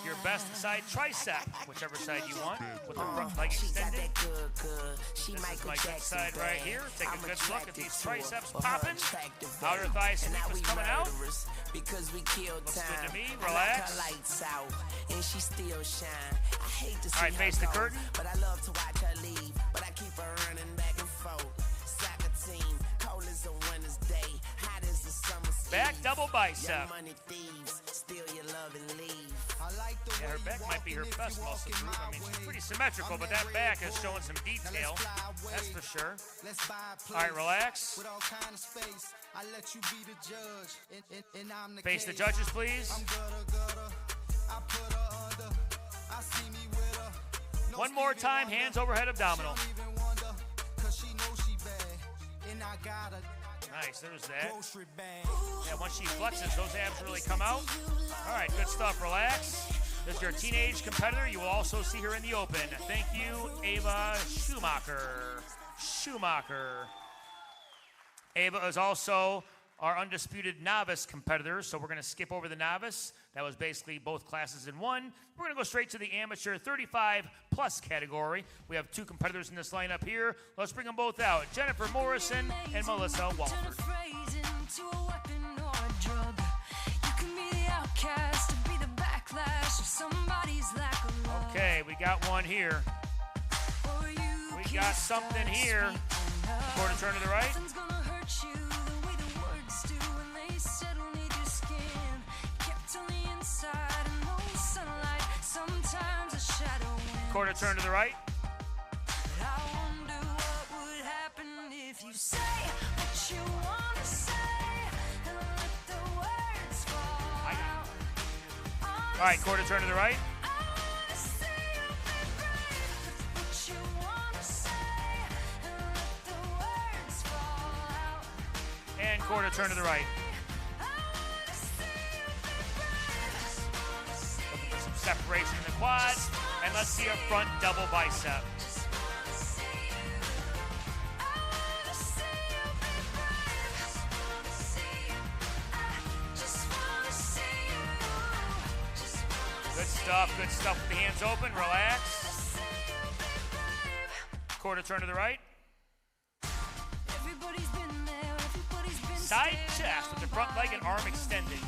your best side tricep, whichever side you want, with the front leg extended. This is my good side right here. Take a good look at these triceps popping. Outer thigh sweep is coming out. Looks good to me. Relax. All right, face the curtain. Back double bicep. Yeah, her back might be her best muscle group. I mean, she's pretty symmetrical, but that back is showing some detail. That's for sure. All right, relax. Face the judges, please. One more time, hands overhead abdominal. Nice, there's that. Yeah, once she flexes, those abs really come out. All right, good stuff, relax. This is your teenage competitor. You will also see her in the open. Thank you, Ava Schumacher. Ava is also our undisputed novice competitor, so we're going to skip over the novice. That was basically both classes in one. We're going to go straight to the amateur 35-plus category. We have two competitors in this lineup here. Let's bring them both out. Jennifer Morrison and Melissa Walford. Okay, we got one here. We got something here. Quarter turn to the right. Quarter turn to the right. All right, quarter turn to the right. And quarter turn to the right. Looking for some separation in the quads. And let's see a front double bicep. Good stuff with the hands open, relax. Quarter turn to the right. Side chest with the front leg and arm extended.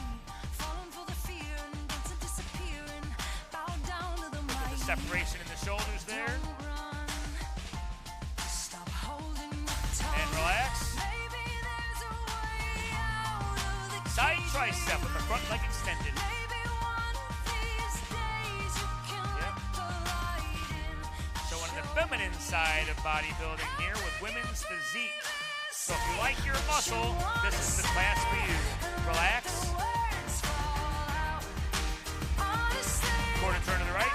Separation in the shoulders there. And relax. Side tricep with the front leg extended. Yep. Showing the feminine side of bodybuilding here with women's physique. So if you like your muscle, this is the class for you. Relax. Quarter turn to the right.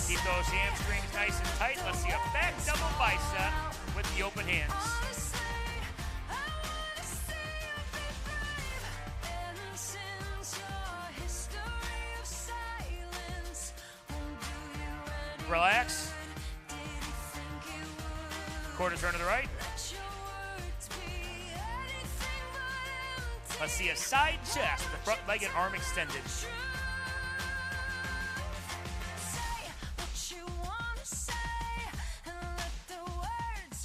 Keep those hamstrings nice and tight. Let's see a back double bicep with the open hands. Relax. Quarter turn to the right. Let's see a side chest, the front leg and arm extended.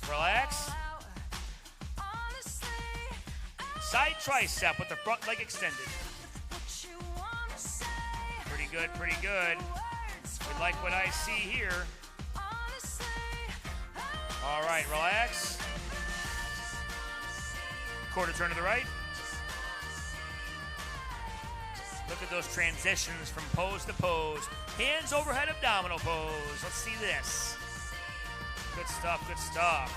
Relax. Side tricep with the front leg extended. Pretty good, pretty good. We like what I see here. All right, relax. Quarter turn to the right. Look at those transitions from pose to pose. Hands overhead abdominal pose. Let's see this. Good stuff, good stuff.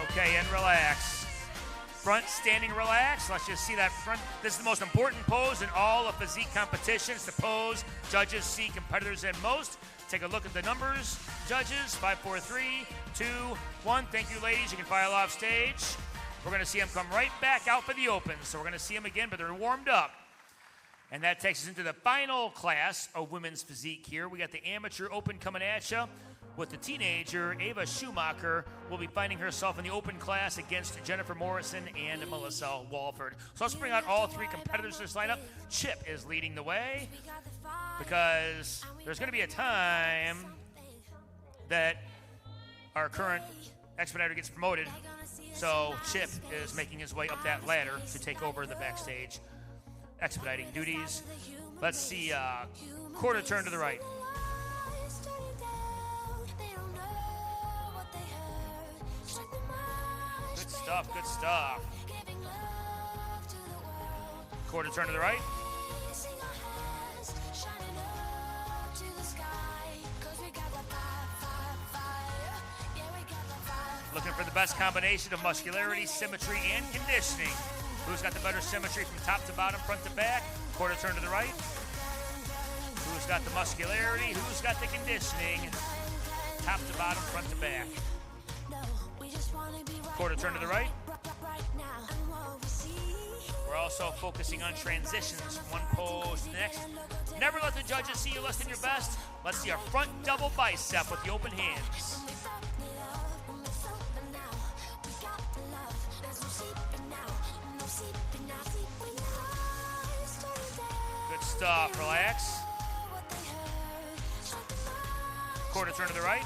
Okay, and relax. Front standing relax. Let's just see that front. This is the most important pose in all of physique competitions. The pose judges see competitors in most. Take a look at the numbers. Judges, 5, 4, 3, 2, 1. Thank you, ladies. You can file off stage. We're going to see them come right back out for the open. So we're going to see them again, but they're warmed up. And that takes us into the final class of women's physique here. We got the amateur open coming at you. with the teenager, Ava Schumacher, will be finding herself in the open class against Jennifer Morrison and Melissa Walford. So let's bring out all three competitors to this lineup. Chip is leading the way because there's going to be a time that our current expediter gets promoted. So Chip is making his way up that ladder to take over the backstage expediting duties. Let's see, quarter turn to the right. Good stuff, good stuff. Quarter turn to the right. Looking for the best combination of muscularity, symmetry, and conditioning. Who's got the better symmetry from top to bottom, front to back? Quarter turn to the right. Who's got the muscularity? Who's got the conditioning? Top to bottom, front to back. Quarter turn to the right. We're also focusing on transitions from one pose to the next. Never let the judges see you less than your best. Let's see a front double bicep with the open hands. Good stuff, relax. Quarter turn to the right.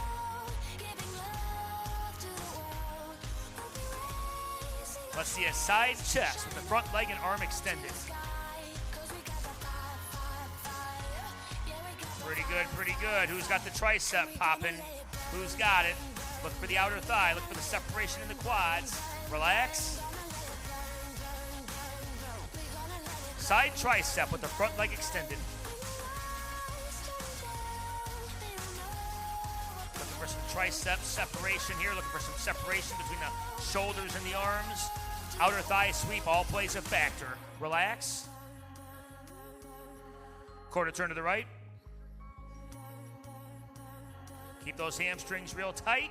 Let's see a side chest with the front leg and arm extended. Pretty good, pretty good. Who's got the tricep popping? Who's got it? Look for the outer thigh. Look for the separation in the quads. Relax. Side tricep with the front leg extended. Looking for some tricep separation here. Looking for some separation between the shoulders and the arms. Outer thigh sweep all plays a factor. Relax. Quarter turn to the right. Keep those hamstrings real tight.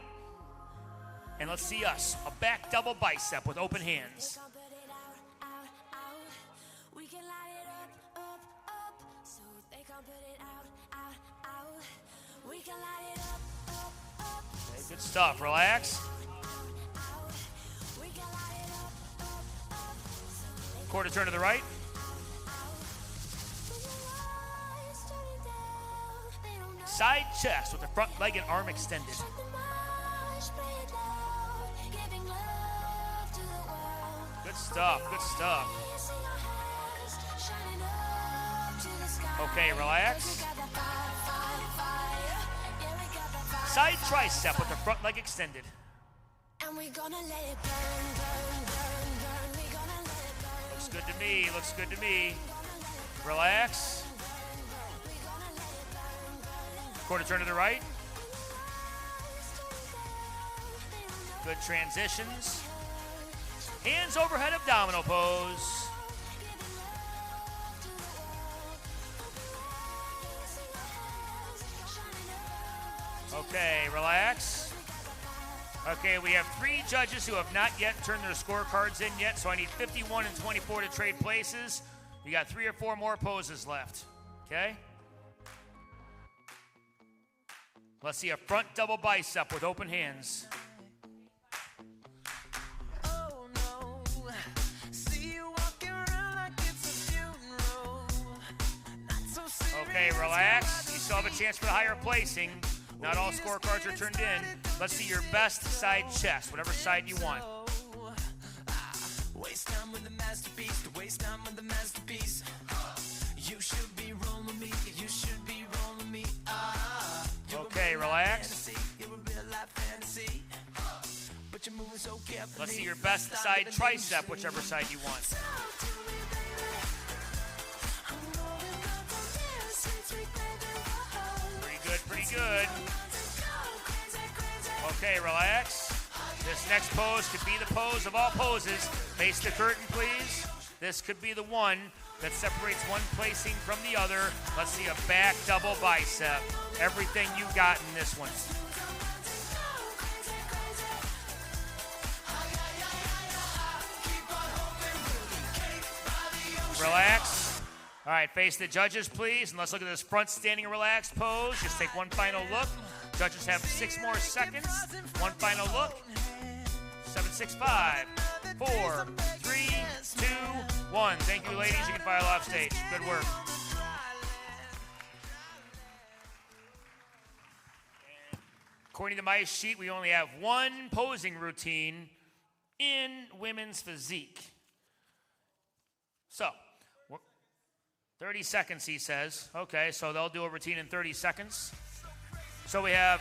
And let's see us. A back double bicep with open hands. Okay, good stuff. Relax. Quarter turn to the right. Side chest with the front leg and arm extended. Good stuff, good stuff. Okay, relax. Side tricep with the front leg extended. Looks good to me, looks good to me. Relax. Quarter turn to the right. Good transitions. Hands overhead abdominal pose. Okay, relax. Okay, we have 3 judges who have not yet turned their scorecards in yet, so I need 51 and 24 to trade places. We got 3 or 4 more poses left, okay? Let's see a front double bicep with open hands. Okay, relax. You still have a chance for the higher placing. Not all scorecards are turned in. Let's see your best side chest, whatever side you want. Waste time with the masterpiece, to waste time with the masterpiece. You should be rolling me, you should be rolling me. Okay, relax. Let's see your best side tricep, whichever side you want. Pretty good, pretty good. Okay, relax. This next pose could be the pose of all poses. Face the curtain, please. This could be the one that separates one placing from the other. Let's see a back double bicep. Everything you got in this one. Relax. All right, face the judges, please, and let's look at this front standing relaxed pose. Just take one final look. Judges have 6 more seconds. One final look. 7, 6, 5, 4, 3, 2, 1. Thank you, ladies. You can file off stage. Good work. According to my sheet, we only have one posing routine in women's physique. So, 30 seconds, he says. Okay, so they'll do a routine in 30 seconds. So we have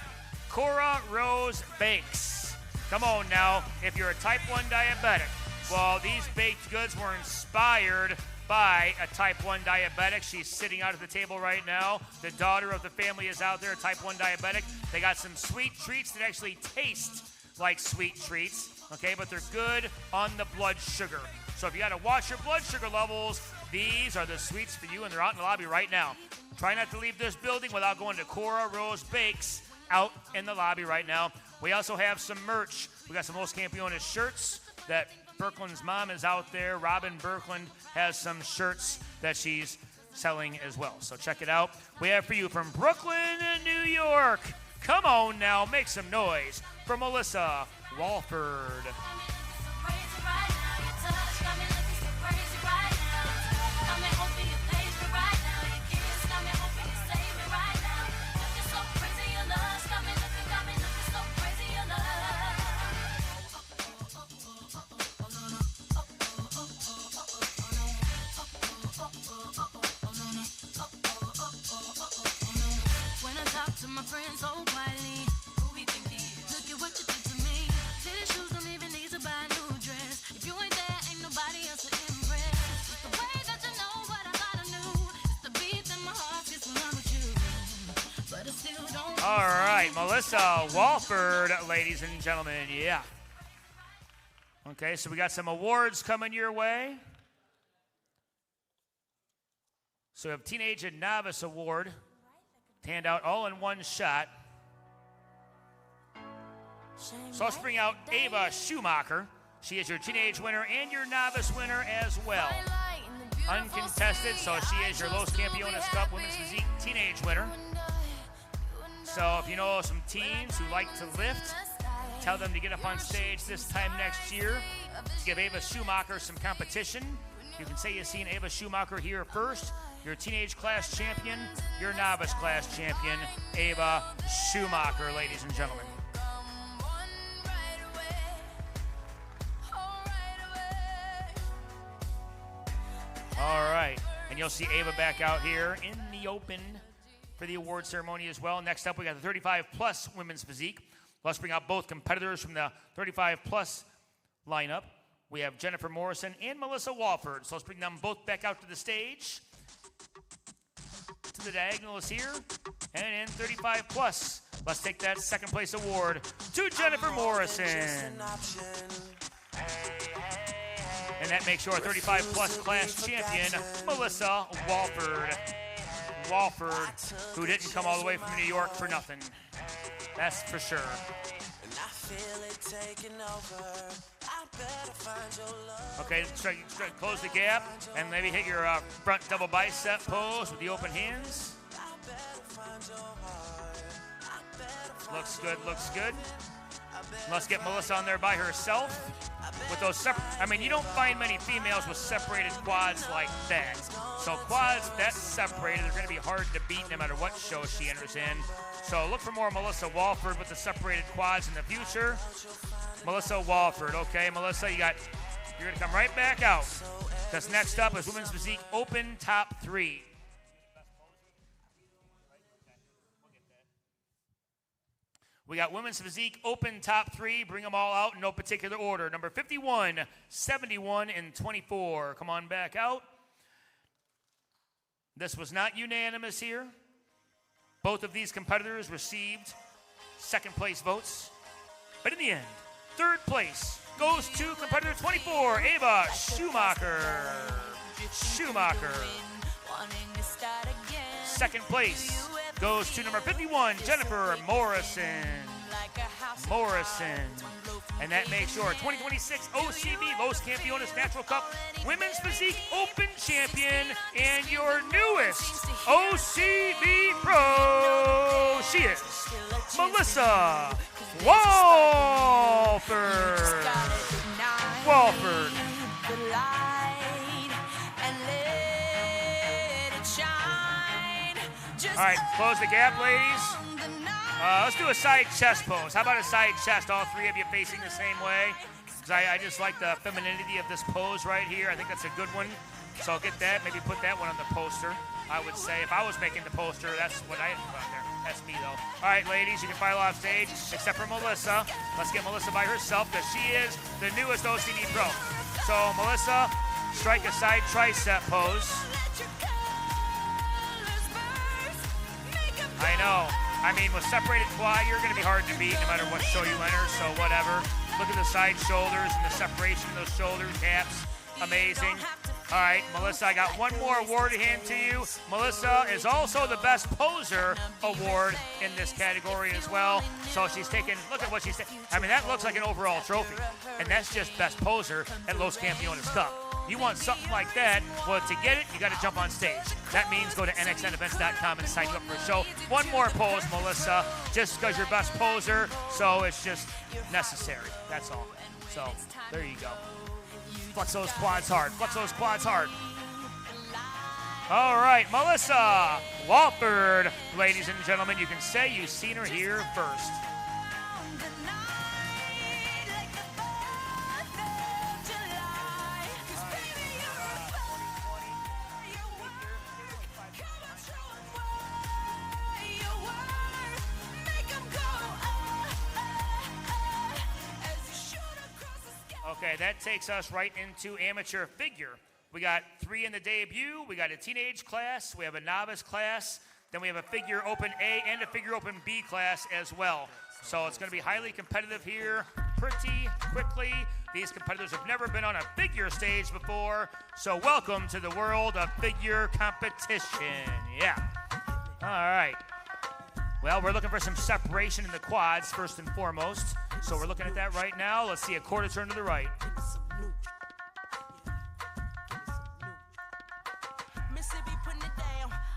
Cora Rose Bakes. Come on now, if you're a type 1 diabetic, well, these baked goods were inspired by a type 1 diabetic. She's sitting out at the table right now. The daughter of the family is out there, a type 1 diabetic. They got some sweet treats that actually taste like sweet treats, okay, but they're good on the blood sugar. So if you got to watch your blood sugar levels, these are the sweets for you, and they're out in the lobby right now. Try not to leave this building without going to Cora Rose Bakes out in the lobby right now. We also have some merch. We got some Los Campeones shirts that Birkeland's mom is out there. Robin Birkeland has some shirts that she's selling as well. So check it out. We have for you from Brooklyn, New York. Come on now, make some noise for Melissa Walford. All right, Melissa Walford, ladies and gentlemen, yeah. Okay, so we got some awards coming your way. So we have Teenage and Novice Award to hand out all in one shot. So let's bring out Ava Schumacher. She is your teenage winner and your novice winner as well. Uncontested, so she is your Los Campeones Cup Women's Physique Teenage winner. So if you know some teens who like to lift, tell them to get up on stage this time next year to give Ava Schumacher some competition. You can say you've seen Ava Schumacher here first. Your teenage class champion, your novice class champion, Ava Schumacher, ladies and gentlemen. All right, and you'll see Ava back out here in the open for the award ceremony as well. Next up, we got the 35-plus women's physique. Let's bring out both competitors from the 35-plus lineup. We have Jennifer Morrison and Melissa Walford. So let's bring them both back out to the stage. To the diagonal is here. And in 35-plus, let's take that second place award to Jennifer Morrison. And that makes your 35-plus class champion, Melissa Walford. Walford, who didn't come all the way from New York for nothing. That's for sure. Okay, try close the gap and maybe hit your front double bicep pose with the open hands. Looks good, looks good. Let's get Melissa on there by herself. With those separate, I mean, you don't find many females with separated quads like that. So quads that separated are going to be hard to beat no matter what show she enters in. So look for more Melissa Walford with the separated quads in the future. Melissa Walford, okay, Melissa, you're going to come right back out. Because next up is Women's Physique Open Top 3. We got Women's Physique Open Top 3. Bring them all out in no particular order. Number 51, 71, and 24. Come on back out. This was not unanimous here. Both of these competitors received second place votes. But in the end, third place goes to competitor 24, Ava Schumacher. Second place goes to number 51, Jennifer Morrison. Morrison. And that makes your 2026 OCB Los Campeones Natural Cup Women's Physique Open Champion and your newest OCB Pro. She is Melissa Walford. All right, close the gap, ladies. Let's do a side chest pose. How about a side chest, all three of you facing the same way? Because I just like the femininity of this pose right here. I think that's a good one. So I'll get that, maybe put that one on the poster, I would say. If I was making the poster, that's what I'd put on there. That's me, though. All right, ladies, you can file off stage, except for Melissa. Let's get Melissa by herself, because she is the newest OCB Pro. So, Melissa, strike a side tricep pose. I know. I mean, with separated quad, you're going to be hard to beat no matter what show you enter, so whatever. Look at the side shoulders and the separation of those shoulders, gaps. Amazing. All right, Melissa, I got one more award to hand to you. Melissa is also the Best Poser award in this category as well. So she's taken, look at what she's taken. I mean, that looks like an overall trophy. And that's just Best Poser at Los Campeones Cup. You want something like that, well, to get it, you got to jump on stage. That means go to nxnevents.com and sign you up for a show. One more pose, Melissa, just because you're Best Poser, so it's just necessary. That's all. So, there you go. Flex those quads hard. Flex those quads hard. All right, Melissa Walford, ladies and gentlemen, you can say you've seen her here first. Okay, that takes us right into amateur figure. We got 3 in the debut, we got a teenage class, we have a novice class, then we have a figure open A and a figure open B class as well. So it's going to be highly competitive here pretty quickly. These competitors have never been on a figure stage before, so welcome to the world of figure competition. Yeah. All right. Well, we're looking for some separation in the quads first and foremost. So we're looking at that right now. Let's see a quarter turn to the right.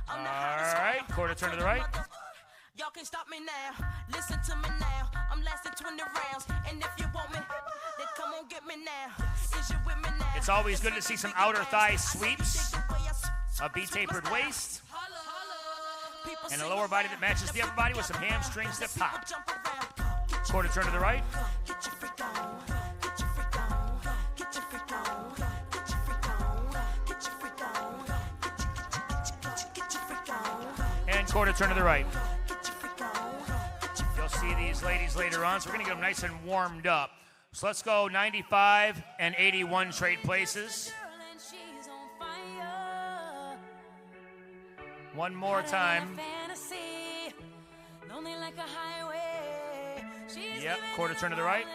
All right, quarter turn to the right. Y'all can stop me now. Listen to me now. I'm lasting 20 rounds. And if you want me, then come on get me now. Is you with me now? It's always good to see some outer thigh sweeps, a B-tapered waist, and a lower body that matches the upper body with some hamstrings that pop. Quarter turn to the right. And quarter turn to the right. You'll see these ladies later on, so we're going to get them nice and warmed up. So let's go 95 and 81 trade places. One more time. Yep, quarter turn to the right.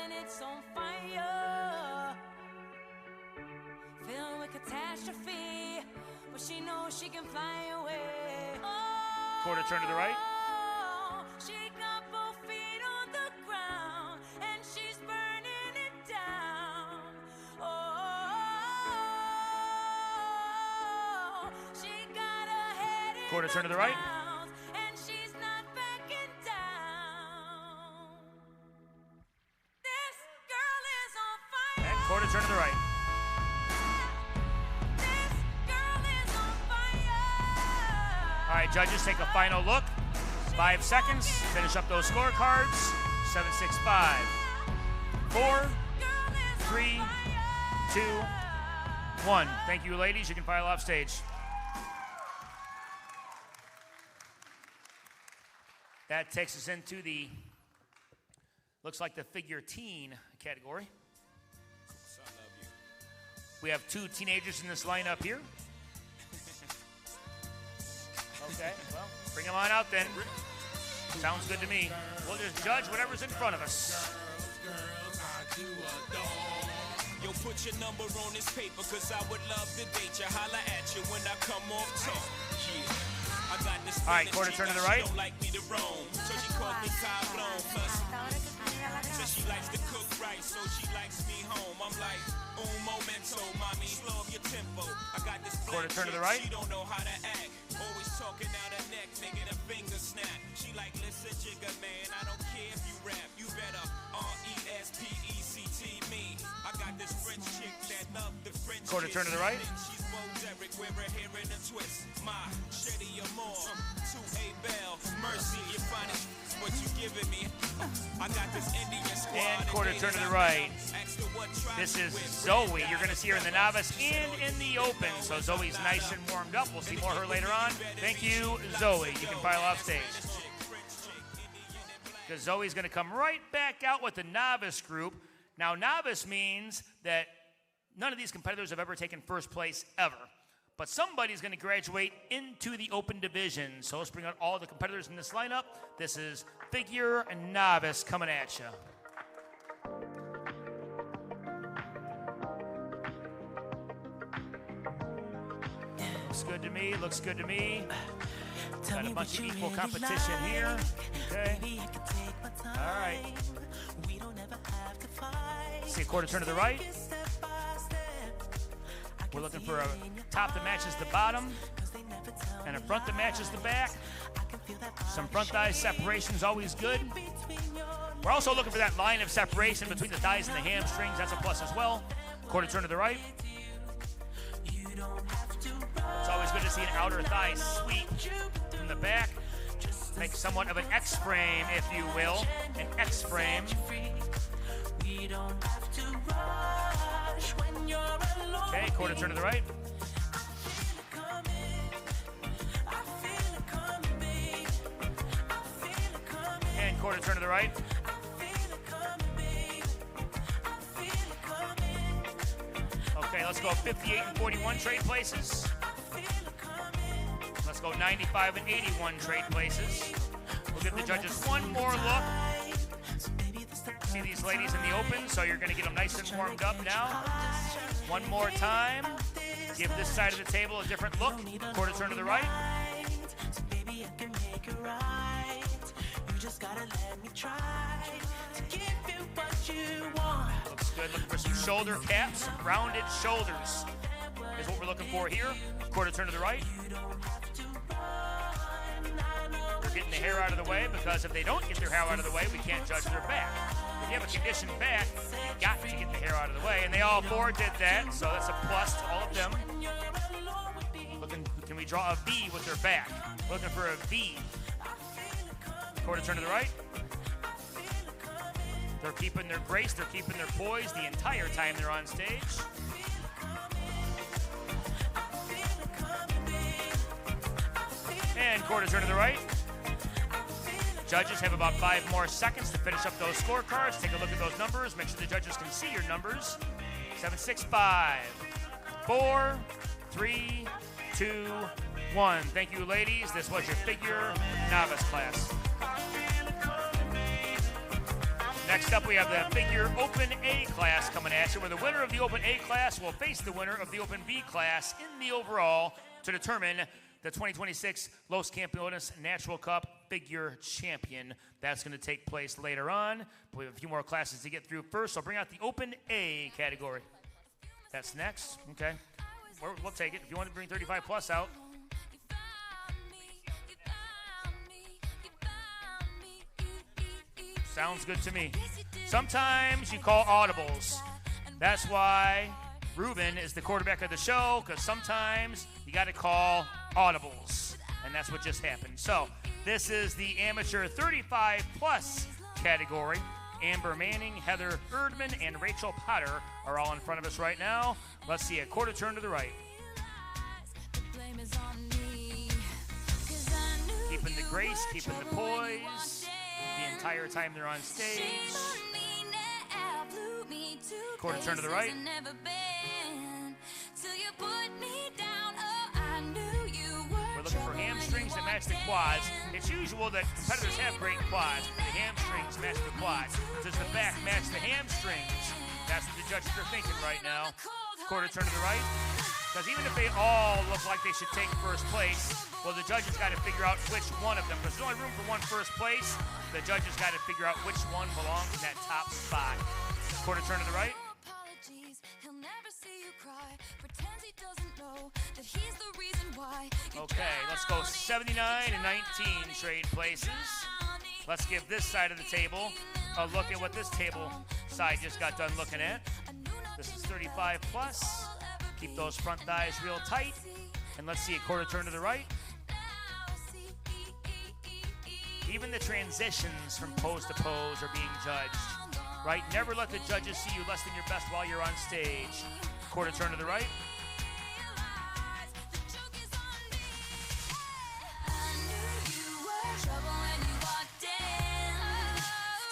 Quarter turn to the right. She got both feet on the ground and she's burning it down. Oh, she got her head in Quarter turn to the right. and she's not backing down. This girl is on fire. And quarter turn to the right. This girl is on fire. All right, judges, take a final look. 5 seconds. Finish up those scorecards. 7, 6, 5, 4, 3, 2, 1. Thank you, ladies. You can file off stage. That takes us into the, looks like the figure teen category. We have 2 teenagers in this lineup here. Okay, well, bring them on out then. Sounds good to me. We'll just judge whatever's in front of us. Yo, put your number on this paper, cause I would love to date you. Holla at you when I come off talk. Yeah. I got this. All right, quarter turn to the right. Don't like me to roam, so she called me Kyle Blown. Plus, likes to cook right, so she likes me home. I'm like, un momento, mommy, slow up your tempo. I got this Quarter turn to the right. She don't know how to act. Always talking out her neck, making a finger snap. She like, listen, jigger man, I don't care if you rap. You better R-E-S-P-E-C-T me. I got this French chick that love the French. Quarter turn to the right. She's Bo Derek, wear her hair in a twist. My Shetty Amore, to A Bell, Mercy, your finest, what you giving me. I got this Indian squad. And quarter turn to the right. This is Zoe. You're going to see her in the novice and in the open. So Zoe's nice and warmed up. We'll see more of her later on. Thank you, Zoe. You can file off stage. Because Zoe's going to come right back out with the novice group. Now, novice means that none of these competitors have ever taken first place ever. But somebody's going to graduate into the open division. So let's bring out all the competitors in this lineup. This is figure and novice coming at you. Looks good to me, looks good to me. Got a bunch of equal competition here. Okay. All right. See a quarter turn to the right. We're looking for a top that matches the bottom and a front that matches the back. Some front thigh separation is always good. We're also looking for that line of separation between the thighs and the hamstrings. That's a plus as well. Quarter turn to the right. It's always good to see an outer thigh sweep from the back. Make somewhat of an X-frame, if you will. An X-frame. Okay, quarter turn to the right. And quarter turn to the right. Okay, let's go 58 and 41 trade places. Let's go 95 and 81 trade places. We'll give the judges one more look. See these ladies in the open, so you're going to get them nice and warmed up now. One more time. Give this side of the table a different look. Quarter turn to the right. Looks good. Looking for some shoulder caps, some rounded shoulders is what we're looking for here. Quarter turn to the right. They're getting the hair out of the way, because if they don't get their hair out of the way, we can't judge their back. If you have a conditioned back, you got to get the hair out of the way, and they all four did that, so that's a plus to all of them. Looking, can we draw a V with their back? Looking for a V. Quarter turn to the right. They're keeping their grace, they're keeping their poise the entire time they're on stage. And quarter turn to the right. Judges have about 5 more seconds to finish up those scorecards. Take a look at those numbers. Make sure the judges can see your numbers. 7, 6, 5, 4, 3, 2, 1. Thank you, ladies. This was your figure novice class. Next up, we have the figure Open A class coming at you, where the winner of the Open A class will face the winner of the Open B class in the overall to determine the 2026 Los Campeones Natural Cup Figure Champion. That's going to take place later on. We have a few more classes to get through first, so bring out the Open A category. That's next. Okay. We'll take it. If you want to bring 35 plus out. Sounds good to me. Sometimes you call audibles. That's why Ruben is the quarterback of the show, because sometimes you got to call audibles. And that's what just happened. So this is the amateur 35 plus category. Amber Manning, Heather Erdman, and Rachel Potter are all in front of us right now. Let's see a quarter turn to the right. Keeping the grace, keeping the poise the entire time they're on stage. Quarter turn to the right. We're looking for hamstrings that match the quads. It's usual that competitors have great quads, but the hamstrings match the quads. Does the back match the hamstrings? That's what the judges are thinking right now. Quarter turn to the right. Because even if they all look like they should take first place, well, the judges got to figure out which one of them. Because there's only room for one first place. The judges got to figure out which one belongs in that top spot. Quarter turn to the right. Okay, let's go 79 and 19 trade places. Let's give this side of the table a look at what this table side just got done looking at. This is 35 plus. Keep those front thighs real tight. And let's see a quarter turn to the right. Even the transitions from pose to pose are being judged, right? Never let the judges see you less than your best while you're on stage. Quarter turn to the right.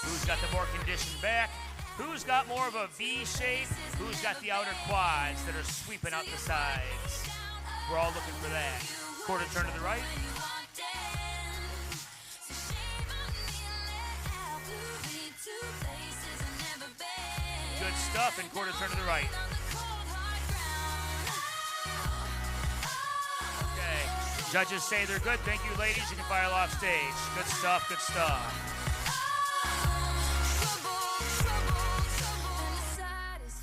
Who's got the more conditioned back? Who's got more of a V shape? Who's got the outer quads that are sweeping out the sides? We're all looking for that. Quarter turn to the right. Good stuff, and quarter turn to the right. Okay, judges say they're good. Thank you, ladies. You can file off stage. Good stuff, good stuff.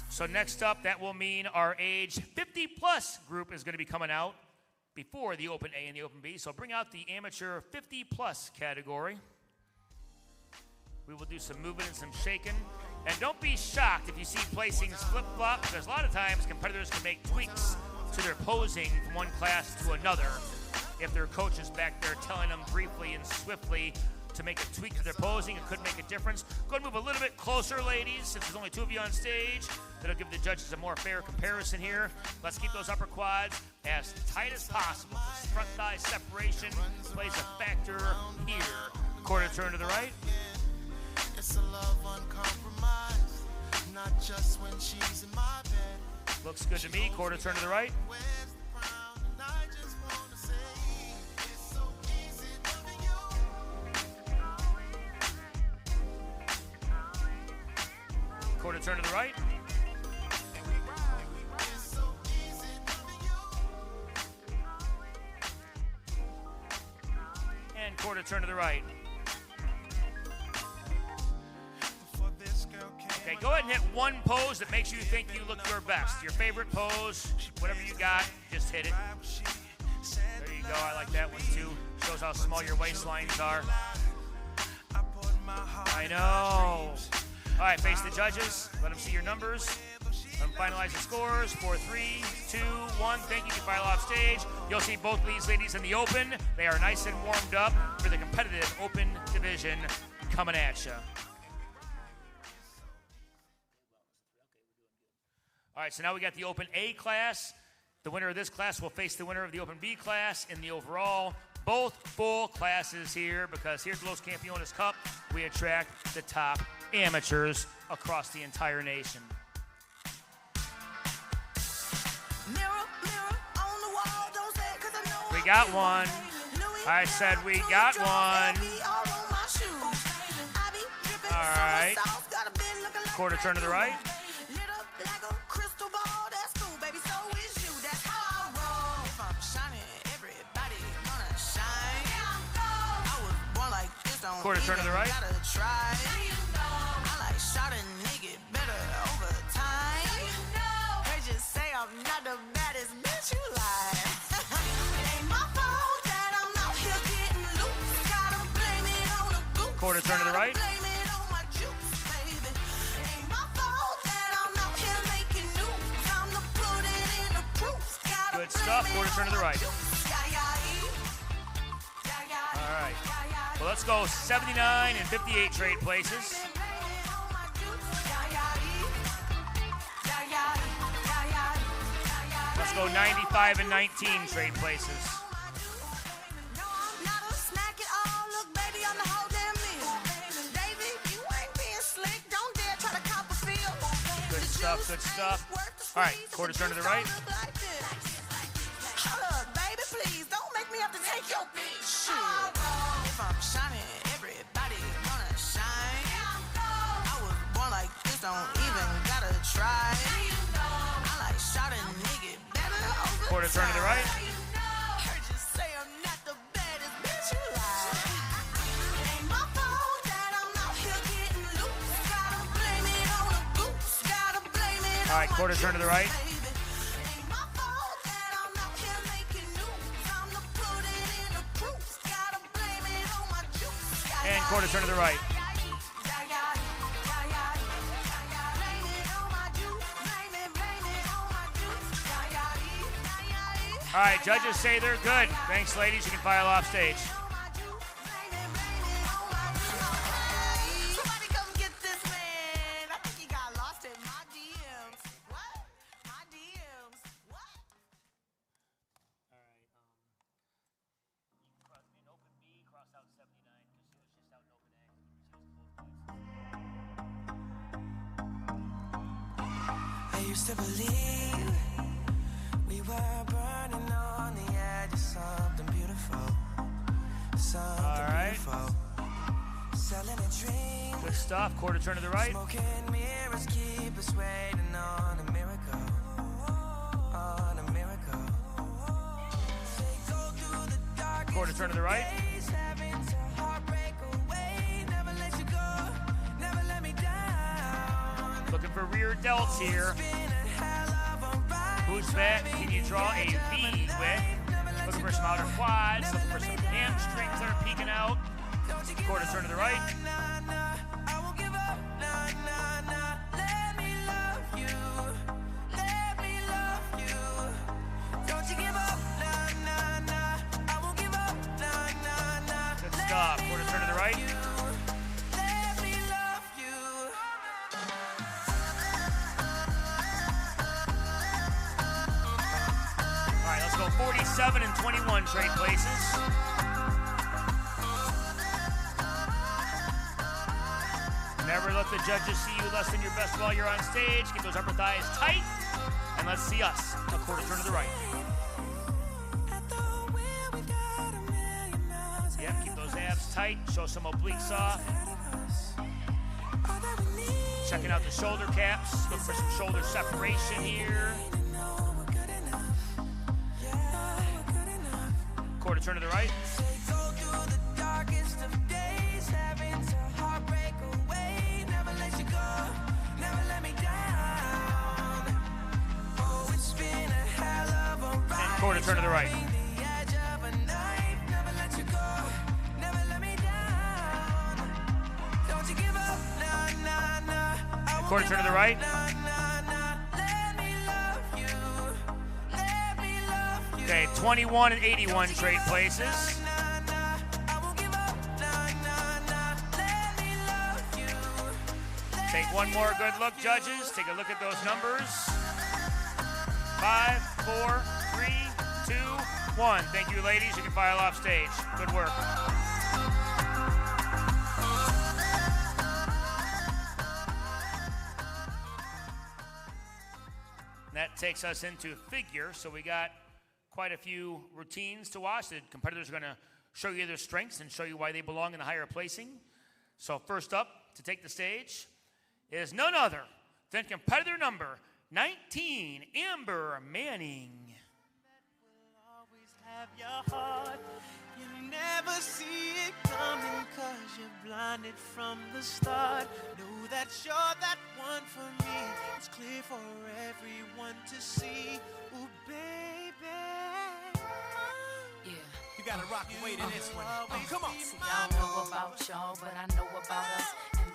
So next up, that will mean our age 50 plus group is going to be coming out before the Open A and the Open B. So bring out the amateur 50 plus category. We will do some moving and some shaking. And don't be shocked if you see placings flip-flop, because a lot of times competitors can make tweaks to their posing from one class to another if their coach is back there telling them briefly and swiftly to make a tweak to their posing. It could make a difference. Go ahead and move a little bit closer, ladies, since there's only two of you on stage. That'll give the judges a more fair comparison here. Let's keep those upper quads as tight as possible. This front thigh separation plays a factor here. Quarter turn to the right. It's a love uncompromised, not just when she's in my bed. Looks good to me. Quarter turn to the right. Quarter turn to the right. And quarter turn to the right. Okay, go ahead and hit one pose that makes you think you look your best. Your favorite pose, whatever you got, just hit it. There you go. I like that one too. Shows how small your waistlines are. I know. All right, face the judges. Let them see your numbers. Let them finalize the scores. 4, 3, 2, 1. Thank you. You can file off stage. You'll see both these ladies in the open. They are nice and warmed up for the competitive open division coming at you. All right, so now we got the Open A class. The winner of this class will face the winner of the Open B class in the overall. Both full classes here, because here's the Los Campeones Cup. We attract the top amateurs across the entire nation. We got one. I said we got one. All right. Quarter turn to the right. Quarter turn to the right. Quarter turn to the right. Good stuff. Quarter turn to the right. All right. Well, let's go 79 and 58 trade places. Let's go 95 and 19 trade places. Good stuff, good stuff. All right, quarter turn to the right. Don't even gotta try. I like shot a nigga better Quarter turn to the right. All right, quarter turn to the right. And quarter turn to the right. All right, judges say they're good. Thanks, ladies. You can file off stage. Somebody come get this man. I think he got lost in my DMs. What? My DMs. What? All right. You can cross me an open B, cross out 79 because she was just out in open A. I used to believe we were burning on the edge of something beautiful. Something beautiful. Selling a dream. Good stuff. Quarter turn to the right. Smoking mirrors keep us waiting on a miracle. On a miracle. Quarter turn to the right. Looking for rear delts here. Who's that? Can you draw a V with? Looking for some outer quads. Looking for some hamstrings that are peeking out. Quarter turn to the right. Good stuff. Quarter turn to the right. All right, let's go 47 and 21 trade places. Never let the judges see you less than your best while you're on stage. Keep those upper thighs tight. And let's see us. A quarter turn to the right. Yep, keep those abs tight. Show some obliques off. Checking out the shoulder caps. Look for some shoulder separation here. Quarter turn to the right. And quarter turn to the right. Quarter turn to the right. Okay, 21 and 81 trade places. Take one more good look, judges. Take a look at those numbers. 5, 4, 3, 2, 1. Thank you, ladies. You can file off stage. Good work. That takes us into figure. So we got quite a few routines to watch. The competitors are going to show you their strengths and show you why they belong in the higher placing. So first up to take the stage is none other than competitor number 19, Amber Manning. Have your heart. You never see it coming 'cause you're blinded from the start. Know that you're that one for me. It's clear for everyone to see. Ooh, baby. Yeah. You gotta rock the way to this one. Come on. See, I don't know about y'all, but I know about us. And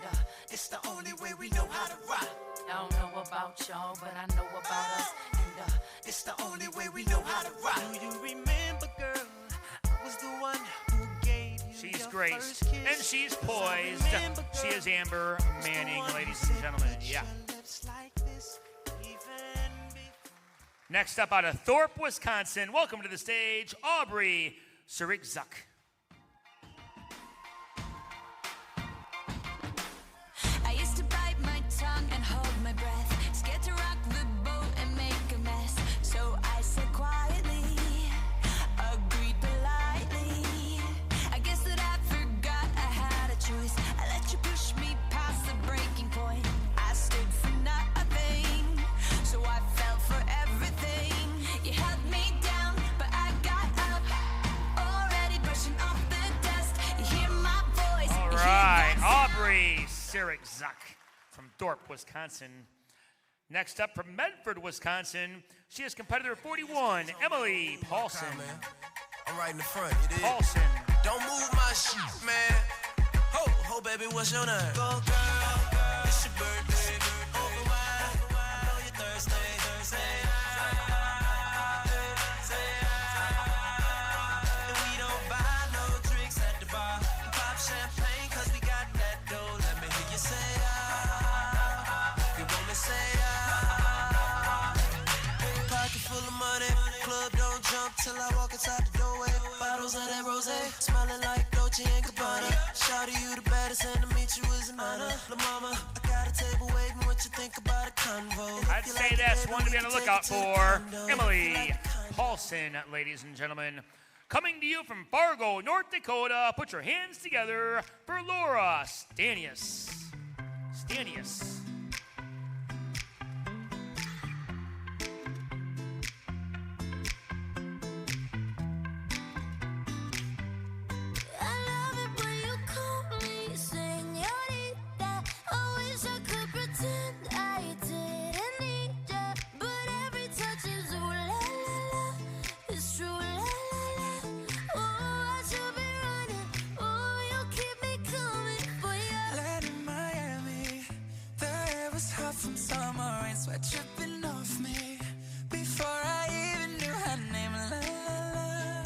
It's the only way we know how to rock. I don't know about y'all, but I know about us. And It's the only way we know how to rock. Do you remember, girl? I was the one who gave you She's your great, first kiss. and she's poised. Remember, She is girl, Amber I was the Manning, one ladies who and gentlemen. said Yeah. your lips like this, even before. Next up out of Thorpe, Wisconsin, welcome to the stage, Aubrey Sarikzuk. I used to bite my tongue and hold my breath, scared to rock the boat and make a mess. So I said quietly, agreed politely. I guess that I forgot I had a choice. I let you push me past the breaking point. I stood for nothing, so I fell for everything. You held me Mary Sirikzuk from Thorpe, Wisconsin. Next up from Medford, Wisconsin, she is competitor 41, Emily Paulson. I'm right in the front. You dig? Paulson. Don't move my shit, man. Ho, baby, what's your name? Go, girl, it's your birthday. Over wine, I know you're thirsty. And we don't buy no drinks at the bar. Pop champagne, cause we got that dough. Let me hear you say, you want me say, pocket full of money. Club don't jump till I walk inside the doorway. Bottles of that rosé, smelling like Dolce & Gabbana. Shawty, you the baddest, and to meet you is an honor. La mama, I got a table waiting. What you think about a convo? I'd say that's one to be on the lookout for. Emily Paulson, ladies and gentlemen. Coming to you from Fargo, North Dakota. Put your hands together for Laura Stanius. Stanius. From summer rain, sweat dripping off me before I even knew her name. La la la,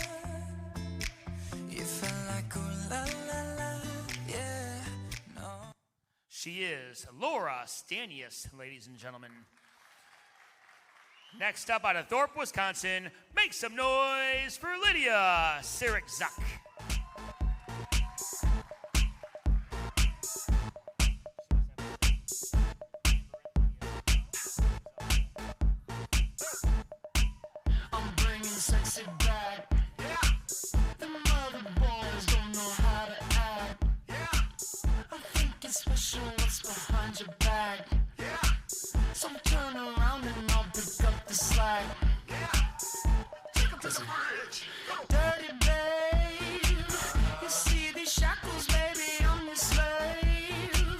you felt like ooh la la la, yeah. No. She is Laura Stanius, ladies and gentlemen. Next up out of Thorpe, Wisconsin, make some noise for Lydia Sirikzuk. Sexy back. Yeah. The mother boys don't know how to act. Yeah. I think it's special what's behind your back. Yeah. So turn around and I'll pick up the slack. Yeah. Take up this bridge. Dirty babe. You see these shackles, baby, I'm your slave.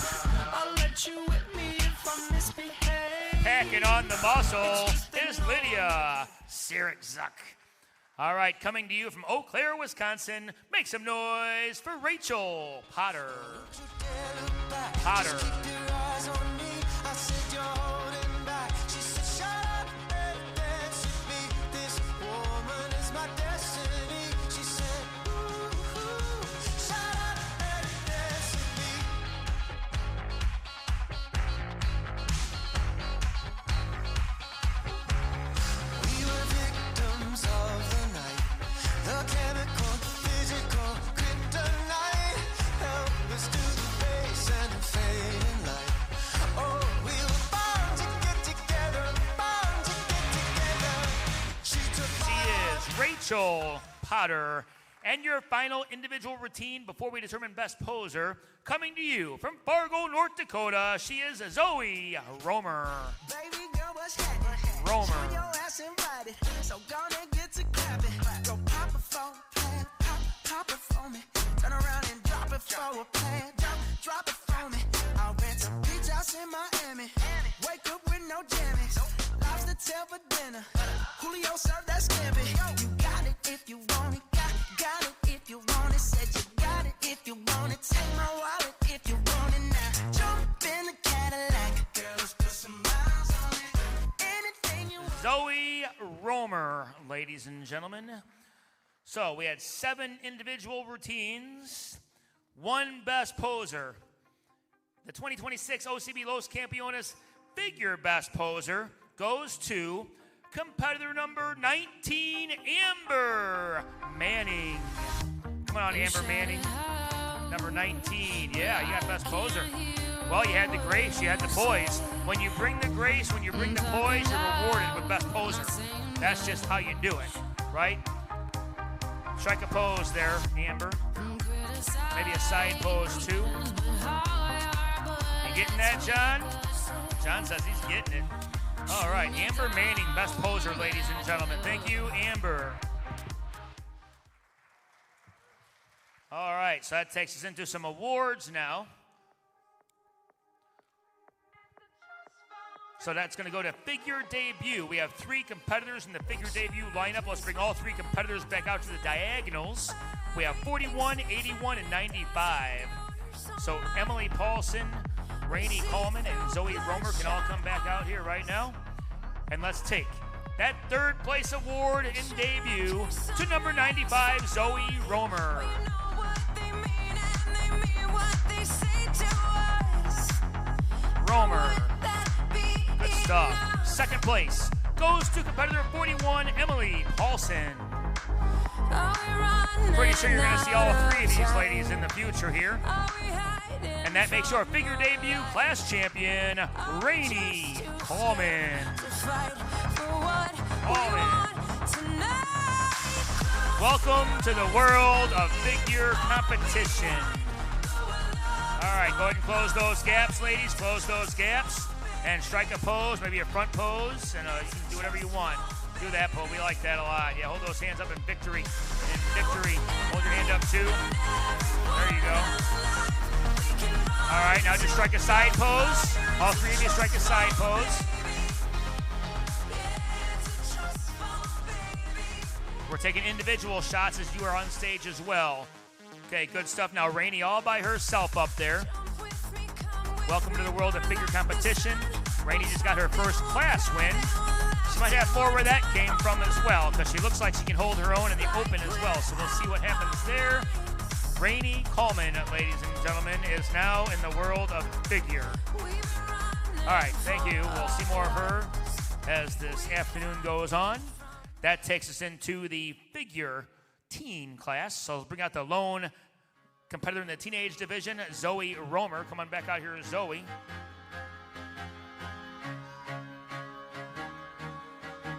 I'll let you whip me if I misbehave. Packing on the muscle is Lydia Sirikzuk. All right, coming to you from Eau Claire, Wisconsin, make some noise for Rachel Potter. Potter. Rachel Potter. And your final individual routine before we determine best poser, coming to you from Fargo, North Dakota, she is Zoe Romer. Baby girl, what's happening? Romer. Show your ass invited, so gonna get to clapping. Go pop it for a plan, pop it for me. Turn around and drop it for a plan, drop it for me. I'll rent a beach house in Miami. Wake up with no jammies. Lobster tail for dinner. Julio served that scampi. You got it if you want it. Got it if you want it. Said you got it if you want it. Take my wallet if you want it now. Jump in the Cadillac. Girl, let's put some miles on it. Anything you want. Zoe Romer, ladies and gentlemen. So we had 7 individual routines, 1 best poser. The 2026 OCB Los Campeones figure best poser goes to competitor number 19, Amber Manning. Come on, Amber Manning. Number 19. Yeah, you got best poser. Well, you had the grace, you had the poise. When you bring the grace, when you bring the poise, you're rewarded with best poser. That's just how you do it, right? Strike a pose there, Amber. Maybe a side pose, too. You getting that, John? John says he's getting it. All right, Amber Manning, best poser, ladies and gentlemen. Thank you, Amber. All right, so that takes us into some awards now. So that's going to go to figure debut. We have 3 competitors in the figure debut lineup. Let's bring all 3 competitors back out to the diagonals. We have 41, 81, and 95. So Emily Paulson, Rainey Coleman, and Zoe Romer can all come back out here right now. And let's take that 3rd place award in debut to number 95, Zoe Romer. Romer. Good stuff. 2nd place goes to competitor 41, Emily Paulson. Pretty sure you're going to see all 3 of these ladies in the future here. And that makes your figure debut class champion, Rainey Coleman. Welcome to the world of figure competition. All right, go ahead and close those gaps, ladies. Close those gaps and strike a pose, maybe a front pose, and you can do whatever you want. Do that pose. We like that a lot. Yeah, hold those hands up in victory. In victory. Hold your hand up too. There you go. All right, now just strike a side pose. All 3 of you strike a side pose. We're taking individual shots as you are on stage as well. Okay, good stuff. Now, Rainey all by herself up there. Welcome to the world of figure competition. Rainey just got her first class win. She might have more where that came from as well, because she looks like she can hold her own in the open as well. So we'll see what happens there. Rainey Coleman, ladies and gentlemen, is now in the world of figure. All right, thank you. We'll see more of her as this afternoon goes on. That takes us into the figure teen class. So let's bring out the lone competitor in the teenage division, Zoe Romer. Come on back out here, Zoe.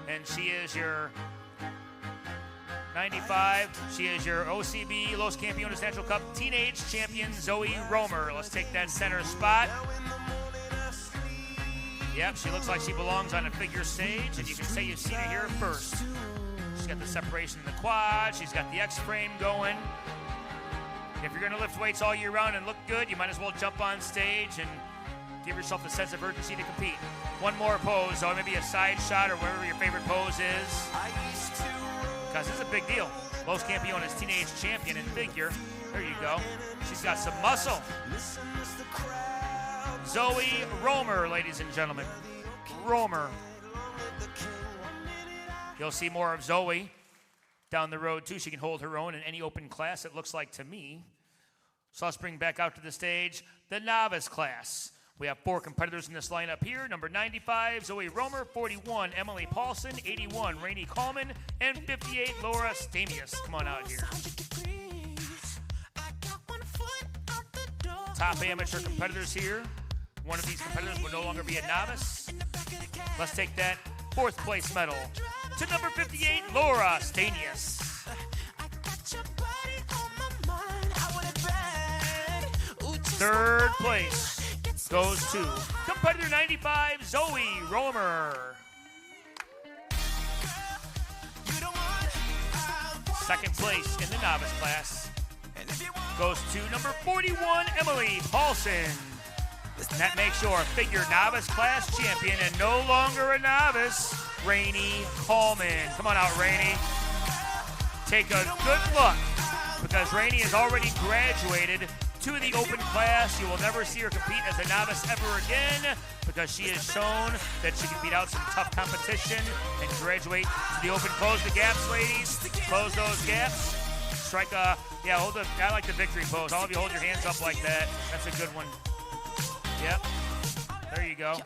And she is your 95. She is your OCB Los Campeones Natural Cup Teenage Champion, Zoe Romer. Let's take that center spot. Yep, she looks like she belongs on a figure stage, and you can say you've seen it here first. She's got the separation in the quad. She's got the X-frame going. If you're going to lift weights all year round and look good, you might as well jump on stage and give yourself a sense of urgency to compete. One more pose, or maybe a side shot or whatever your favorite pose is. Because this is a big deal. Los Campeones Teenage Champion in figure. There you go. She's got some muscle. Zoe Romer, ladies and gentlemen. Romer. You'll see more of Zoe down the road, too. She can hold her own in any open class, it looks like to me. So let's bring back out to the stage the novice class. We have 4 competitors in this lineup here. Number 95, Zoe Romer. 41, Emily Paulson. 81, Rainey Coleman. And 58, Laura Stamius. Come on out here. Top amateur competitors here. One of these competitors will no longer be a novice. Let's take that 4th place medal to number 58, Laura Stamius. 3rd place goes to competitor 95, Zoe Romer. 2nd place in the novice class goes to number 41, Emily Paulson. And that makes your figure novice class champion and no longer a novice, Rainey Coleman. Come on out, Rainey. Take a good look, because Rainey has already graduated to the open class. You will never see her compete as a novice ever again, because she has shown that she can beat out some tough competition and graduate to the open. Close the gaps, ladies. Close those gaps. Strike a, yeah, hold the, I like the victory pose. All of you hold your hands up like that. That's a good one. Yep. There you go.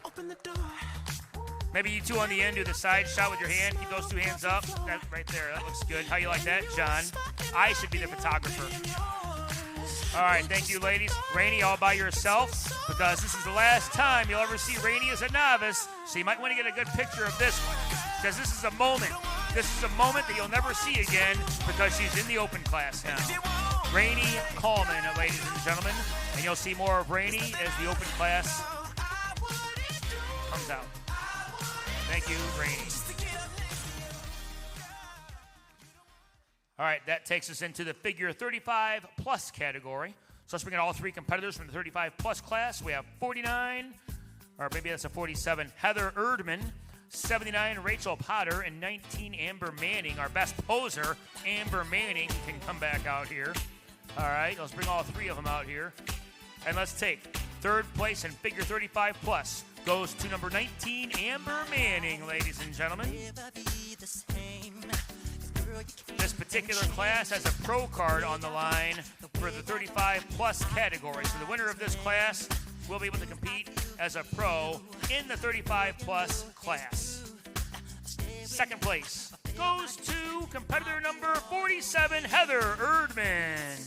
Maybe you two on the end do the side shot with your hand. Keep those 2 hands up. That right there. That looks good. How you like that, John? I should be the photographer. All right, thank you, ladies. Rainey, all by yourself, because this is the last time you'll ever see Rainey as a novice, so you might want to get a good picture of this one, because this is a moment. This is a moment that you'll never see again, because she's in the open class now. Rainey Coleman, ladies and gentlemen, and you'll see more of Rainey as the open class comes out. Thank you, Rainey. All right, that takes us into the figure 35 plus category. So let's bring in all 3 competitors from the 35 plus class. We have or maybe that's a 47, Heather Erdman. 79, Rachel Potter. And 19, Amber Manning. Our best poser, Amber Manning, can come back out here. All right, let's bring all three of them out here. And let's take third place in figure 35 plus. Goes to number 19, Amber Manning, ladies and gentlemen. This particular class has a pro card on the line for the 35 plus category. So the winner of this class will be able to compete as a pro in the 35 plus class. Second place goes to competitor number 47, Heather Erdman.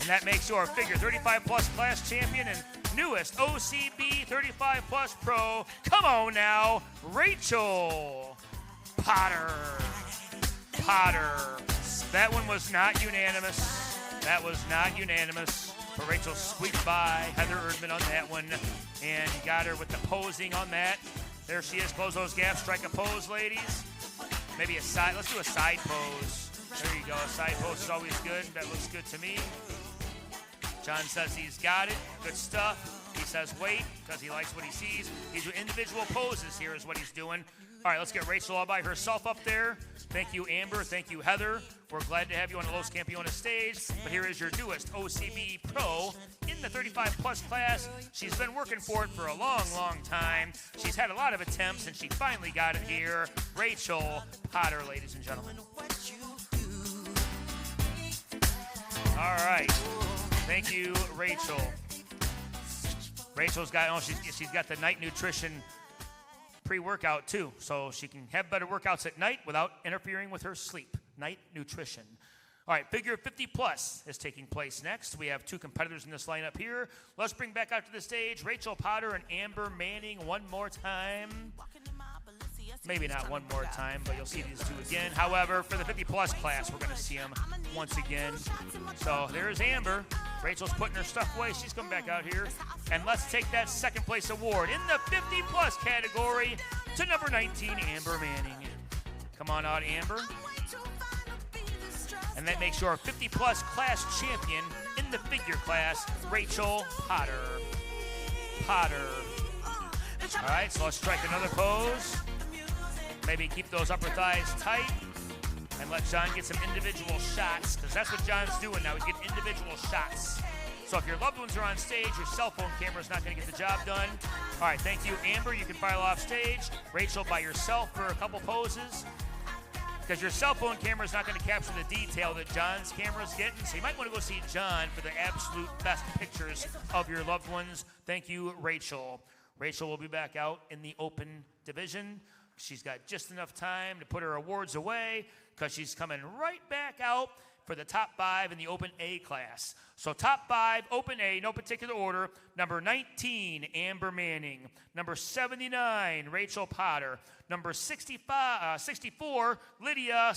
And that makes your figure 35 plus class champion and newest OCB 35 plus pro. Come on now, Rachel Potter. That one was not unanimous. But Rachel squeaked by Heather Erdman on that one and got her with the posing on that. There she is. Close those gaps. Strike a pose, ladies. Maybe a side. Let's do a side pose. There you go. A side pose is always good. That looks good to me. John says he's got it. Good stuff. He says wait because he likes what he sees. These are individual poses here is what he's doing. All right, let's get Rachel all by herself up there. Thank you, Amber. Thank you, Heather. We're glad to have you on the Los Campeones stage. But here is your newest OCB Pro in the 35-plus class. She's been working for it for a long, long time. She's had a lot of attempts, and she finally got it here. Rachel Potter, ladies and gentlemen. All right. Thank you, Rachel. Rachel's got, she's got the Night Nutrition pre-workout too, so she can have better workouts at night without interfering with her sleep. Night Nutrition. All right, figure 50 plus is taking place next. We have two competitors in this lineup here. Let's bring back out to the stage Rachel Potter and Amber Manning one more time. Maybe not one more time, but you'll see these two again. However, for the 50 plus class, we're going to see them once again. So there's Amber. Rachel's putting her stuff away. She's coming back out here. And let's take that second place award in the 50 plus category to number 19, Amber Manning. Come on out, Amber. And that makes your 50 plus class champion in the figure class, Rachel Potter. All right, so let's strike another pose. Maybe keep those upper thighs tight and let John get some individual shots, because that's what John's doing now. He's getting individual shots. So if your loved ones are on stage, your cell phone camera is not going to get the job done. All right, thank you, Amber. You can file off stage. Rachel, by yourself for a couple poses, because your cell phone camera is not going to capture the detail that John's camera is getting. So you might want to go see John for the absolute best pictures of your loved ones. Thank you, Rachel. Rachel will be back out in the open division. She's got just enough time to put her awards away because she's coming right back out for the top 5 in the Open A class. So top 5, Open A, no particular order. Number 19, Amber Manning. Number 79, Rachel Potter. Number 64, Lydia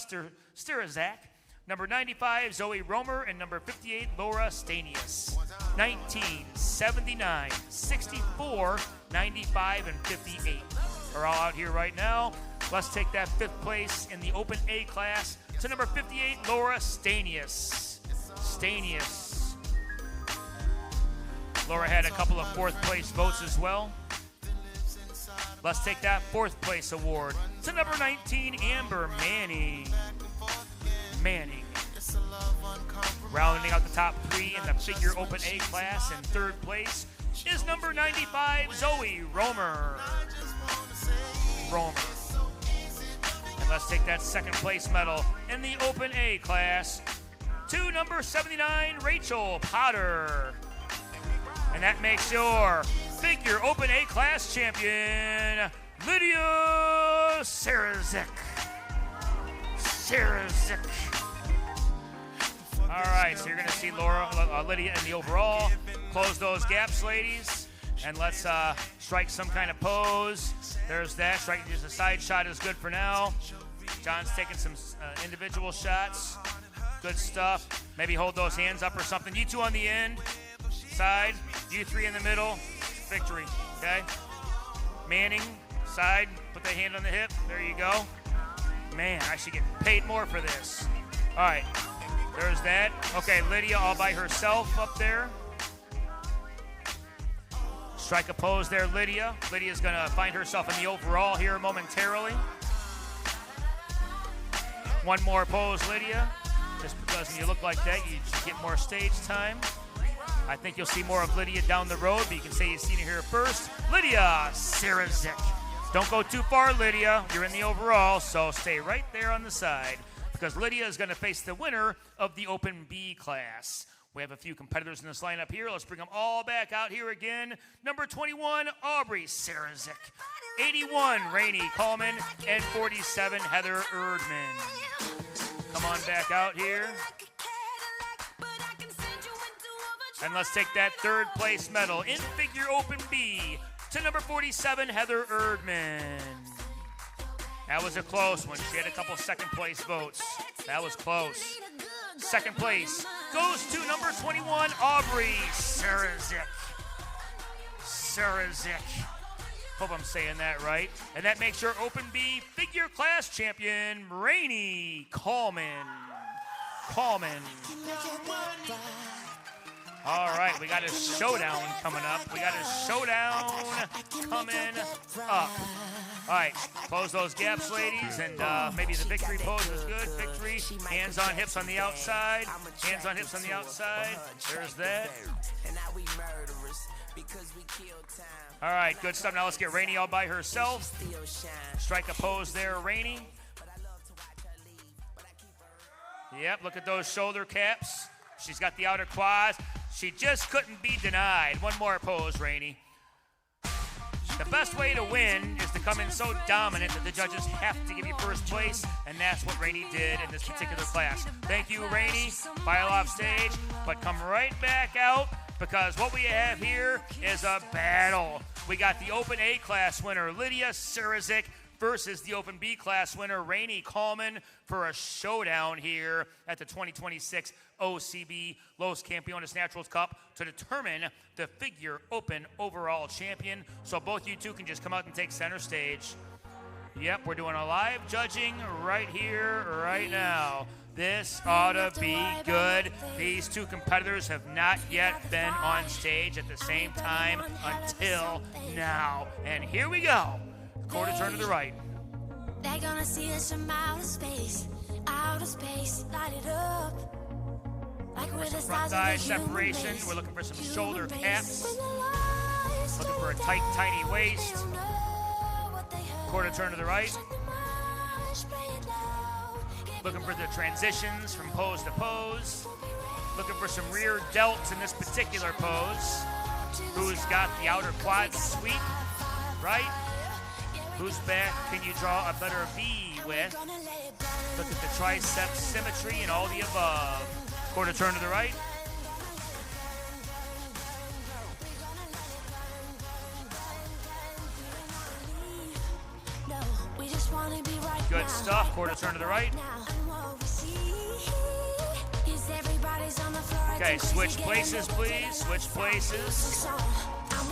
Stirazak. Number 95, Zoe Romer. And number 58, Laura Stanius. 19, 79, 64, 95, and 58 are all out here right now. Let's take that 5th place in the Open A class to number 58, Laura Stanius. Laura had a couple of 4th place votes as well. Let's take that 4th place award to number 19, Amber Manning. Rounding out the top 3 in the figure Open A class in 3rd place is number 95, Zoe Romer. And let's take that 2nd place medal in the Open A class to number 79, Rachel Potter. And that makes your figure Open A class champion, Lydia Stirazak. All right, so you're going to see Lydia in the overall. Close those gaps, ladies. And let's strike some kind of pose. There's that. Striking just a side shot is good for now. John's taking some individual shots. Good stuff. Maybe hold those hands up or something. You two on the end. Side. You 3 in the middle. Victory. Okay? Manning. Side. Put the hand on the hip. There you go. Man, I should get paid more for this. All right. There's that. Okay, Lydia all by herself up there. Strike a pose there, Lydia. Lydia's going to find herself in the overall here momentarily. One more pose, Lydia. Just because when you look like that, you should get more stage time. I think you'll see more of Lydia down the road, but you can say you've seen her here first. Lydia Sarazik. Don't go too far, Lydia. You're in the overall, so stay right there on the side because Lydia is going to face the winner of the Open B class. We have a few competitors in this lineup here. Let's bring them all back out here again. Number 21, Aubrey Sarazik. 81, Rainey Coleman. And 47, Heather Erdman. Come on back out here. And let's take that third place medal in figure Open B to number 47, Heather Erdman. That was a close one. She had a couple second place votes. That was close. Second place goes to number 21, Aubrey Sarazik. Hope I'm saying that right. And that makes your Open B figure class champion, Rainey Coleman. All right, we got a showdown coming up. All right, close those gaps, ladies, and maybe the victory pose is good. Victory, hands on hips on the outside. There's that. All right, good stuff. Now let's get Rainey all by herself. Strike a pose there, Rainey. Yep, look at those shoulder caps. She's got the outer quads. She just couldn't be denied. One more pose, Rainey. The best way to win is to come in so dominant that the judges have to give you first place, and that's what Rainey did in this particular class. Thank you, Rainey. File off stage, but come right back out because what we have here is a battle. We got the Open A class winner, Lydia Sarazik, versus the Open B class winner, Rainey Coleman, for a showdown here at the 2026 OCB Los Campeones Naturals Cup to determine the figure Open overall champion. So both you two can just come out and take center stage. Yep, we're doing a live judging right here, right now. This ought to be good. These two competitors have not yet been on stage at the same time until now. And here we go. Quarter turn to the right. They're gonna see us from outer space, light it up. Like we're the front thigh separation. We're looking for some shoulder caps. Looking for a tight, tiny waist. Quarter turn to the right. Looking for the transitions from pose to pose. Looking for some rear delts in this particular pose. Who's got the outer quad sweep, right? Whose back can you draw a better V with? Look at the tricep symmetry and all the above. Quarter turn to the right. Good stuff. Quarter turn to the right. Okay, switch places, please. Switch places.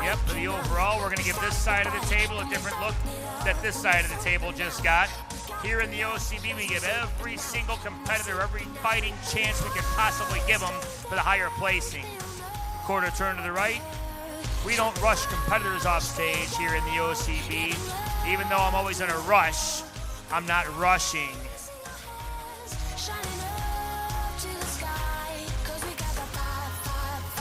Yep, for the overall, we're going to give this side of the table a different look that this side of the table just got. Here in the OCB, we give every single competitor every fighting chance we could possibly give them for the higher placing. Quarter turn to the right. We don't rush competitors off stage here in the OCB. Even though I'm always in a rush, I'm not rushing.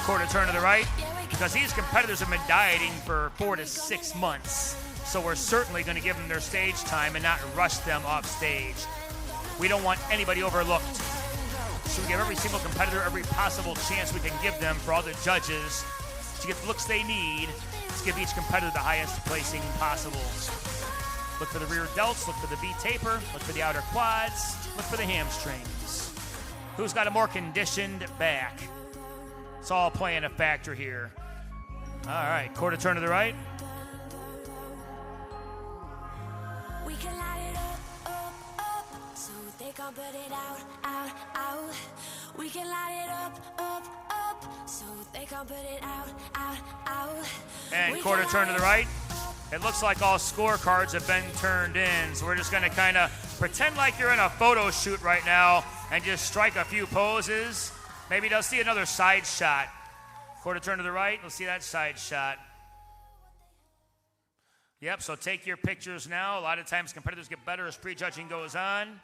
Quarter turn to the right. Because these competitors have been dieting for 4 to 6 months. So we're certainly going to give them their stage time and not rush them off stage. We don't want anybody overlooked. So we give every single competitor every possible chance we can give them for all the judges to get the looks they need to give each competitor the highest placing possible. Look for the rear delts, look for the V taper, look for the outer quads, look for the hamstrings. Who's got a more conditioned back? It's all playing a factor here. All right, quarter turn to the right. We can light it up, so they can put it out. We can light it up, so they can put it out. And quarter turn to the right. It looks like all scorecards have been turned in, so we're just going to kind of pretend like you're in a photo shoot right now and just strike a few poses. Maybe they'll see another side shot. Quarter turn to the right, we'll see that side shot. Yep, so take your pictures now. A lot of times competitors get better as prejudging goes on.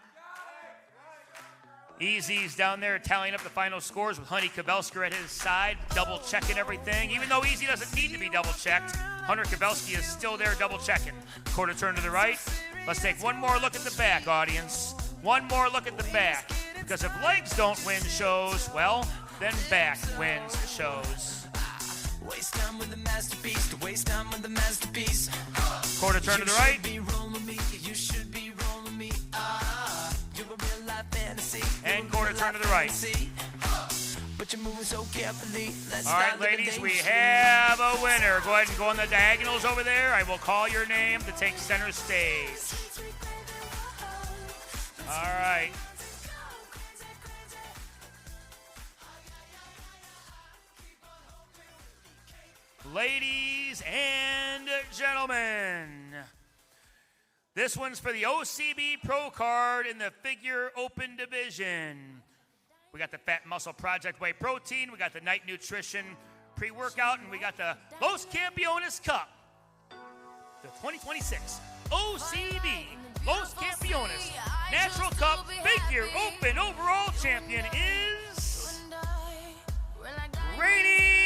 Easy's down there tallying up the final scores with Honey Kabelsker at his side, double checking everything. Even though Easy doesn't need to be double checked, Hunter Kabelski is still there double checking. Quarter turn to the right. Let's take one more look at the back, audience. One more look at the back. Because if legs don't win shows, well, then back wins shows. Waste time with the masterpiece, to waste time with the masterpiece. Quarter turn to the right. You should be rolling me. You're a real life fantasy. And quarter turn to the right. But you're moving so carefully. All right, ladies, we have a winner. Go ahead and go on the diagonals over there. I will call your name to take center stage. All right. Ladies and gentlemen, this one's for the OCB Pro Card in the Figure Open Division. We got the Fat Muscle Project Whey Protein, we got the Night Nutrition Pre-Workout, and we got the Los Campeones Cup. The 2026 OCB Los Campeones Natural Cup Figure Open Overall Champion is Rainy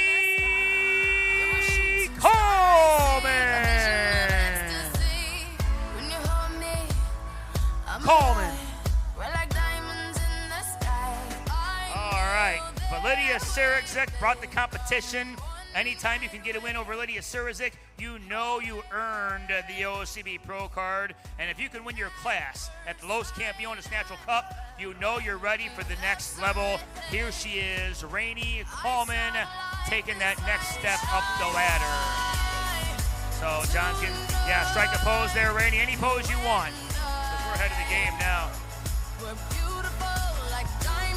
Coleman. All right, but Lydia Sarazik brought the competition. Anytime you can get a win over Lydia Sarazik, you know you earned the OCB Pro Card. And if you can win your class at the Los Campeones Natural Cup, you know you're ready for the next level. Here she is, Rainy Coleman, taking that next step up the ladder. So John can, strike a pose there, Rainy. Any pose you want. Because we're ahead of the game now.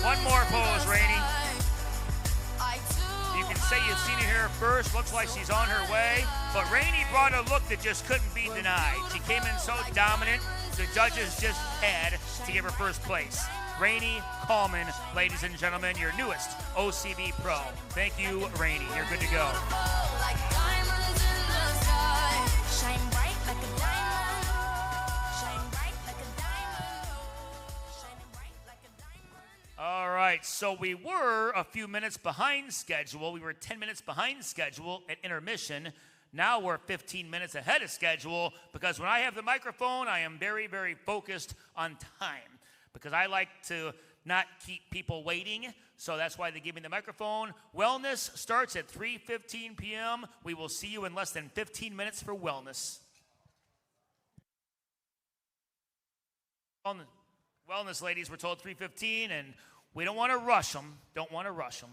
One more pose, Rainy. You can say you've seen it here first. Looks like she's on her way. But Rainy brought a look that just couldn't be denied. She came in so dominant, the judges just had to give her first place. Rainy Coleman, ladies and gentlemen, your newest OCB Pro. Thank you, Rainy. You're good to go. Shine bright like a diamond. Shine bright like a diamond. Shining bright like a diamond. All right, so we were a few minutes behind schedule. We were 10 minutes behind schedule at intermission. Now we're 15 minutes ahead of schedule because when I have the microphone, I am very, very focused on time because I like to not keep people waiting. So that's why they give me the microphone. Wellness starts at 3:15 p.m. We will see you in less than 15 minutes for wellness. Wellness, ladies, we're told 3:15, and we don't want to rush them. Don't want to rush them.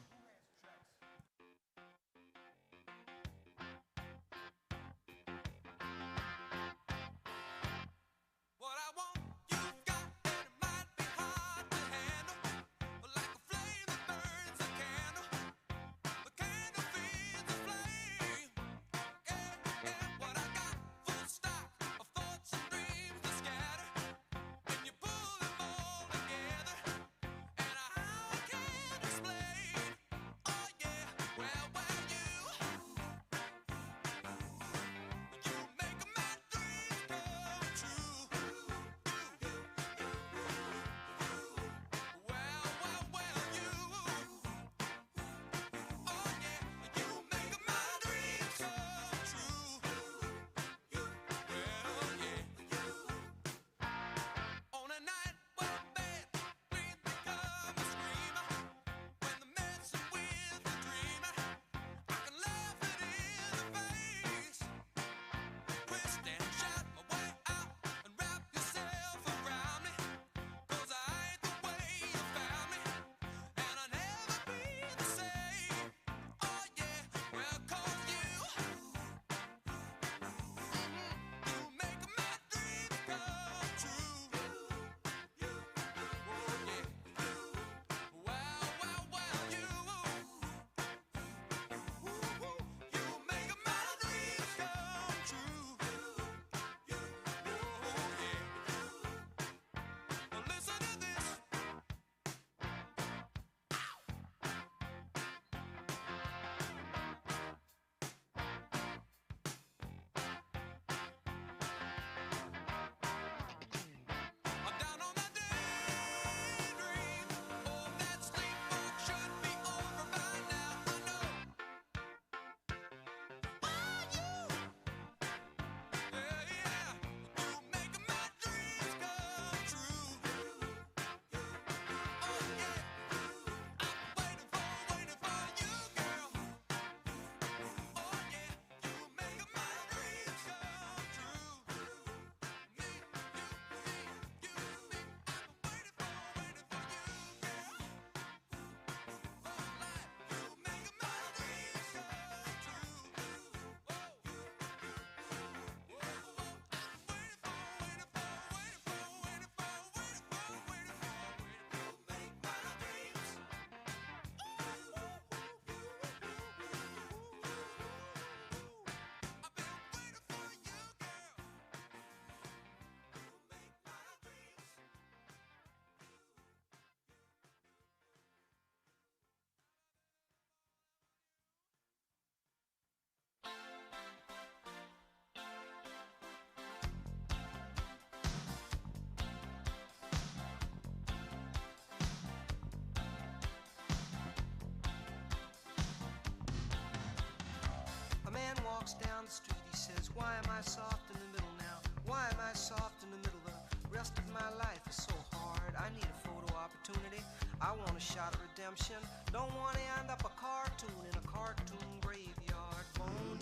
walks down the street, he says, why am I soft in the middle now? Why am I soft in the middle? The rest of my life is so hard. I need a photo opportunity. I want a shot of redemption. Don't want to end up a cartoon in a cartoon graveyard. Bone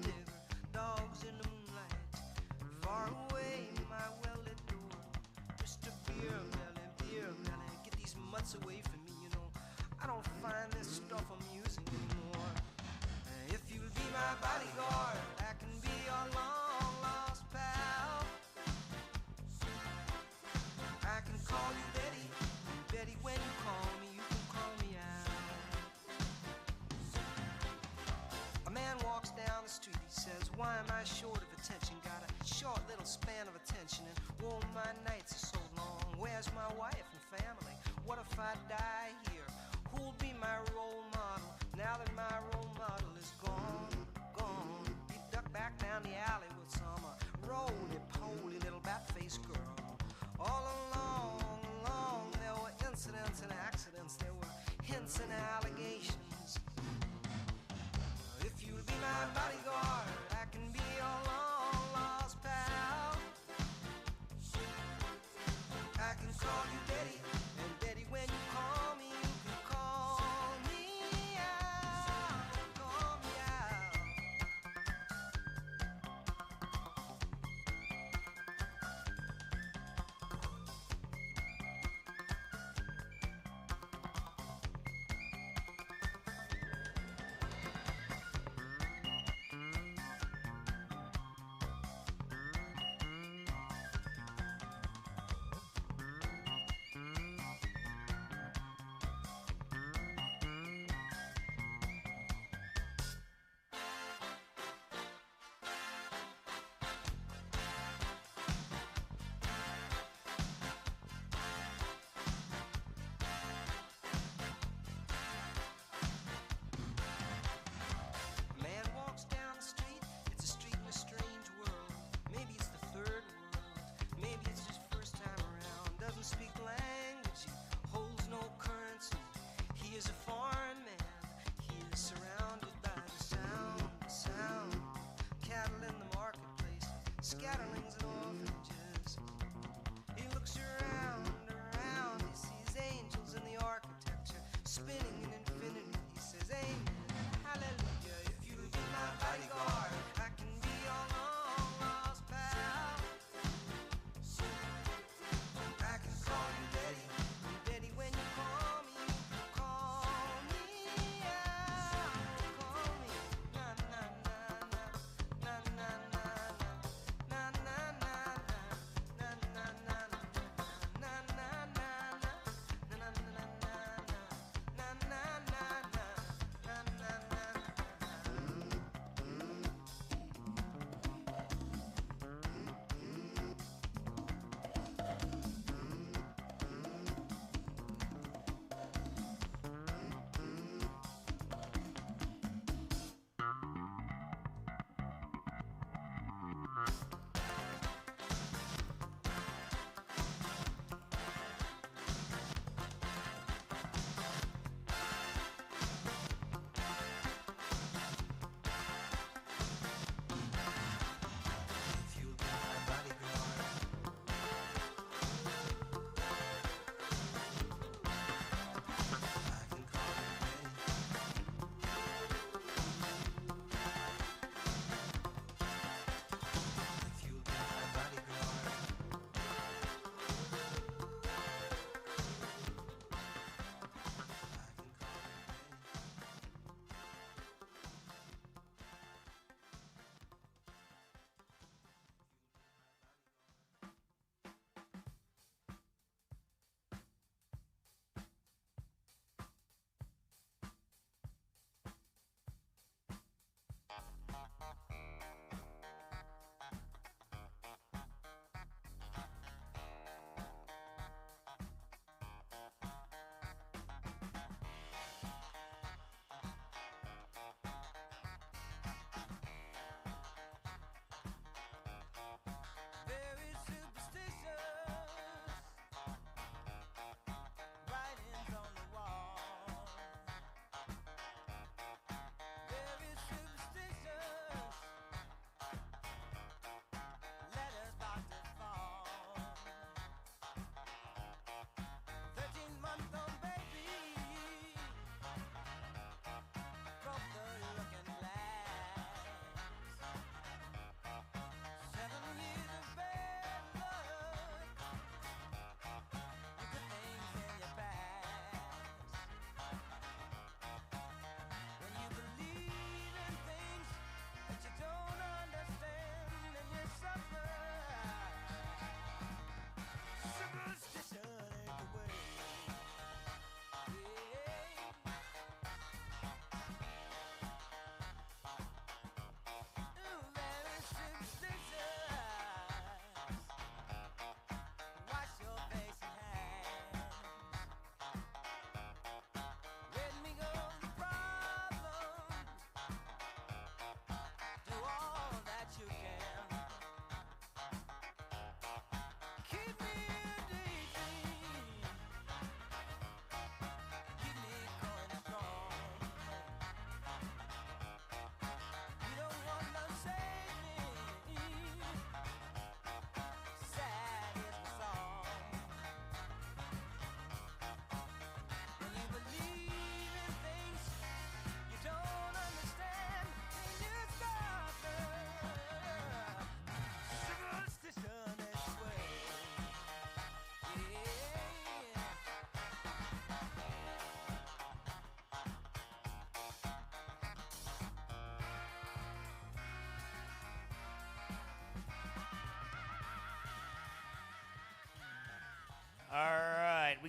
digger, dogs in the moonlight. Far away, my well-lit door. Mr. Beer Melly, get these mutts away from me, you know. I don't find this stuff amusing anymore. If you'll be my bodyguard, I can be your long-lost pal. I can call you Betty, and Betty, when you call me, you can call me out. A man walks down the street, he says, why am I short of attention? Got a short little span of attention, and oh, my nights are so long. Where's my wife and family? What if I die here? Who'll be my role model now that my role model is gone? He ducked back down the alley with some roly-poly little bat-faced girl. All along, there were incidents and accidents. There were hints and allegations. If you'll be my bodyguard, I can be your long-lost pal. I can call you Betty, and Betty, when you call me, you can call me out. Call me out.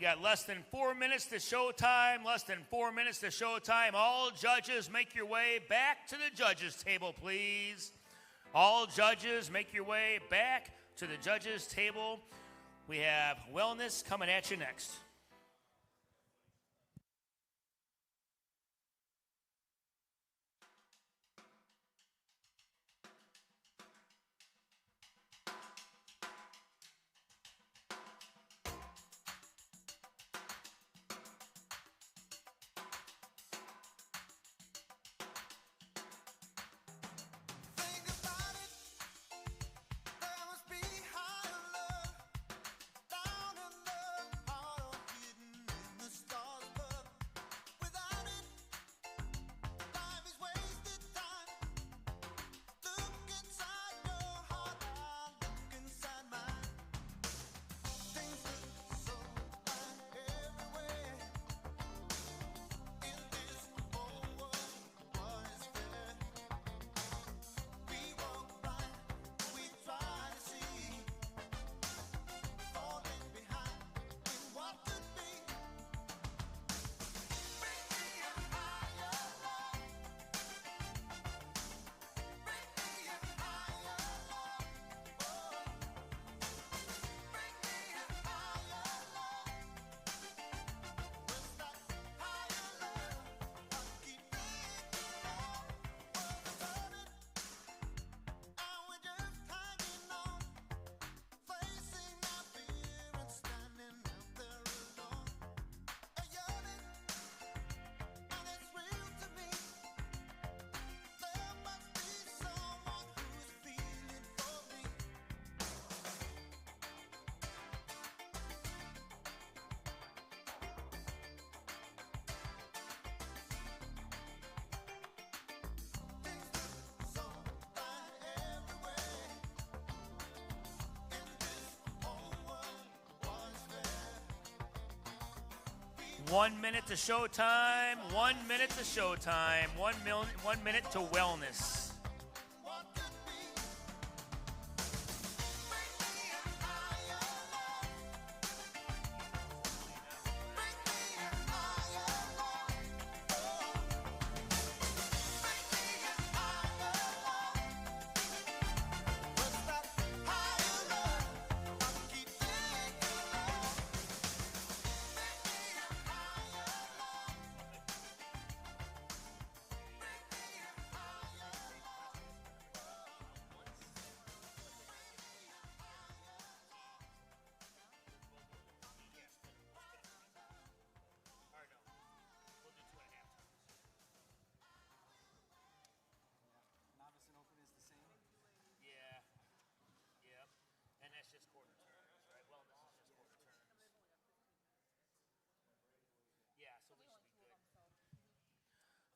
got less than 4 minutes to showtime. Less than 4 minutes to showtime. All judges, make your way back to the judges' table, please. All judges, make your way back to the judges' table. We have wellness coming at you next. One minute to showtime. 1 minute to showtime. 1 minute to wellness.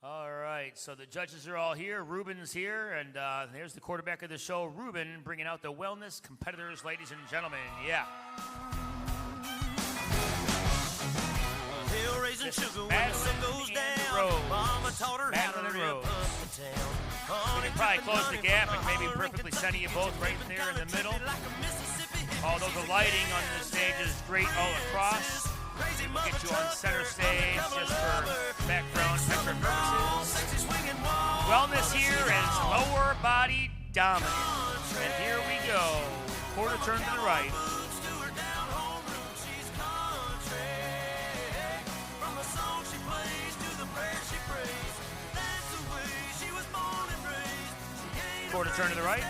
All right, so the judges are all here. Ruben's here, and there's the quarterback of the show, Ruben, bringing out the wellness competitors, ladies and gentlemen. Yeah. Hill raising sugar when the sun goes down. Mama taught her how to rip up the town. We can probably close the gap and maybe perfectly center you both right there in the middle. Although the lighting on the stage is great all across. We'll get you on center stage just for background picture purposes. Wellness here is lower body dominant. And here we go. Quarter turn to the right. Quarter turn to the right.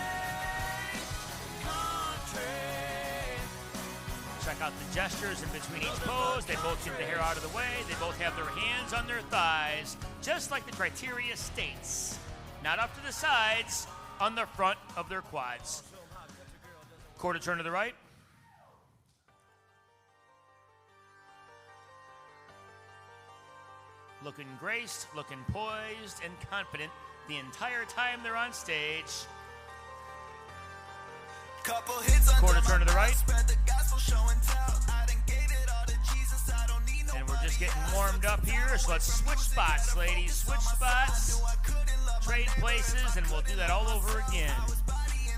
Check out the gestures in between each pose. They both get the hair out of the way. They both have their hands on their thighs, just like the criteria states. Not up to the sides, on the front of their quads. Quarter turn to the right. Looking graced, looking poised, and confident the entire time they're on stage. Quarter turn to the right. And we're just getting warmed up here, so let's switch spots, ladies. Switch spots, trade places, and we'll do that all over again.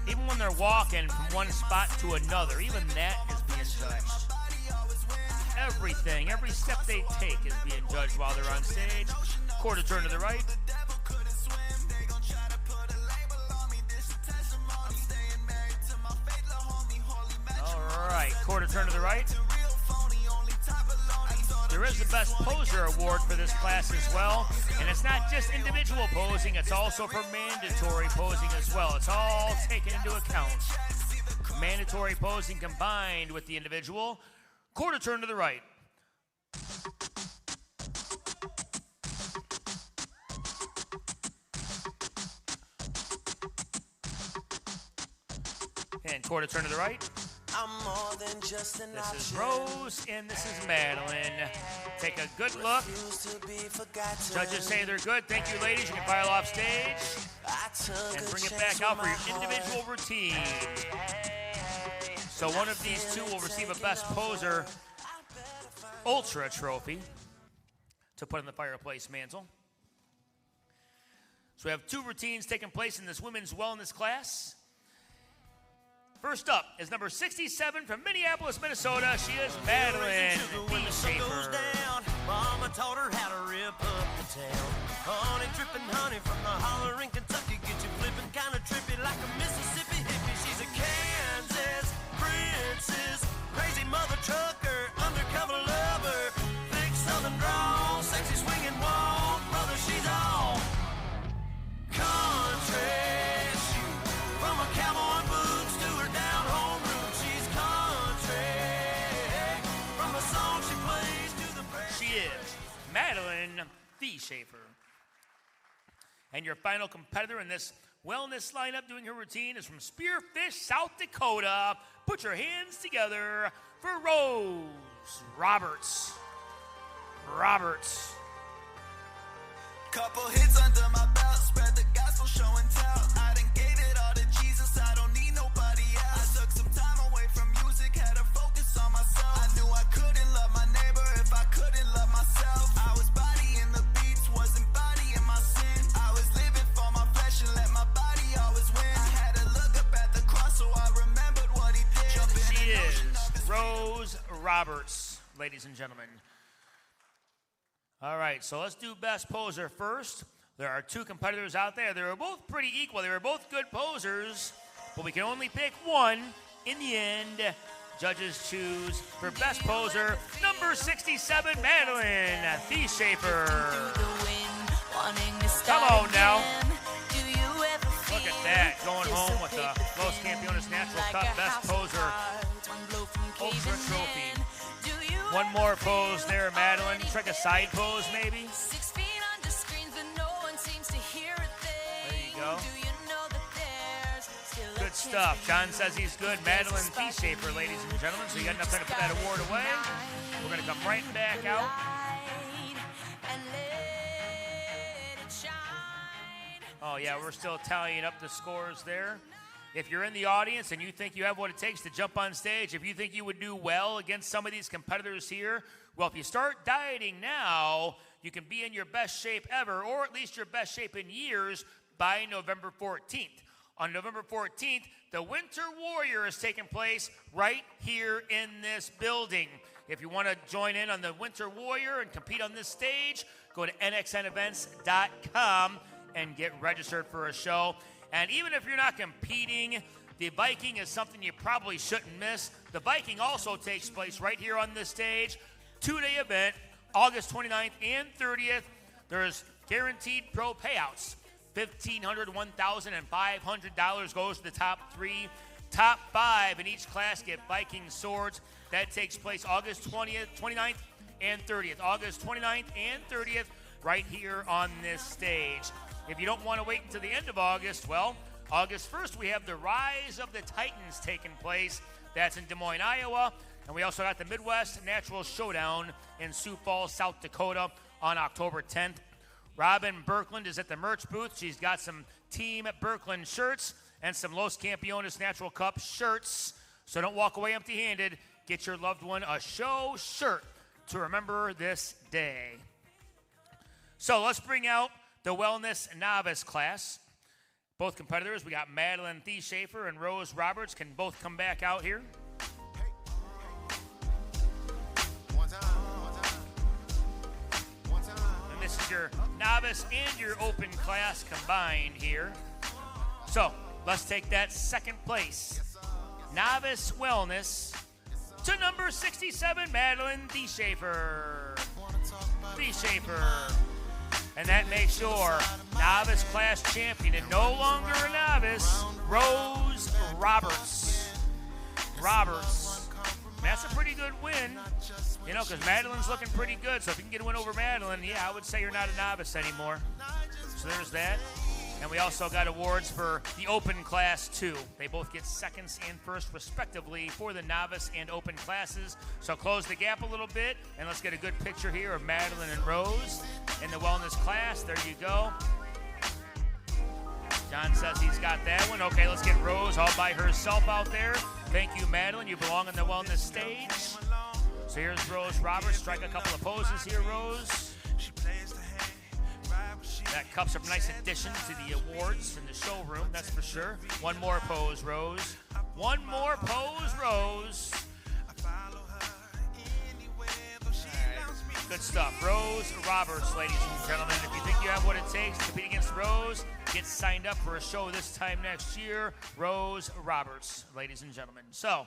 Even when they're walking from one spot to another, even that is being judged. everything, every step they take is being judged while they're on stage. Quarter turn to the right. All right, quarter turn to the right. There is the Best Poser Award for this class as well. And it's not just individual posing, it's also for mandatory posing as well. It's all taken into account. Mandatory posing combined with the individual. Quarter turn to the right. And quarter turn to the right. I'm more than just an This is Rose and this is Madeline. Take a good look. Judges say they're good. Thank you, ladies. You can file off stage and bring it back out for your individual routine. So one of these two will receive a Best Poser Ultra trophy to put in the fireplace mantle. So we have two routines taking place in this women's wellness class. First up is number 67 from Minneapolis, Minnesota. She is Madeline Schaefer. Mama taught her how to rip up the town. Honey dripping honey from the holler in Kentucky. Get you flipping kind of trippy like a Mississippi hippie. She's a Kansas princess. Crazy mother trucker, undercover lover. Thick southern drawl, sexy swinging walk. Brother, she's all country. From a cowboy boots to her down home roots. She's country. From the song she plays to the She is Madeline Schaefer. And your final competitor in this wellness lineup doing her routine is from Spearfish, South Dakota. Put your hands together for Rose Roberts. Couple hits under my belt, spread the gospel, show and tell. I done gave it all to Jesus, I don't need nobody else. I took some time away from music, had to focus on myself. I knew I couldn't love my neighbor if I couldn't love myself. I was bodying the beats, wasn't bodying my sin. I was living for my flesh and let my body always win. I had to look up at the cross so I remembered what he did. She is Rose Roberts, ladies and gentlemen. All right, so let's do Best Poser first. There are two competitors out there. They were both pretty equal. They were both good posers, but we can only pick one. In the end, judges choose for Best Poser, number 67, Madeline Schaefer. Come on now. Look at that, going home with the Los Campeones Natural Cup Best Poser Ultra Trophy. One more pose there, Madeline. Try a side pose, maybe. 6 feet under screens, but no one seems to hear a thing. There you go. Do you know that there's still Good stuff. John says he's good. Madeline Schaefer, ladies and gentlemen. So you got enough time to put that award away. We're going to come right back out. Oh, yeah, we're still tallying up the scores there. If you're in the audience and you think you have what it takes to jump on stage, if you think you would do well against some of these competitors here, well, if you start dieting now, you can be in your best shape ever, or at least your best shape in years, by November 14th. On November 14th, the Winter Warrior is taking place right here in this building. If you want to join in on the Winter Warrior and compete on this stage, go to nxnevents.com and get registered for a show. And even if you're not competing, the Viking is something you probably shouldn't miss. The Viking also takes place right here on this stage. 2-day event, August 29th and 30th. There's guaranteed pro payouts. $1,500, $1,000, and $500 goes to the top three. Top five in each class get Viking swords. That takes place August 20th, 29th, and 30th. August 29th and 30th right here on this stage. If you don't want to wait until the end of August, well, August 1st, we have the Rise of the Titans taking place. That's in Des Moines, Iowa. And we also got the Midwest Natural Showdown in Sioux Falls, South Dakota on October 10th. Robin Birkland is at the merch booth. She's got some Team Birkland shirts and some Los Campeones Natural Cup shirts. So don't walk away empty-handed. Get your loved one a show shirt to remember this day. So let's bring out the Wellness Novice class. Both competitors, we got Madeline Schaefer and Rose Roberts, can both come back out here. your novice and your open class combined here. So let's take that second place. Novice Wellness to number 67, Madeline DeShafer. And that makes your novice class champion and no longer a novice, Rose Roberts. That's a pretty good win, you know, because Madeline's looking pretty good. So if you can get a win over Madeline, yeah, I would say you're not a novice anymore. So there's that. And we also got awards for the open class, too. They both get seconds and first, respectively, for the novice and open classes. So close the gap a little bit, and let's get a good picture here of Madeline and Rose in the wellness class. There you go. John says he's got that one. Okay, let's get Rose all by herself out there. Thank you, Madeline. You belong on the wellness stage. So here's Rose Roberts. Strike a couple of poses here, Rose. That cup's a nice addition to the awards in the showroom, that's for sure. One more pose, Rose. One more pose, Rose. Good stuff. Rose Roberts, ladies and gentlemen. If you think you have what it takes to compete against Rose, get signed up for a show this time next year. Rose Roberts, ladies and gentlemen. So,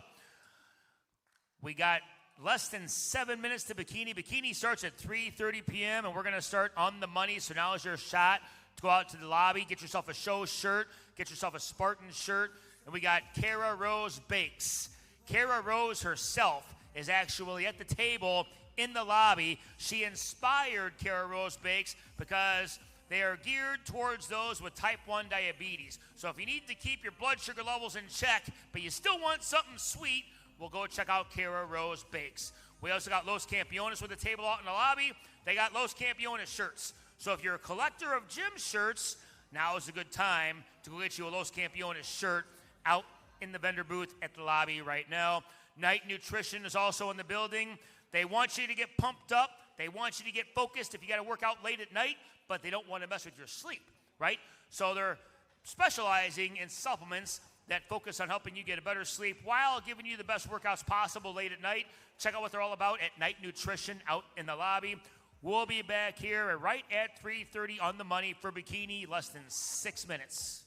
we got less than 7 minutes to bikini. Bikini starts at 3:30 p.m. and we're going to start on the money. So now is your shot to go out to the lobby, get yourself a show shirt, get yourself a Spartan shirt. And we got Kara Rose Bakes. Kara Rose herself is actually at the table in the lobby. She inspired Kara Rose Bakes because they are geared towards those with type 1 diabetes. So if you need to keep your blood sugar levels in check, but you still want something sweet, we'll go check out Kara Rose Bakes. We also got Los Campeones with a table out in the lobby. They got Los Campeones shirts. So if you're a collector of gym shirts, now is a good time to go get you a Los Campeones shirt out in the vendor booth at the lobby right now. Night Nutrition is also in the building. They want you to get pumped up. They want you to get focused if you got to work out late at night, but they don't want to mess with your sleep, right? So they're specializing in supplements that focus on helping you get a better sleep while giving you the best workouts possible late at night. Check out what they're all about at Night Nutrition out in the lobby. We'll be back here right at 3:30 on the money for bikini, less than 6 minutes.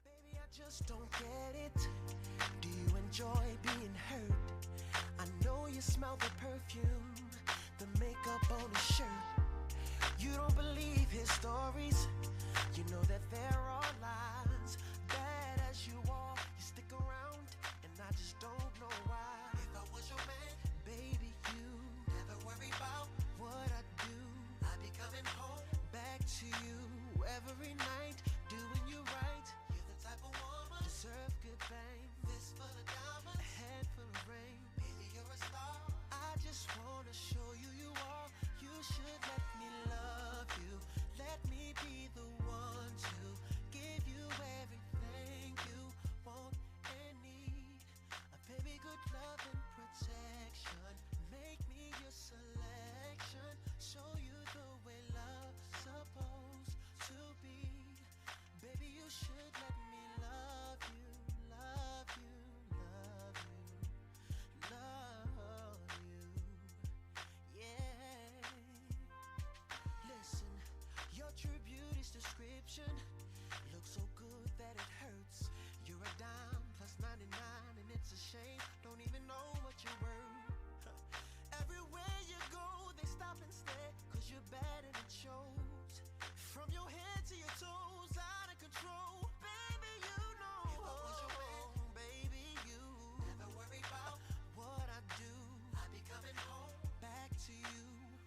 Baby, I just don't get it. Do you enjoy being hurt? I know you smell the perfume, the makeup on his shirt. You don't believe his stories. You know that there are lies. Bad as you are, you stick around, and I just don't know why. If I was your man, baby, you never worry about what I do. I'd be coming home back to you every night, doing you right. You're the type of woman deserve good things. Fist full of diamonds, a head full of rain. Baby, you're a star. I just wanna show you you are. You should let me love you. Let me be the one to give you everything you want and need. A baby, good love and protection. Make me your selection. Show you the way love's supposed to be. Baby, you should let me love you, love you, love you, love you. Yeah. Listen, your true beauty's description looks so good that it hurts. You're a dime plus 99 and it's a shame. Don't even know what you're worth. Everywhere you go, they stop and stare, 'cause you're bad and it shows. From your head to your toes, out of control. Baby, you know. If I was your man, baby, you never worry about what I do. I'd be coming home back to you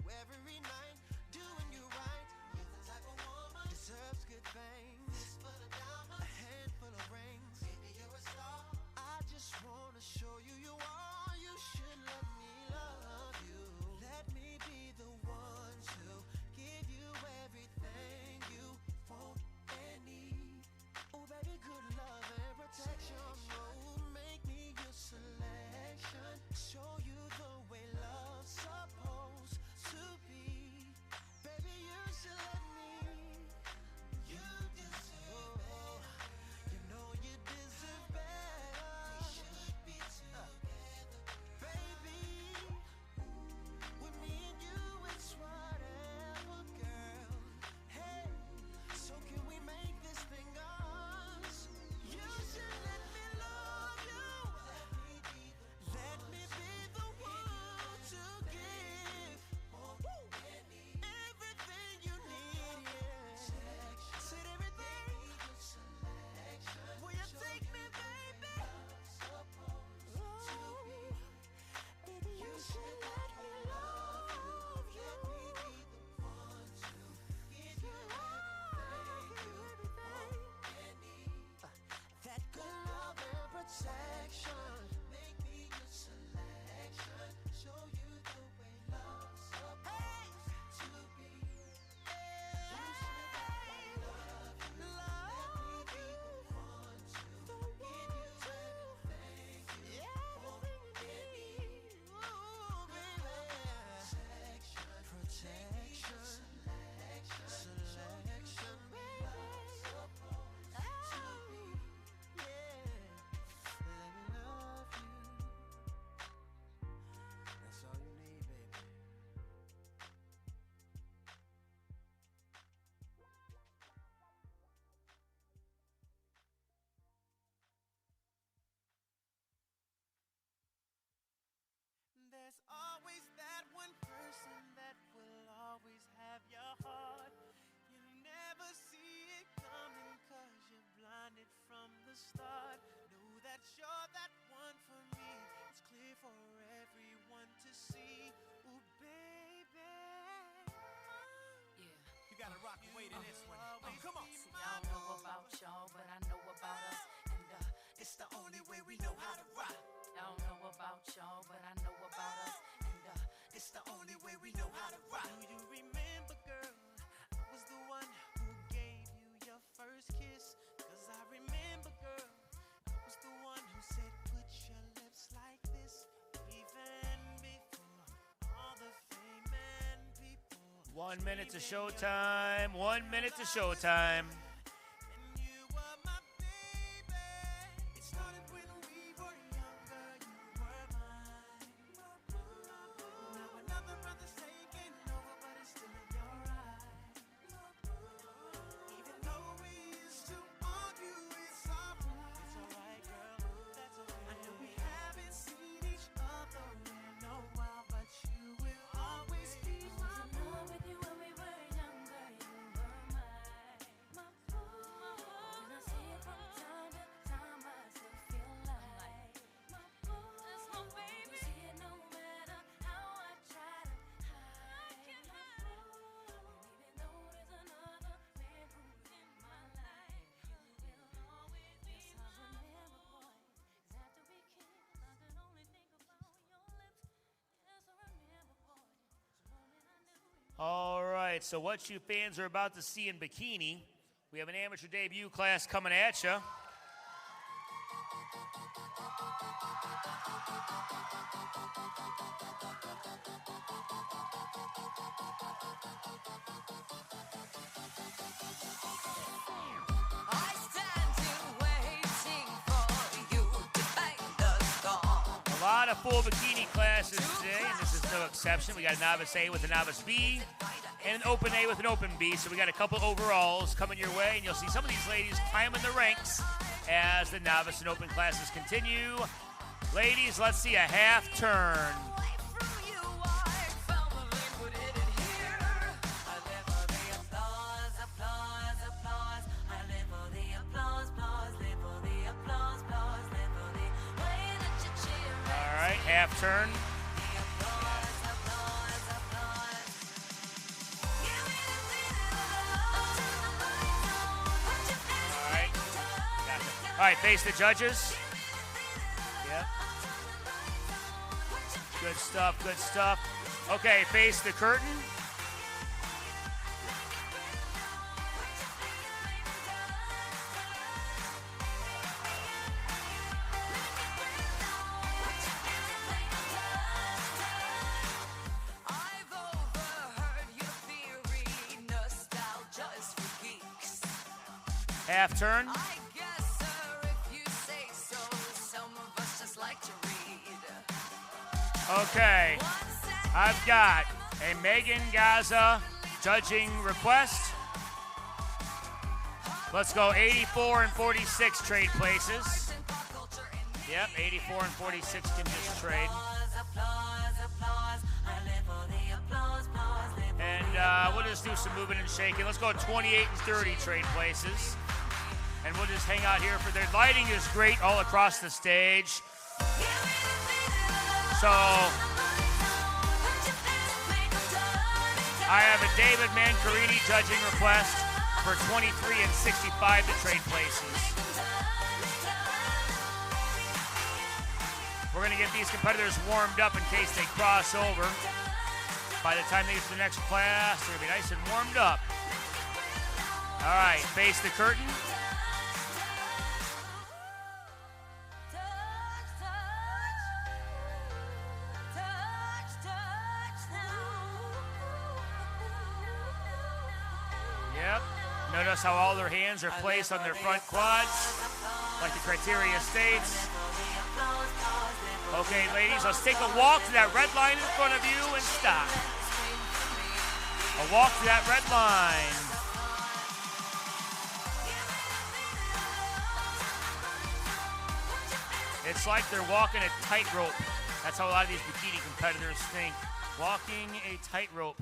every night, doing you right. You're the type of woman deserves good things. Fist full of diamonds, a handful of rings. Baby, you're a star. I just wanna show you you are. You should let me love you. Let me be the one to give you You gotta rock away to this one. Come on. See, I don't know about y'all, but I know about us. And it's the only way we know how to rock. I don't know about y'all, but I know about us. And it's the only way we know how to rock. Do you remember, girl? I was the one who gave you your first kiss. 'Cause I remember, girl, I was the one who said, put your lips like this. Even before all the fame and people. 1 minute to showtime. 1 minute to showtime. And you were my baby. It started when we were younger. You were mine. Now another brother's taking over, but it's still in your eyes. Even though we used to argue, it's alright. It's alright, girl. That's alright. I know we haven't seen each other in a while, but you will always be my boy. With you when we were younger, you were my fool. When I see it from time to time, I still feel like my fool. That's my baby. You see it no matter how I try to hide. I can't hide it. Even though there's another man who's in my life, you will always be my boy. 'Cause after we kiss, I can only think about your lips. Yes, I remember, boy. The moment I knew you. All right, so what you fans are about to see in bikini, we have an amateur debut class coming at you. I stand here waiting for you to bang the song. A lot of full bikini classes today, and this is no exception. We got a novice A with a novice B, and an open A with an open B. So we got a couple overalls coming your way, and you'll see some of these ladies climbing the ranks as the novice and open classes continue. Ladies, let's see a half turn. Away from you, I firmly put it in here. I live for the applause, applause, applause. I live for the applause, applause. Live for the applause, applause. Live for the way that you cheer. All right, half turn. The applause, applause, applause. Give me the feeling up to the light zone. Put your hands All right. All right, face the judges. Yep. Good stuff, good stuff. Okay, face the curtain. I've overheard your theory, nostalgia is for geeks. Half turn. I guess, sir, if you say so, some of us just like to read. Okay, I've got a Megan Gaza judging request. Let's go 84 and 46 trade places. Yep, 84 and 46 can just trade. And we'll just do some moving and shaking. Let's go 28 and 30 trade places. And we'll just hang out here for their lighting is great all across the stage. So I have a David Mancarini judging request for 23 and 65 to trade places. We're going to get these competitors warmed up in case they cross over. By the time they get to the next class, they're going to be nice and warmed up. All right, face the curtain. Yep. Notice how all their hands are placed on their front quads, like the criteria states. Okay, ladies, let's take a walk to that red line in front of you and stop. A walk to that red line. It's like they're walking a tightrope. That's how a lot of these bikini competitors think. Walking a tightrope.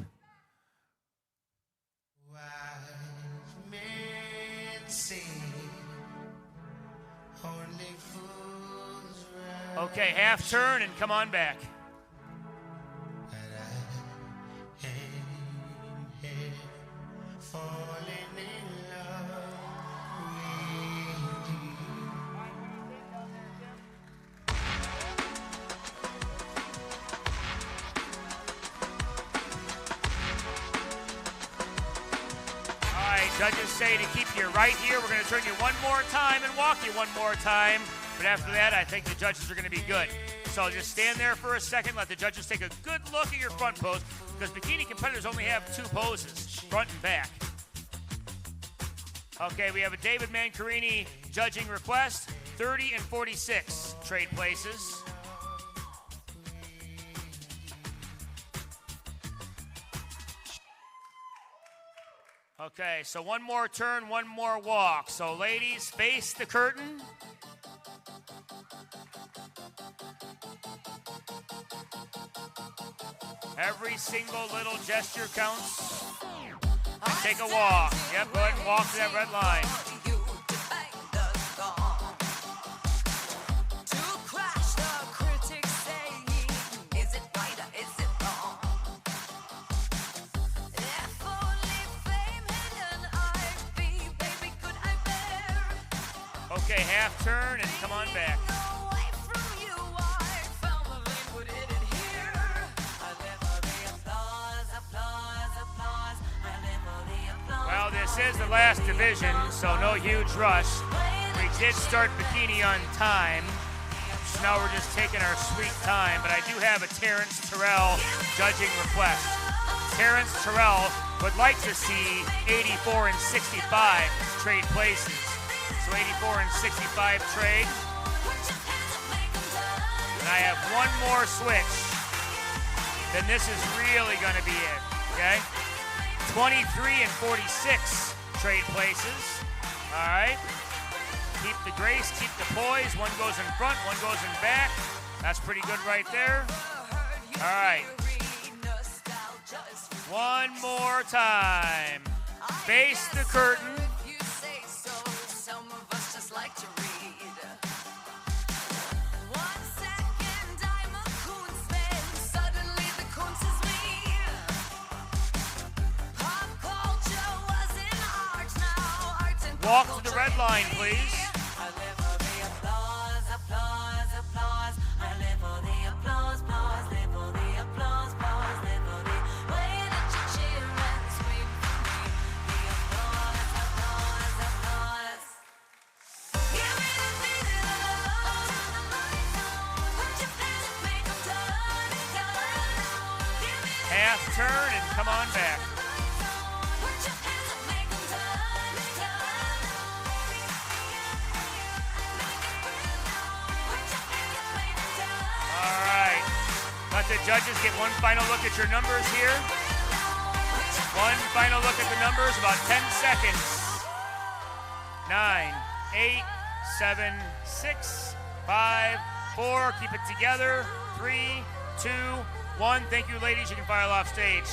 Okay, half turn and come on back. Judges say to keep you right here. We're going to turn you one more time and walk you one more time. But after that, I think the judges are going to be good. So just stand there for a second. Let the judges take a good look at your front pose, because bikini competitors only have 2 poses, front and back. Okay, we have a David Mancarini judging request, 30 and 46 trade places. Okay, so one more turn, one more walk. So ladies, face the curtain. Every single little gesture counts. And take a walk. Yep, go ahead and walk to that red line. Okay, half turn and come on back. Well, this is the last division, so no huge rush. We did start bikini on time, so now we're just taking our sweet time, but I do have a Terrence Terrell judging request. Terrence Terrell would like to see 84 and 65 trade places. So 84 and 65 trade. And I have one more switch. Then this is really going to be it, okay? 23 and 46 trade places. All right. Keep the grace, keep the poise. One goes in front, one goes in back. That's pretty good right there. All right. One more time. Face the curtain. Walk to the red line, please. Half turn and come on back. Let the judges get one final look at your numbers here. One final look at the numbers, about 10 seconds. 9, 8, 7, 6, 5, 4. Keep it together. 3, 2, 1. Thank you, ladies. You can file off stage.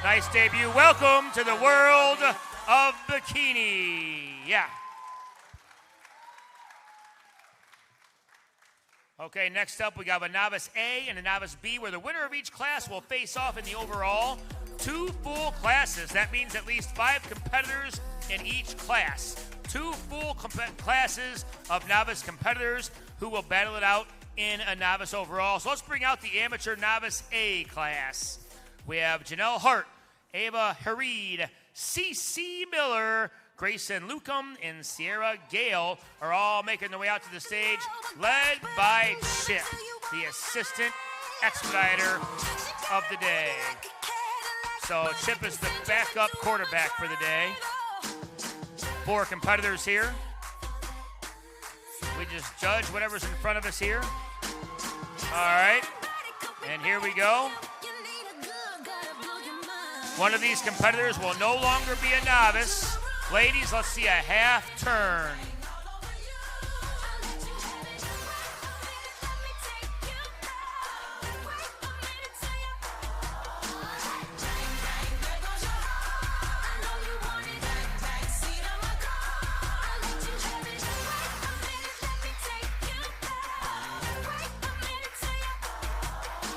Nice debut. Welcome to the world of bikini. Yeah. Okay, next up we got a Novice A and a Novice B, where the winner of each class will face off in the overall 2 full classes. That means at least 5 competitors in each class. 2 full classes of novice competitors who will battle it out in a novice overall. So let's bring out the amateur Novice A class. We have Janelle Hart, Ava Hareed, C.C. Miller, Grayson Lucum, and Sierra Gale are all making their way out to the stage, led by Chip, the assistant expediter of the day. So Chip is the backup quarterback for the day. 4 competitors here. We just judge whatever's in front of us here. All right, and here we go. One of these competitors will no longer be a novice. Ladies, let's see a half turn.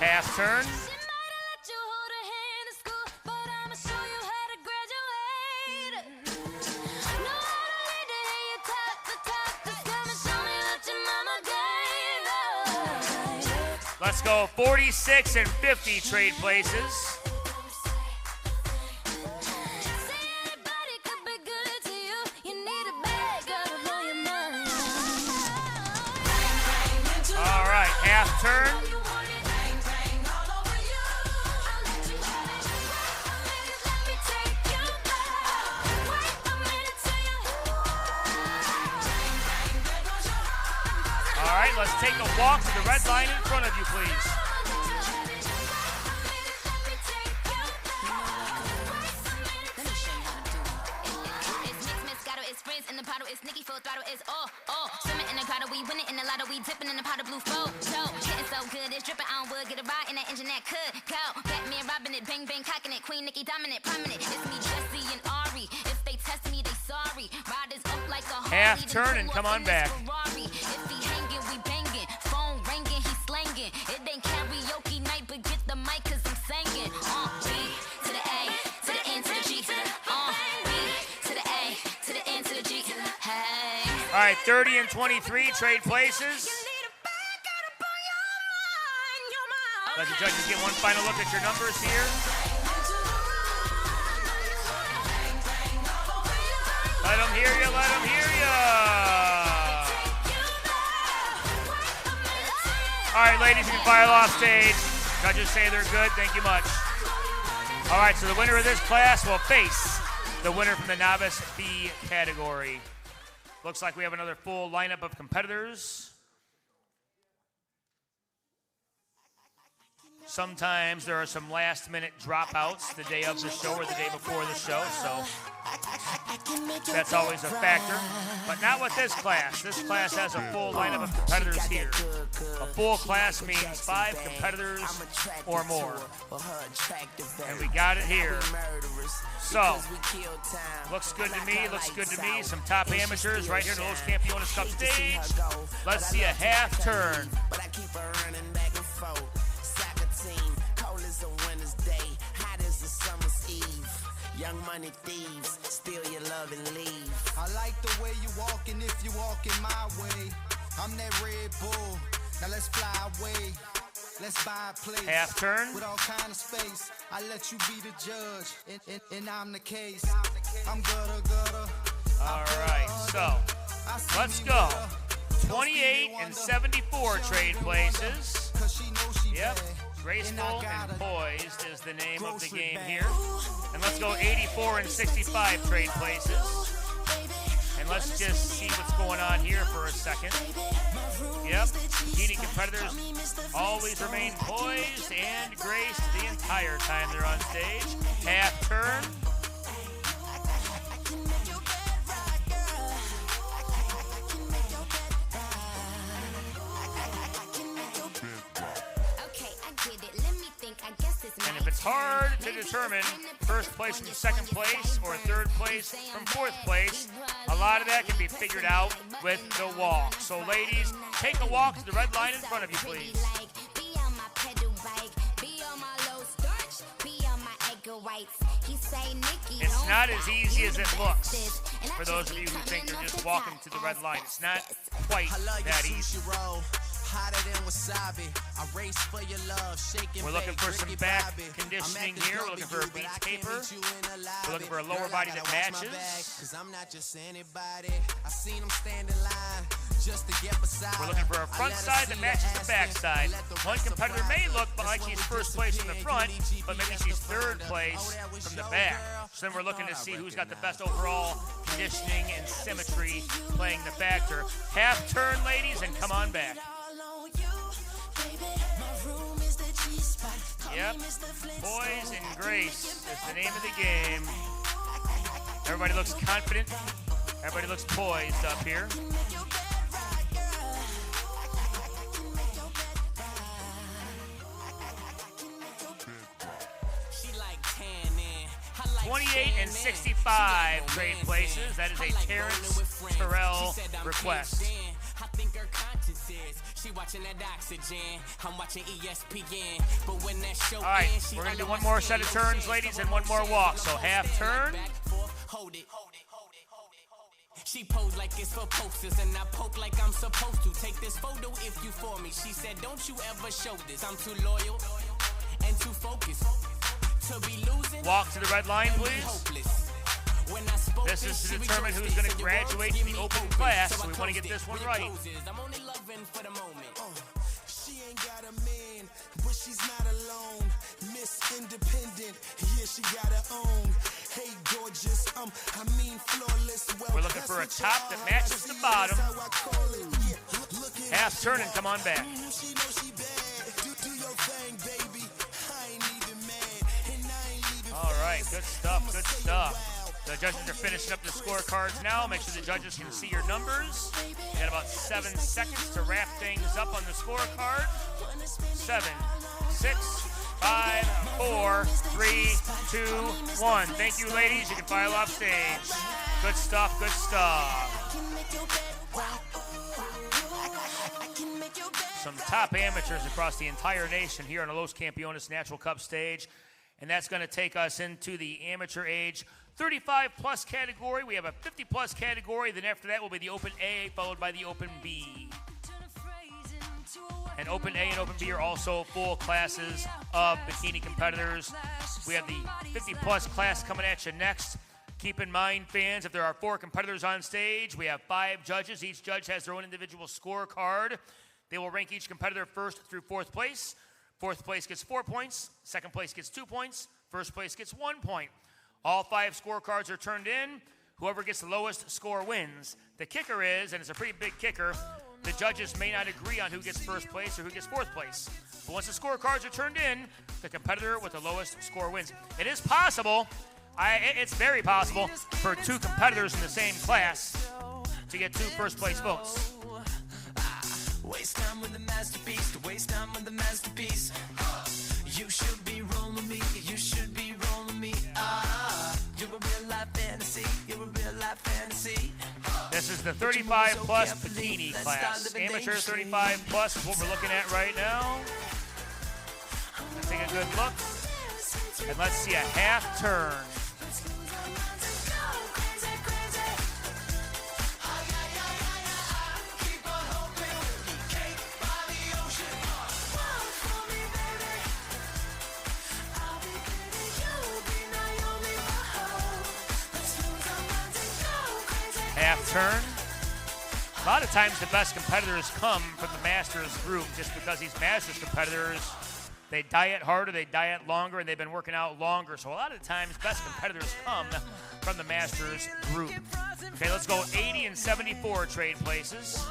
Half turn. Let's go 46 and 50 trade places. turn. All right, let's take a walk to the red line in front of you, please. It's Nikki full throttle, it's swimming in the grotto, we winning in the lotto, we dipping in the pot of blue flow. Getting so good, it's dripping on wood, get a ride in that engine that could go. Batman robbing it, bang bang cocking it, Queen Nikki dominant, prominent. It's me, Jesse and Ari. If they test me, they sorry. Riders up like a half turn and come on back. If he hanging, we banging. Phone ringing, he slanging. It ain't karaoke night, but get the mic 'cause I'm singing. B to the A, to the N, to the G, to the B to the A, to the N, to the G. Hey. All right, 30 and 23, trade places. Let the judges get one final look at your numbers here. Let them hear you, let them hear you. All right, ladies, you can file off stage. Judges say they're good, thank you much. All right, so the winner of this class will face the winner from the novice B category. Looks like we have another full lineup of competitors. Sometimes there are some last-minute dropouts the day of the show or the day before the show, so that's always a factor. But not with this class. This class has a full lineup of competitors here. A full class means 5 competitors or more. And we got it here. So, looks good to me, looks good to me. Some top amateurs right here in the Los Campeones Cup stage. Let's see a half turn. Young money thieves, steal your love and leave. I like the way you walking if you walking my way. I'm that Red Bull, now let's fly away. Let's buy a place. Half turn. With all kind of space. I let you be the judge, and I'm the case. I'm gutter. All right, so let's go. 28 and 74 trade places. Yep. Graceful and poised is the name of the game here. And let's go 84 and 65 trade places. And let's just see what's going on here for a second. Yep, competing competitors always remain poised and graced the entire time they're on stage. Half turn. And if it's hard to determine first place from second place or third place from fourth place, a lot of that can be figured out with the walk. So ladies, take a walk to the red line in front of you, please. It's not as easy as it looks for those of you who think they're just walking to the red line. It's not quite that easy. We're looking for some back conditioning here. We're looking for a beach taper. We're looking for a lower body that matches. We're looking for a front side that matches the back side. One competitor may look like she's first place from the front, but maybe she's third place from the back. So then we're looking to see who's got the best overall conditioning and symmetry playing the factor. Half turn, ladies, and come on back. Yep, Boys and Grace is the name of the game. Everybody looks confident. Everybody looks poised up here. Like 28 and 65 trade places. That is a Terrence Terrell request. I think her conscience is she watching that oxygen. I'm watching ESPN. But when that show all right, we're gonna do one more set of turns, ladies, and one more walk. So half turn. Hold it. She posed like it's for posters, and I poke like I'm supposed to. Take this photo if you for me. She said, don't you ever show this. I'm too loyal and too focused to be losing. Walk to the red line, please. This is to determine who's going to graduate to the open class, so we want to get this one right. She ain't got a man, but she's not alone. Miss Independent, yeah, she got her own. Hey, gorgeous, I mean flawless. Well, we're looking for a top that matches the bottom. Half turn and come on back. She know she bad. Do your thing, baby. I ain't even mad, and I ain't leaving. All right, good stuff, good stuff. The judges are finishing up the scorecards now. Make sure the judges can see your numbers. You got about 7 seconds to wrap things up on the scorecard. 7, 6, 5, 4, 3, 2, 1. Thank you, ladies. You can file off stage. Good stuff, good stuff. Some top amateurs across the entire nation here on the Los Campeones Natural Cup stage. And that's going to take us into the amateur age 35-plus category. We have a 50-plus category. Then after that will be the Open A, followed by the Open B. And Open A and Open B are also full classes of bikini competitors. We have the 50-plus class coming at you next. Keep in mind, fans, if there are 4 competitors on stage, we have 5 judges. Each judge has their own individual scorecard. They will rank each competitor 1st through 4th place. 4th place gets 4 points. 2nd place gets 2 points. 1st place gets 1 point. All 5 scorecards are turned in. Whoever gets the lowest score wins. The kicker is, and it's a pretty big kicker, the judges may not agree on who gets 1st place or who gets 4th place. But once the scorecards are turned in, the competitor with the lowest score wins. It is possible, it's very possible, for 2 competitors in the same class to get 2 first place votes. Waste time with the masterpiece, to waste time with the masterpiece. You should be rolling me, you should be rolling me. You're a real life fantasy, you're a real life fantasy. This is the 35-plus bikini class. Amateur 35-plus is what we're looking at right now. Let's take a good look. And let's see a half turn. Half turn. A lot of times the best competitors come from the Masters group just because these Masters competitors, they diet harder, they diet longer, and they've been working out longer. So a lot of the times best competitors come from the Masters group. Okay, let's go 80 and 74 trade places.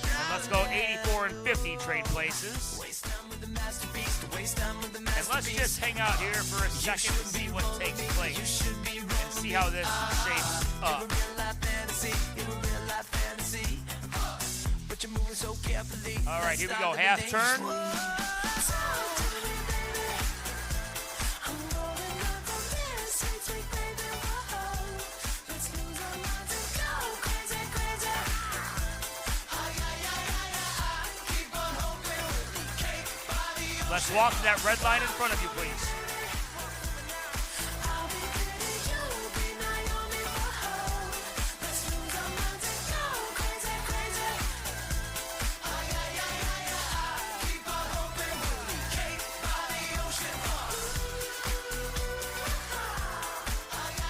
And let's go 84 and 50 trade places. And let's just hang out here for a second to see what takes place and see how this shapes up. All right, here we go. Half turn. Let's walk to that red line in front of you, please.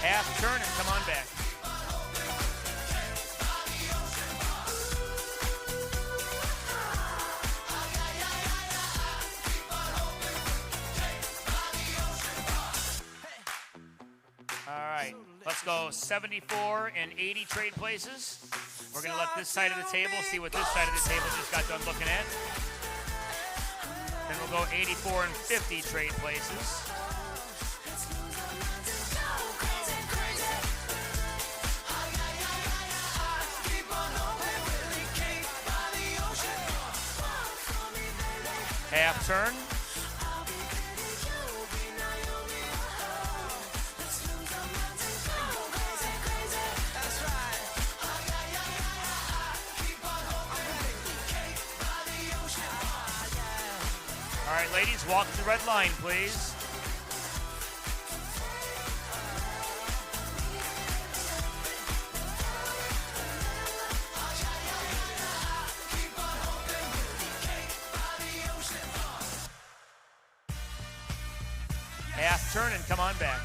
Half turn and come on back. Let's go 74 and 80 trade places. We're going to let this side of the table see what this side of the table just got done looking at. Then we'll go 84 and 50 trade places. Half turn. All right, ladies, walk to the red line, please. Half turn and come on back.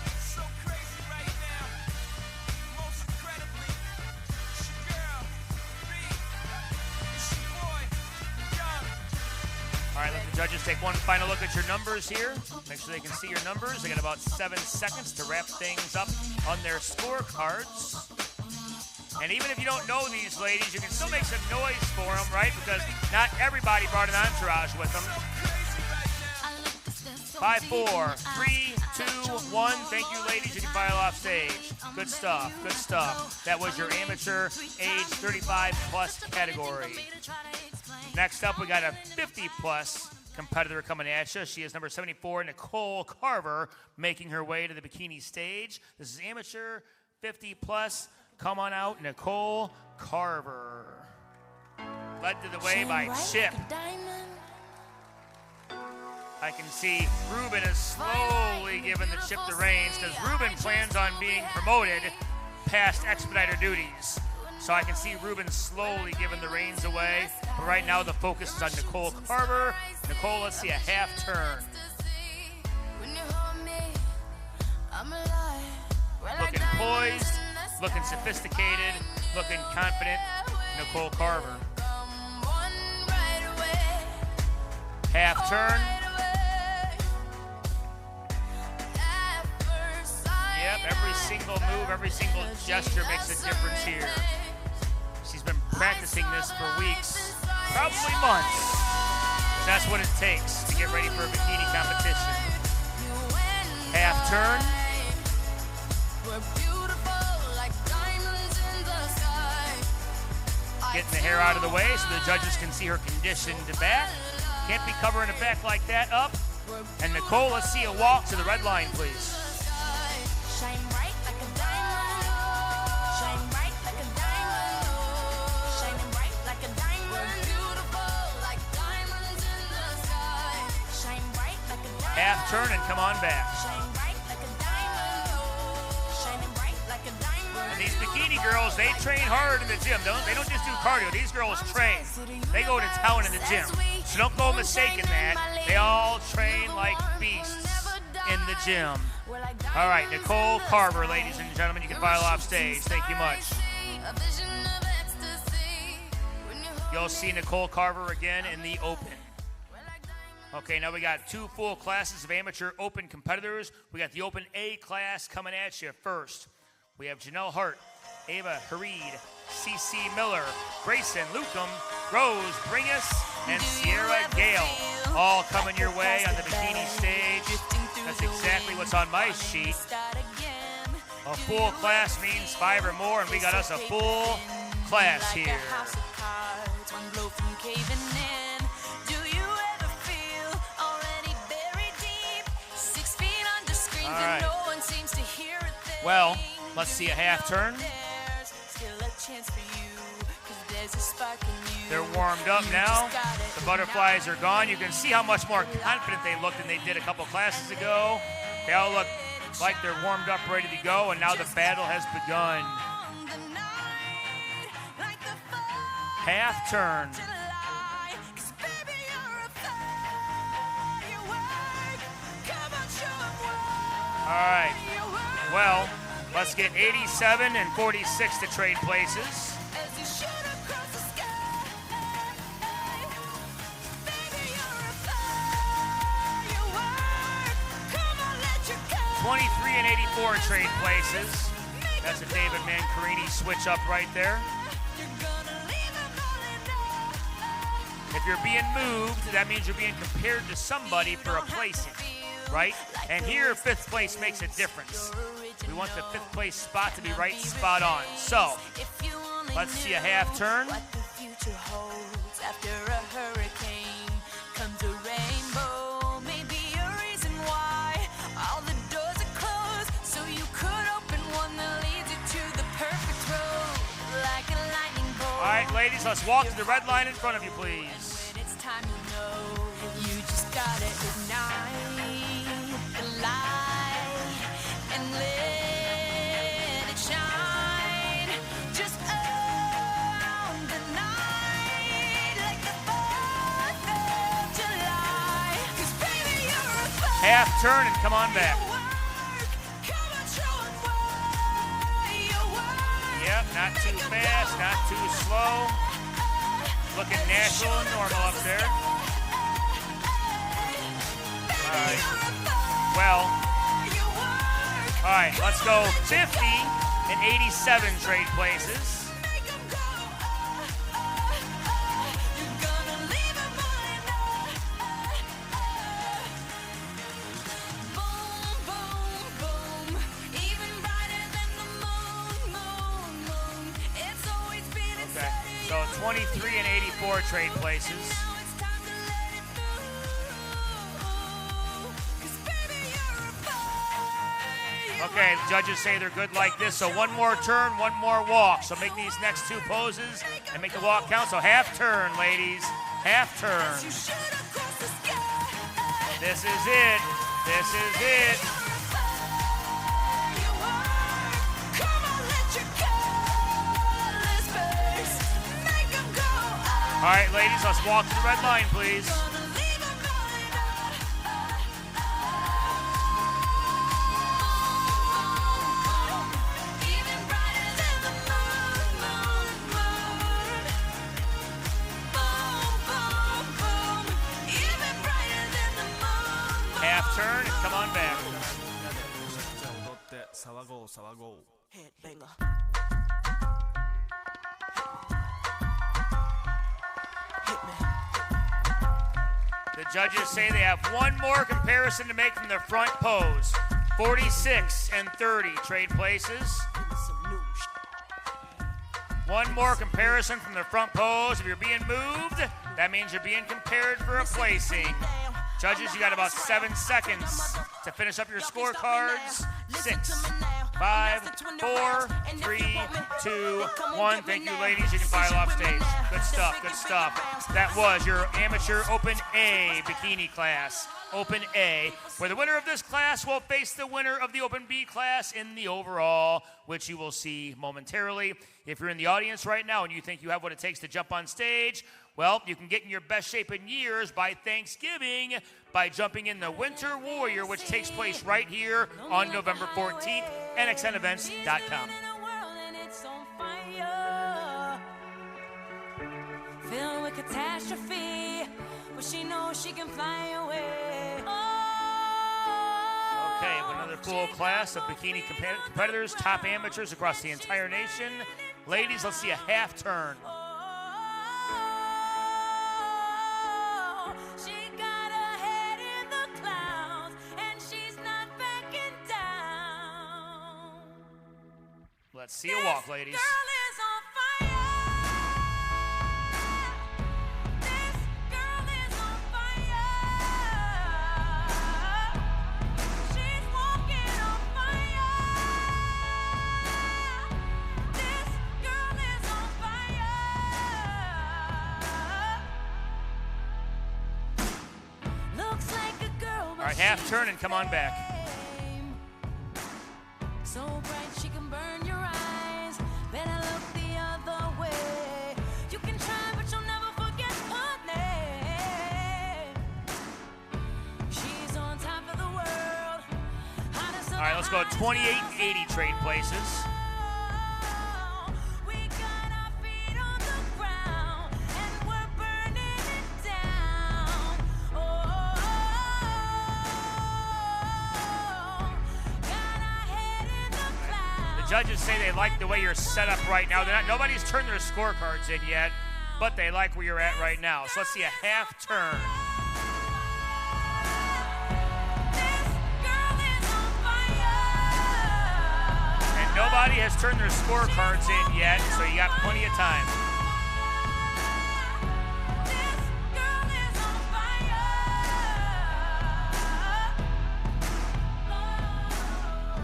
Judges, take one final look at your numbers here. Make sure they can see your numbers. They got about 7 seconds to wrap things up on their scorecards. And even if you don't know these ladies, you can still make some noise for them, right? Because not everybody brought an entourage with them. 5, 4, 3, 2, 1. Thank you, ladies. You can file off stage. Good stuff. Good stuff. That was your amateur age 35 plus category. Next up, we got a 50 plus competitor coming at you. She is number 74, Nicole Carver, making her way to the bikini stage. This is amateur 50 plus. Come on out, Nicole Carver. Led to the way by Chip. I can see Ruben is slowly giving the Chip the reins because Ruben plans on being promoted past expediter duties. So I can see Ruben slowly giving the reins away. But right now the focus is on Nicole Carver. Nicole, let's see a half turn. Looking poised, looking sophisticated, looking confident, Nicole Carver. Half turn. Yep, every single move, every single gesture makes a difference here. She's been practicing this for weeks, probably months. That's what it takes to get ready for a bikini competition. Half turn. Getting the hair out of the way so the judges can see her conditioned back. Can't be covering the back like that up. And Nicole, let's see a walk to the red line, please. Shine bright like a diamond. Shine bright like a diamond. Shining bright like a diamond. We're beautiful like diamonds in the sky. Shine bright like a diamond. Half turn and come on back. Shine bright like a diamond. Shining bright like a diamond. And these bikini girls, they train hard in the gym. They don't just do cardio. These girls train. They go to town in the gym. So don't go mistaking that. They all train like beasts in the gym. All right, Nicole Carver, ladies and gentlemen, you can file off stage. Thank you much. You'll see Nicole Carver again in the Open. Okay, now we got 2 full classes of amateur Open competitors. We got the Open A class coming at you first. We have Janelle Hart, Ava Hareed, CC Miller, Grayson Lukum, Rose Bringus, and Sierra Gale, all coming your way on the bikini stage. That's exactly what's on my sheet. A full class means 5 or more, and we got us a full class here. All right. Well, let's see a half turn. They're warmed up now. The butterflies are gone. You can see how much more confident they look than they did a couple classes ago. They all look like they're warmed up, ready to go, and now the battle has begun. Half turn. All right. Well, let's get 87 and 46 to trade places. 23 and 84 trade places. That's a David Mancarini switch up right there. If you're being moved, that means you're being compared to somebody for a placing, right? And here, 5th place makes a difference. We want the 5th place spot to be right spot on. So, let's see a half turn. What the future holds after a hurricane comes a rainbow. Maybe a reason why all the doors are closed, so you could open one that leads you to the perfect road, like a lightning bolt. All right, ladies, let's walk to the red line in front of you, please. When it's time, you know, you just gotta ignite the light and let it shine. Just own the night like the 4th of July. 'Cause baby, you're a fire. Half turn and come on back. Yep, not too fast, not too slow. Looking natural and normal up there. right. Well, all right, let's go 50 and 87 trade places. Okay, so 23 and 84 trade places. Okay, the judges say they're good like this, so one more turn, one more walk. So make these next two poses and make the walk count. So half turn, ladies, half turn. This is it, this is it. All right, ladies, let's walk to the red line, please. Half turn and come on back. Headbanger. The judges say they have one more comparison to make from their front pose. 46 and 30 trade places. One more comparison from their front pose. If you're being moved, that means you're being compared for a placing. Judges, you got about 7 seconds to finish up your scorecards. 6, 5, 4, 3, 2, 1. Thank you, ladies. You can file off stage. Good stuff, good stuff. That was your amateur Open A bikini class. Open A, where the winner of this class will face the winner of the Open B class in the overall, which you will see momentarily. If you're in the audience right now and you think you have what it takes to jump on stage, well, you can get in your best shape in years by Thanksgiving by jumping in the Winter Warrior, which takes place right here on November 14th, nxnevents.com. Filled with catastrophe, but she knows she can fly away. Okay, another full class of bikini competitors, top amateurs across the entire nation. Ladies, let's see a half turn. She got her head in the clouds, and she's not backing down. Let's see a walk, ladies. Girl is on fire. This girl is on fire. She's walking on fire. This girl is on fire. Looks like a girl, but All right, half turn and come on back. so bright she can burn your eyes. Better look the other way. You can try, but you'll never forget her name. She's on top of the world. Hottest of All right, let's go 28 and 80 trade places. we got our feet on the ground, and we're burning it down. Got our head in the clouds. The judges say they like the way you're set up right now. Nobody's turned their scorecards in yet, but they like where you're at right now. So let's see a half turn. And nobody has turned their scorecards in yet, so you got plenty of time.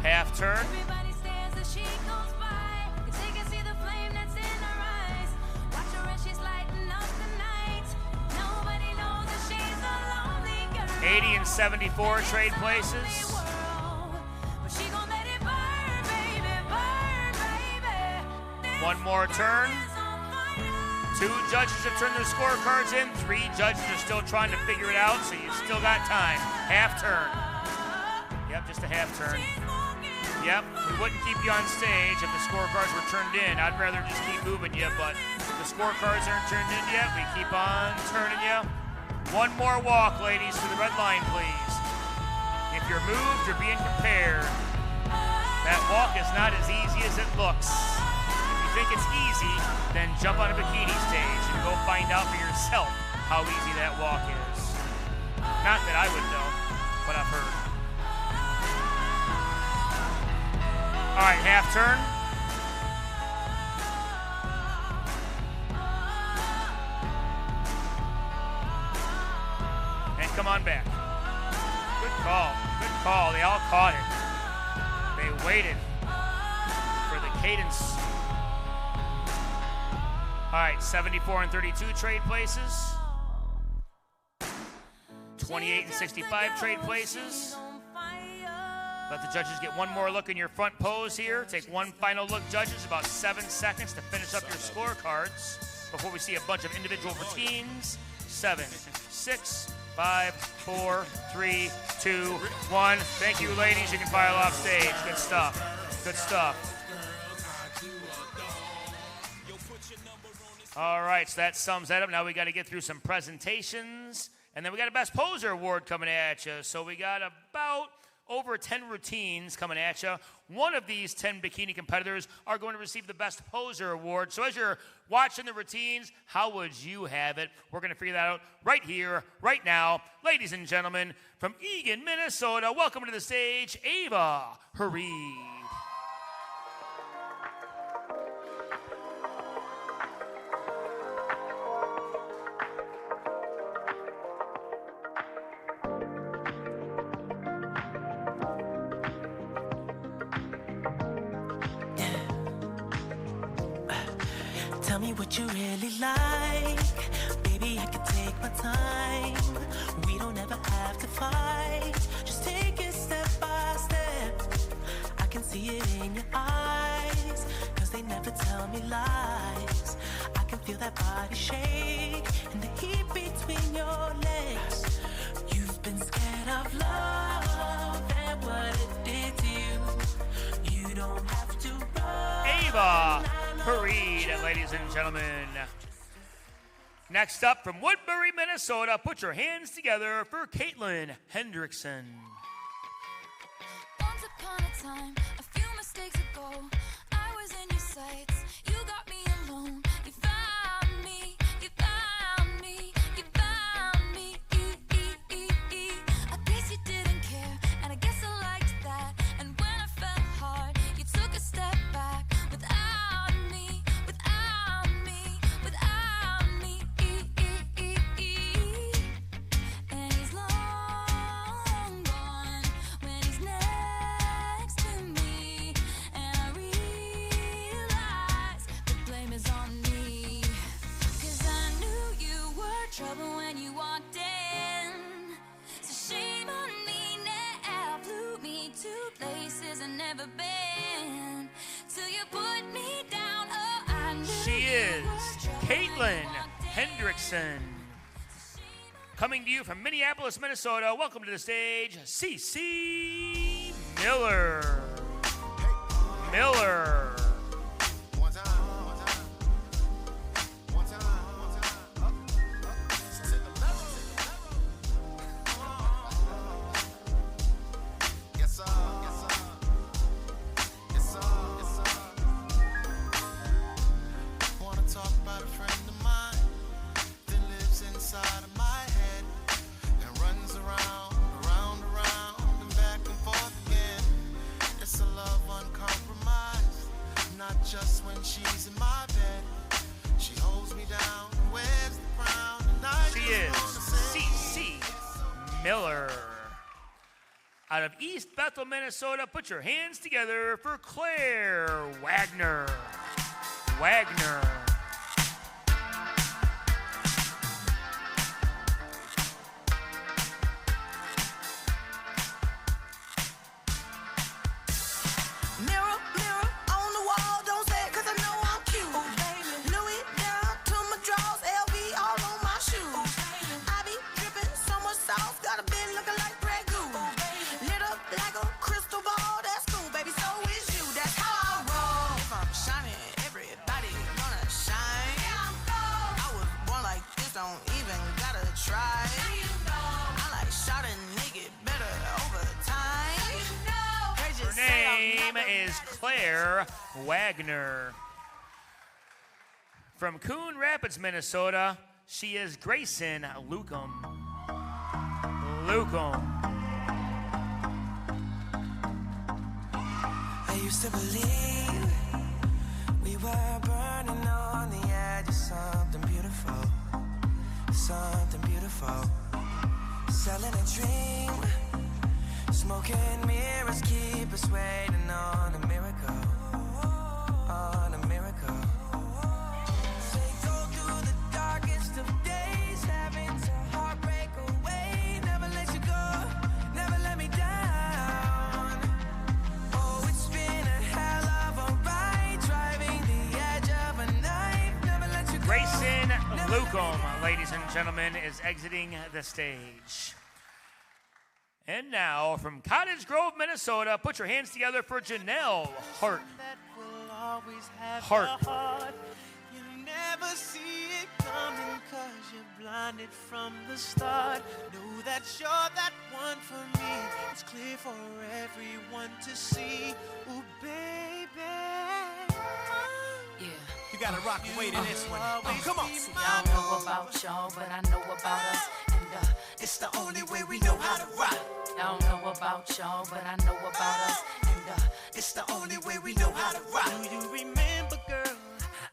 Half turn. Everybody stares as she goes by, 'cause they can see the flame that's in her eyes. Watch her as she's lighting up the night. Nobody knows that she's a lonely girl. 80 and 74 trade places. But she gon' let it burn, baby, burn, baby. One more turn. 2 judges have turned their scorecards in. 3 judges are still trying to figure it out, so you still got time. Half turn. Yep, just a half turn. Yep, we wouldn't keep you on stage if the scorecards were turned in. I'd rather just keep moving you, but the scorecards aren't turned in yet. We keep on turning you. One more walk, ladies, to the red line, please. if you're moved, you're being compared. That walk is not as easy as it looks. If you think it's easy, then jump on a bikini stage and go find out for yourself how easy that walk is. Not that I would know, but I've heard. All right, half turn. And come on back. Good call. Good call. They all caught it. They waited for the cadence. All right, 74 and 32 trade places. 28 and 65 trade places. Let the judges get one more look in your front pose here. Take one final look, judges. About 7 seconds to finish up your scorecards before we see a bunch of individual routines. 7, 6, 5, 4, 3, 2, 1. Thank you, ladies. You can file off stage. Good stuff. Good stuff. All right, so that sums that up. Now we got to get through some presentations. And then we got a Best Poser Award coming at you. So we got about over 10 routines coming at you. One of these 10 bikini competitors are going to receive the Best Poser Award. So as you're watching the routines, how would you have it? We're going to figure that out right here, right now. Ladies and gentlemen, from Eagan, Minnesota, welcome to the stage, Ava Hareed. Tell me what you really like. Baby, I can take my time. We don't ever have to fight. Just take it step by step. I can see it in your eyes, 'cause they never tell me lies. I can feel that body shake and the heat between your legs. You've been scared of love and what it did to you. You don't have to run. Ava Hareed, ladies and gentlemen. Next up from Woodbury, Minnesota, put your hands together for Caitlin Hendrickson. Once upon a time, a few mistakes ago, I was in your sights. You got me alone. You found me. You found me. You found me. I guess you didn't care, and I guess I liked that. And when I fell hard, you took a step back without me. Without me. Without me. And he's long gone when he's next to me. And I realize the blame is on me. 'Cause I knew you were trouble when you walked in. So shame on me now. Flew me to places I've never been. Till you put me down. Oh, I knew She is you were trouble when you Caitlin walked in. Hendrickson. Coming to you from Minneapolis, Minnesota, welcome to the stage, CC Miller. Miller. Yes, sir. Yes, sir. Yes, sir. Yes, sir. Wanna talk about a friend of mine that lives inside of my head and runs around, and back and forth again. It's a love uncompromised, not just when she's in my bed. She holds me down, wears the crown, and I She is CC Miller. Out of East Bethel, Minnesota, put your hands together for Claire Wagner. Wagner. Mirror, mirror on the wall, don't say it 'cause I know I'm cute. Louis down to my drawers, LV all on my shoes. I be dripping so much sauce, got a bit looking like Grey Goose. Lit up like a crystal ball, that's cool, baby, so is you. That's how I roll. If I'm shining, everybody gonna name is Claire Wagner. From Coon Rapids, Minnesota, she is Grayson Lukum. I used to believe we were burning on the edge of something beautiful. Selling a dream, smoking mirrors keep us waiting on a miracle. Say go through the darkest of days, having to heartbreak away. Never let you go, never let me down. Oh, it's been a hell of a ride, driving the edge of a knife. Never let you go. Grayson Lukum, ladies and gentlemen, is exiting the stage. And now, from Cottage Grove, Minnesota, put your hands together for Janelle Hart. You never see it coming cause you're blinded from the start. Know that you're that one for me. It's clear for everyone to see. Ooh, baby. Yeah. You gotta rock and wait in this one. Come on. See, I don't know about y'all, but I know about us. And it's the only way we know how to rock. I don't know about y'all, but I know about us. And it's the only way we know how to rock. Do you remember, girl?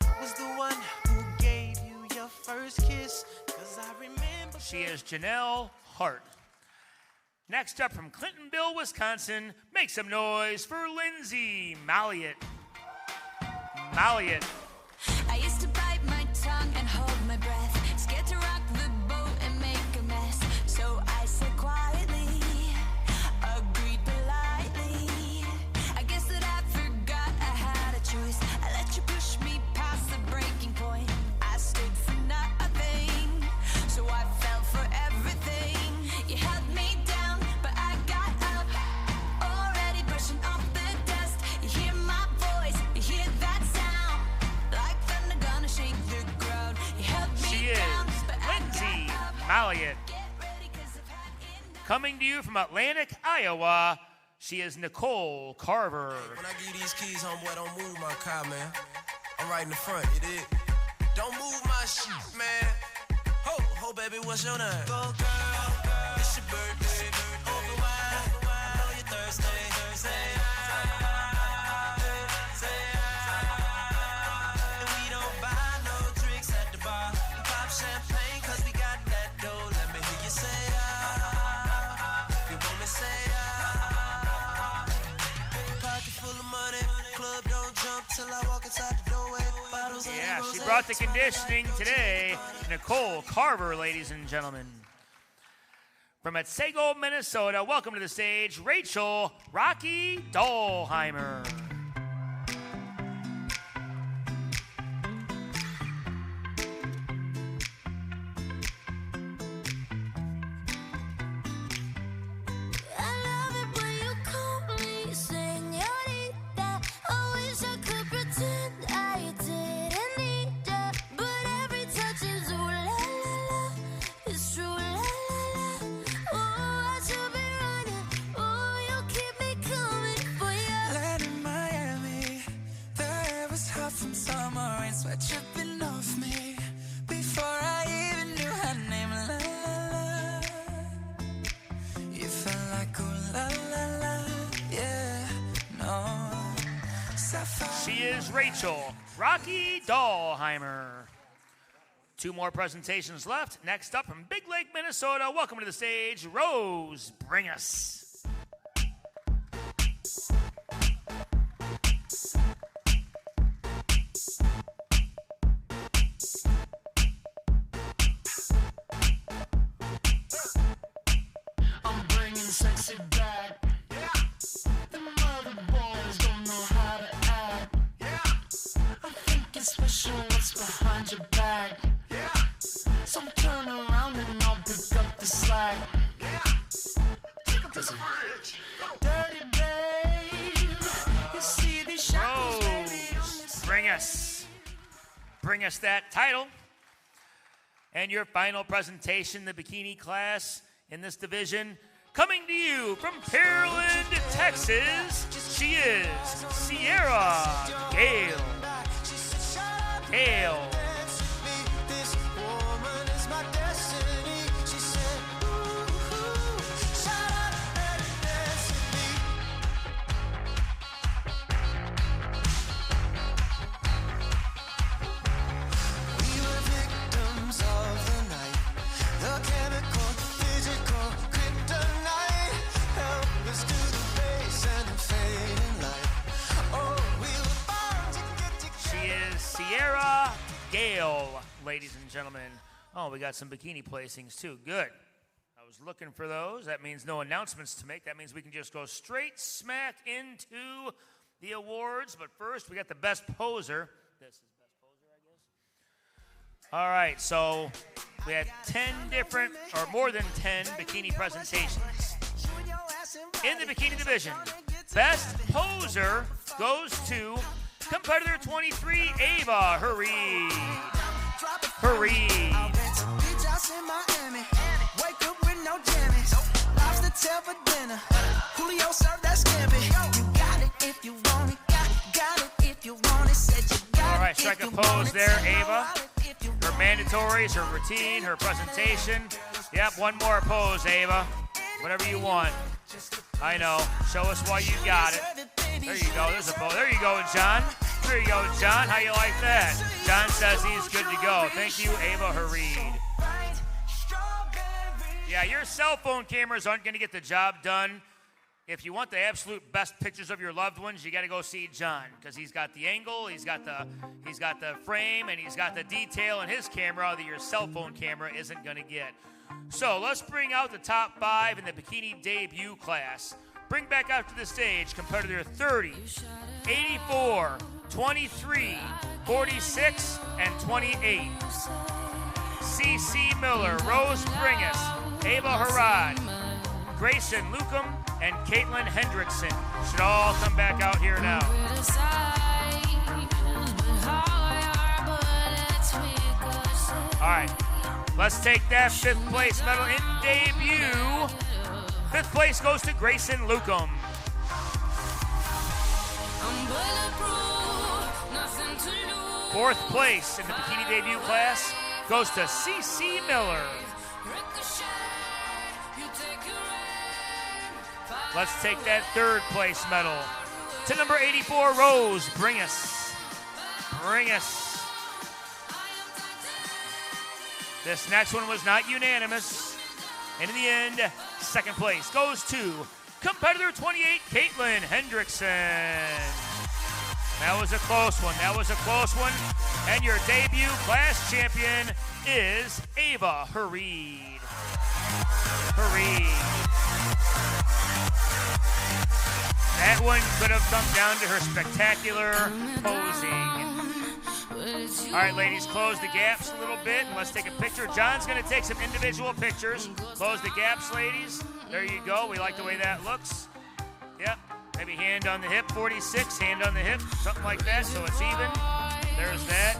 I was the one who gave you your first kiss. Cause I remember. She is Janelle Hart. Next up from Clintonville, Wisconsin, make some noise for Lindsay Malliott. I used to bite my tongue and hold my breath, scared to rock the boat and make a mess. So I said quietly, agreed politely. I guess that I forgot I had a choice. I let you push me past the breaking point. I stood for nothing, so I fell for everything. You held me down, but I got up, already brushing off the dust. You hear my voice, you hear that sound, like thunder gonna shake the ground. You held me She is down, but I Lindsay got up. Malliott. Get ready 'cause I've had enough. Coming to you from Atlantic, Iowa, she is Nicole Carver. When I give you these keys, homeboy, don't move my car, man. I'm right in the front, you dig? Don't move my shit, man. Ho, baby, what's your name? Go, girl, it's your birthday. Open wide, I know you're Thursday. And we don't buy no drinks at the bar. Pop champagne, 'cause we got that dough. Let me hear you say, you want me say, pocket full of money, club don't jump till I walk inside the doorway. Bottles of Yeah, she rosé, brought the smell like conditioning Dolce today. & Gabbana. Nicole Carver, ladies and gentlemen. From Otsego, Minnesota, welcome to the stage, Rachel Rocky Dahlheimer. I love it when you call me señorita. I wish I could pretend I didn't need ya, but every touch is ooh la la la. It's true la la la. Oh, I should be running. Oh, you keep me coming for ya. Land in Miami, the air was hot from summer rain, sweat dripping off me. Before I even knew her name, la la la. You felt like ooh la la la, yeah, no. Sapphire. She is Rachel Rocky Dahlheimer. Two more presentations left. Next up from Big Lake, Minnesota, welcome to the stage, Rose Bringus. I'm bringing sexy back. The mother boys don't know how to act. I think it's special what's behind your back. So turn around and I'll pick up the slack. Dirty babe, you see these shackles, baby, on Rose Bringus. Bring us that title. And your final presentation, the bikini class in this division, coming to you from Pearland, Texas, She is Sierra Gale. Gale. This woman is my destiny. She said, ooh, shut up and dance with me. We were victims of the night. The chemical, physical, kryptonite. Helpless to the face and the fading light. Oh, we were born to get together. She is Sierra Gale, ladies and gentlemen. Oh, we got some bikini placings too. Good. I was looking for those. That means no announcements to make. That means we can just go straight smack into the awards. But first, we got the best poser. This is best poser, I guess. All right, so we had 10 different, or more than 10 bikini presentations. In the bikini division, best poser goes to competitor 23, Ava Hareed. Hareed. Beach house in Miami. Wake up with no jammies. Lobster tail for dinner. Julio served that scampi. You got it if you want it. Got it if you want it. Said you got it. All right, strike a pose there, Ava. Her mandatories, her routine, her presentation. Yep, one more pose, Ava. Whatever you want. I know. Show us why you got it. There you go. There's a pose. There you go, John. There you go, John. How you like that? John says he's good to go. Thank you, Ava Hareed. Yeah, your cell phone cameras aren't going to get the job done. If you want the absolute best pictures of your loved ones, you got to go see John because he's got the angle, he's got the frame, and he's got the detail in his camera that your cell phone camera isn't going to get. So let's bring out the top 5 in the bikini debut class. Bring back out to the stage competitor 30, 84, 23, 46, and 28. C.C. Miller, Rose Bringus, Ava Harad, Grayson Lukum, and Caitlin Hendrickson should all come back out here now. All right, let's take that 5th place medal in debut. 5th place goes to Grayson Lukum. 4th place in the bikini debut class goes to C.C. Miller. Let's take that 3rd place medal to number 84, Rose Bringus. This next one was not unanimous. And in the end, 2nd place goes to competitor 28, Caitlin Hendrickson. That was a close one. And your debut class champion is Ava Hareed. That one could have come down to her spectacular posing. All right, ladies, close the gaps a little bit, and let's take a picture. John's going to take some individual pictures. Close the gaps, ladies. There you go. We like the way that looks. Yep. Maybe hand on the hip, 46, hand on the hip, something like that, so it's even. There's that.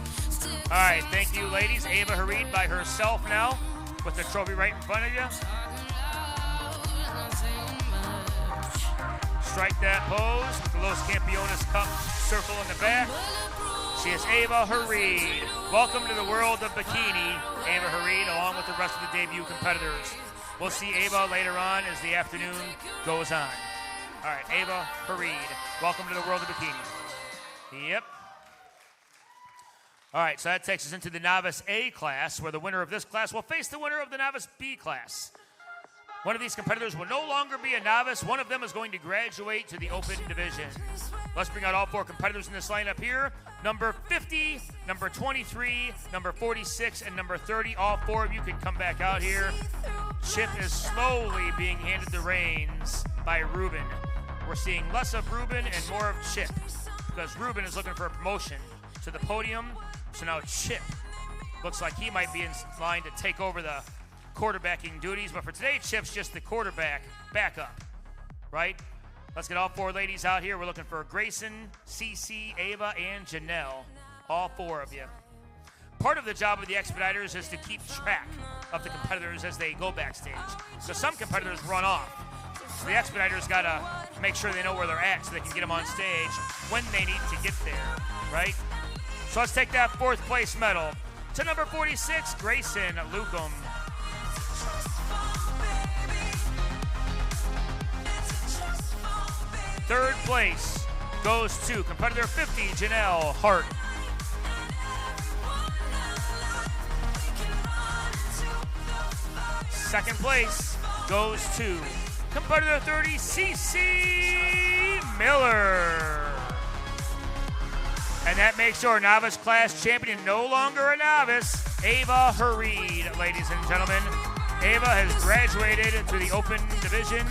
All right, thank you, ladies. Ava Hareed by herself now with the trophy right in front of you. Strike that pose with the Los Campeones Cup circle in the back. She is Ava Hareed. Welcome to the world of bikini, Ava Hareed, along with the rest of the debut competitors. We'll see Ava later on as the afternoon goes on. All right, Ava Hareed, welcome to the world of bikini. Yep. All right, so that takes us into the Novice A class, where the winner of this class will face the winner of the Novice B class. One of these competitors will no longer be a novice. One of them is going to graduate to the open division. Let's bring out all 4 competitors in this lineup here. Number 50, number 23, number 46, and number 30. All 4 of you can come back out here. Chip is slowly being handed the reins by Ruben. We're seeing less of Ruben and more of Chip because Ruben is looking for a promotion to the podium. So now Chip looks like he might be in line to take over the quarterbacking duties, but for today, Chip's just the quarterback backup, right? Let's get all 4 ladies out here. We're looking for Grayson, Cece, Ava, and Janelle, all 4 of you. Part of the job of the Expediters is to keep track of the competitors as they go backstage. So some competitors run off. So the Expeditors got to make sure they know where they're at so they can get them on stage when they need to get there, right? So let's take that 4th place medal to number 46, Grayson Lukum. Third place goes to competitor 50, Janelle Hart. Second place goes to competitor 30, CC Miller. And that makes our novice class champion no longer a novice, Ava Hareed, ladies and gentlemen. Ava has graduated to the open division.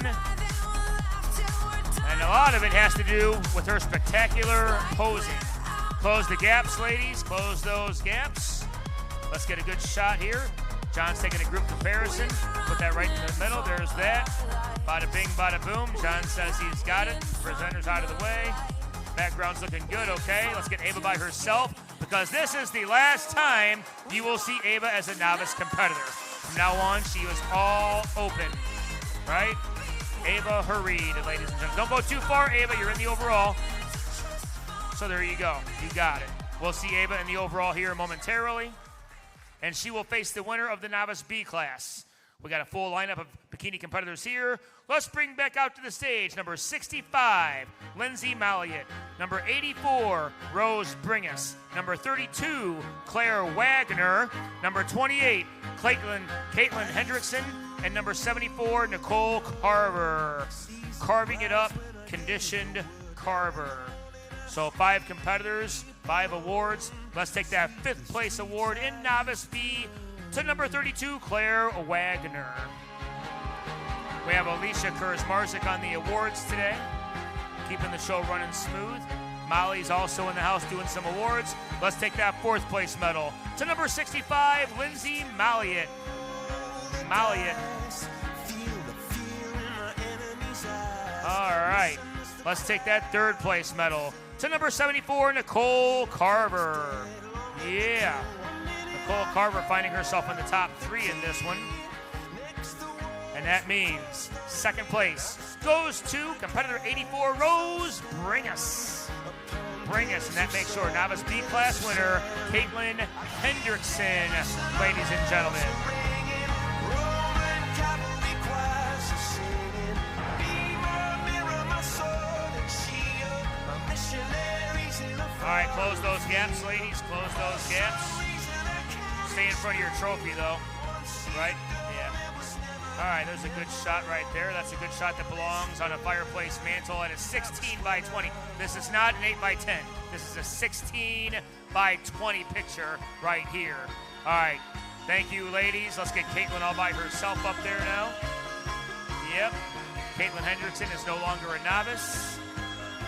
And a lot of it has to do with her spectacular posing. Close the gaps, ladies. Close those gaps. Let's get a good shot here. John's taking a group comparison. Put that right in the middle. There's that. Bada bing, bada boom. John says he's got it. Presenter's out of the way. Background's looking good, okay. Let's get Ava by herself because this is the last time you will see Ava as a novice competitor. From now on, she is all open, right? Ava Hareed, ladies and gentlemen. Don't go too far, Ava. You're in the overall. So there you go. You got it. We'll see Ava in the overall here momentarily. And she will face the winner of the novice B class. We got a full lineup of bikini competitors here. Let's bring back out to the stage number 65, Lindsay Malliott. Number 84, Rose Bringus. Number 32, Claire Wagner. Number 28, Caitlin Hendrickson. And number 74, Nicole Carver. Carving it up, conditioned Carver. So 5 competitors, 5 awards. Let's take that 5th place award in Novice B to number 32, Claire Wagner. We have Alicia Kurzmarzik on the awards today, keeping the show running smooth. Molly's also in the house doing some awards. Let's take that 4th place medal to number 65, Lindsay Malliott. All right. Let's take that 3rd place medal to number 74, Nicole Carver. Yeah. Nicole Carver finding herself in the top 3 in this one. And that means 2nd place goes to competitor 84, Rose Bringus. And that makes sure novice B class winner, Caitlin Hendrickson, ladies and gentlemen. All right, close those gaps, ladies. Close those gaps. Stay in front of your trophy, though. Right? Yeah. All right, there's a good shot right there. That's a good shot that belongs on a fireplace mantle at a 16 by 20. This is not an 8 by 10. This is a 16 by 20 picture right here. All right. Thank you, ladies. Let's get Caitlin all by herself up there now. Yep. Caitlin Hendrickson is no longer a novice.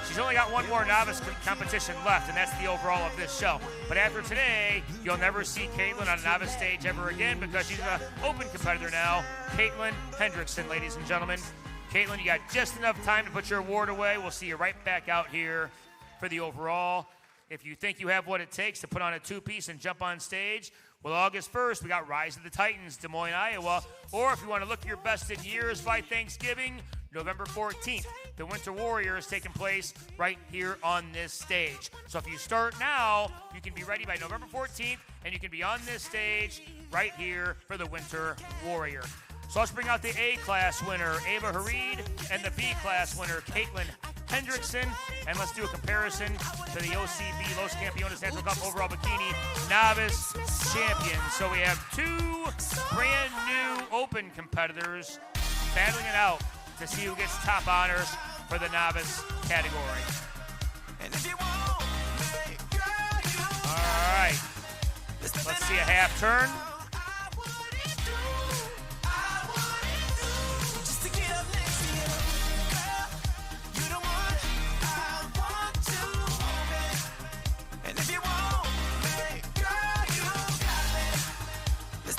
She's only got one more novice competition left, and that's the overall of this show. But after today, you'll never see Caitlin on a novice stage ever again because she's an open competitor now. Caitlin Hendrickson, ladies and gentlemen. Caitlin, you got just enough time to put your award away. We'll see you right back out here for the overall. If you think you have what it takes to put on a 2-piece and jump on stage, well, August 1st, we got Rise of the Titans, Des Moines, Iowa. Or if you want to look your best in years by Thanksgiving, November 14th, the Winter Warrior is taking place right here on this stage. So if you start now, you can be ready by November 14th, and you can be on this stage right here for the Winter Warrior. So let's bring out the A-class winner, Ava Hareed, and the B-class winner, Caitlin Hendrickson. And let's do a comparison to the OCB Los Campeones National Cup Overall Bikini Novice Champions. So we have 2 brand new open competitors battling it out to see who gets top honors for the novice category. All right, let's see a half turn.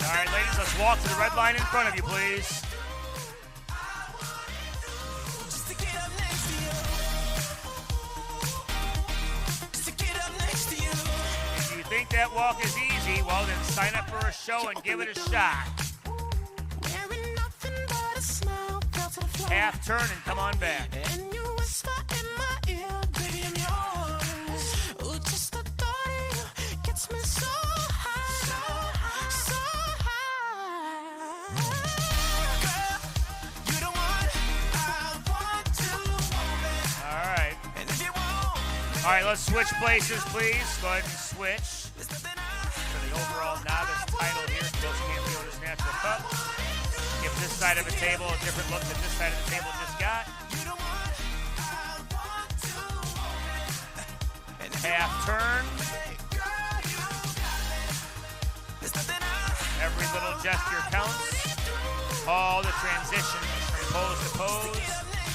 All right, ladies, let's walk to the red line in front of you, please. If you think that walk is easy, well, then sign up for a show and give it a shot. Half turn and come on back. And you whisper in my ear, baby, I'm yours. Ooh, just the thought of you gets me so high, so high. Girl, you the one I want to own. All right. And if you won't, all right, let's switch places, please. Go ahead and switch for the overall novice title here, Los Campeones Natural Cup. Give this side of the table a different look than this side of the table just got. Half turn. Every little gesture counts. All the transitions from pose to pose,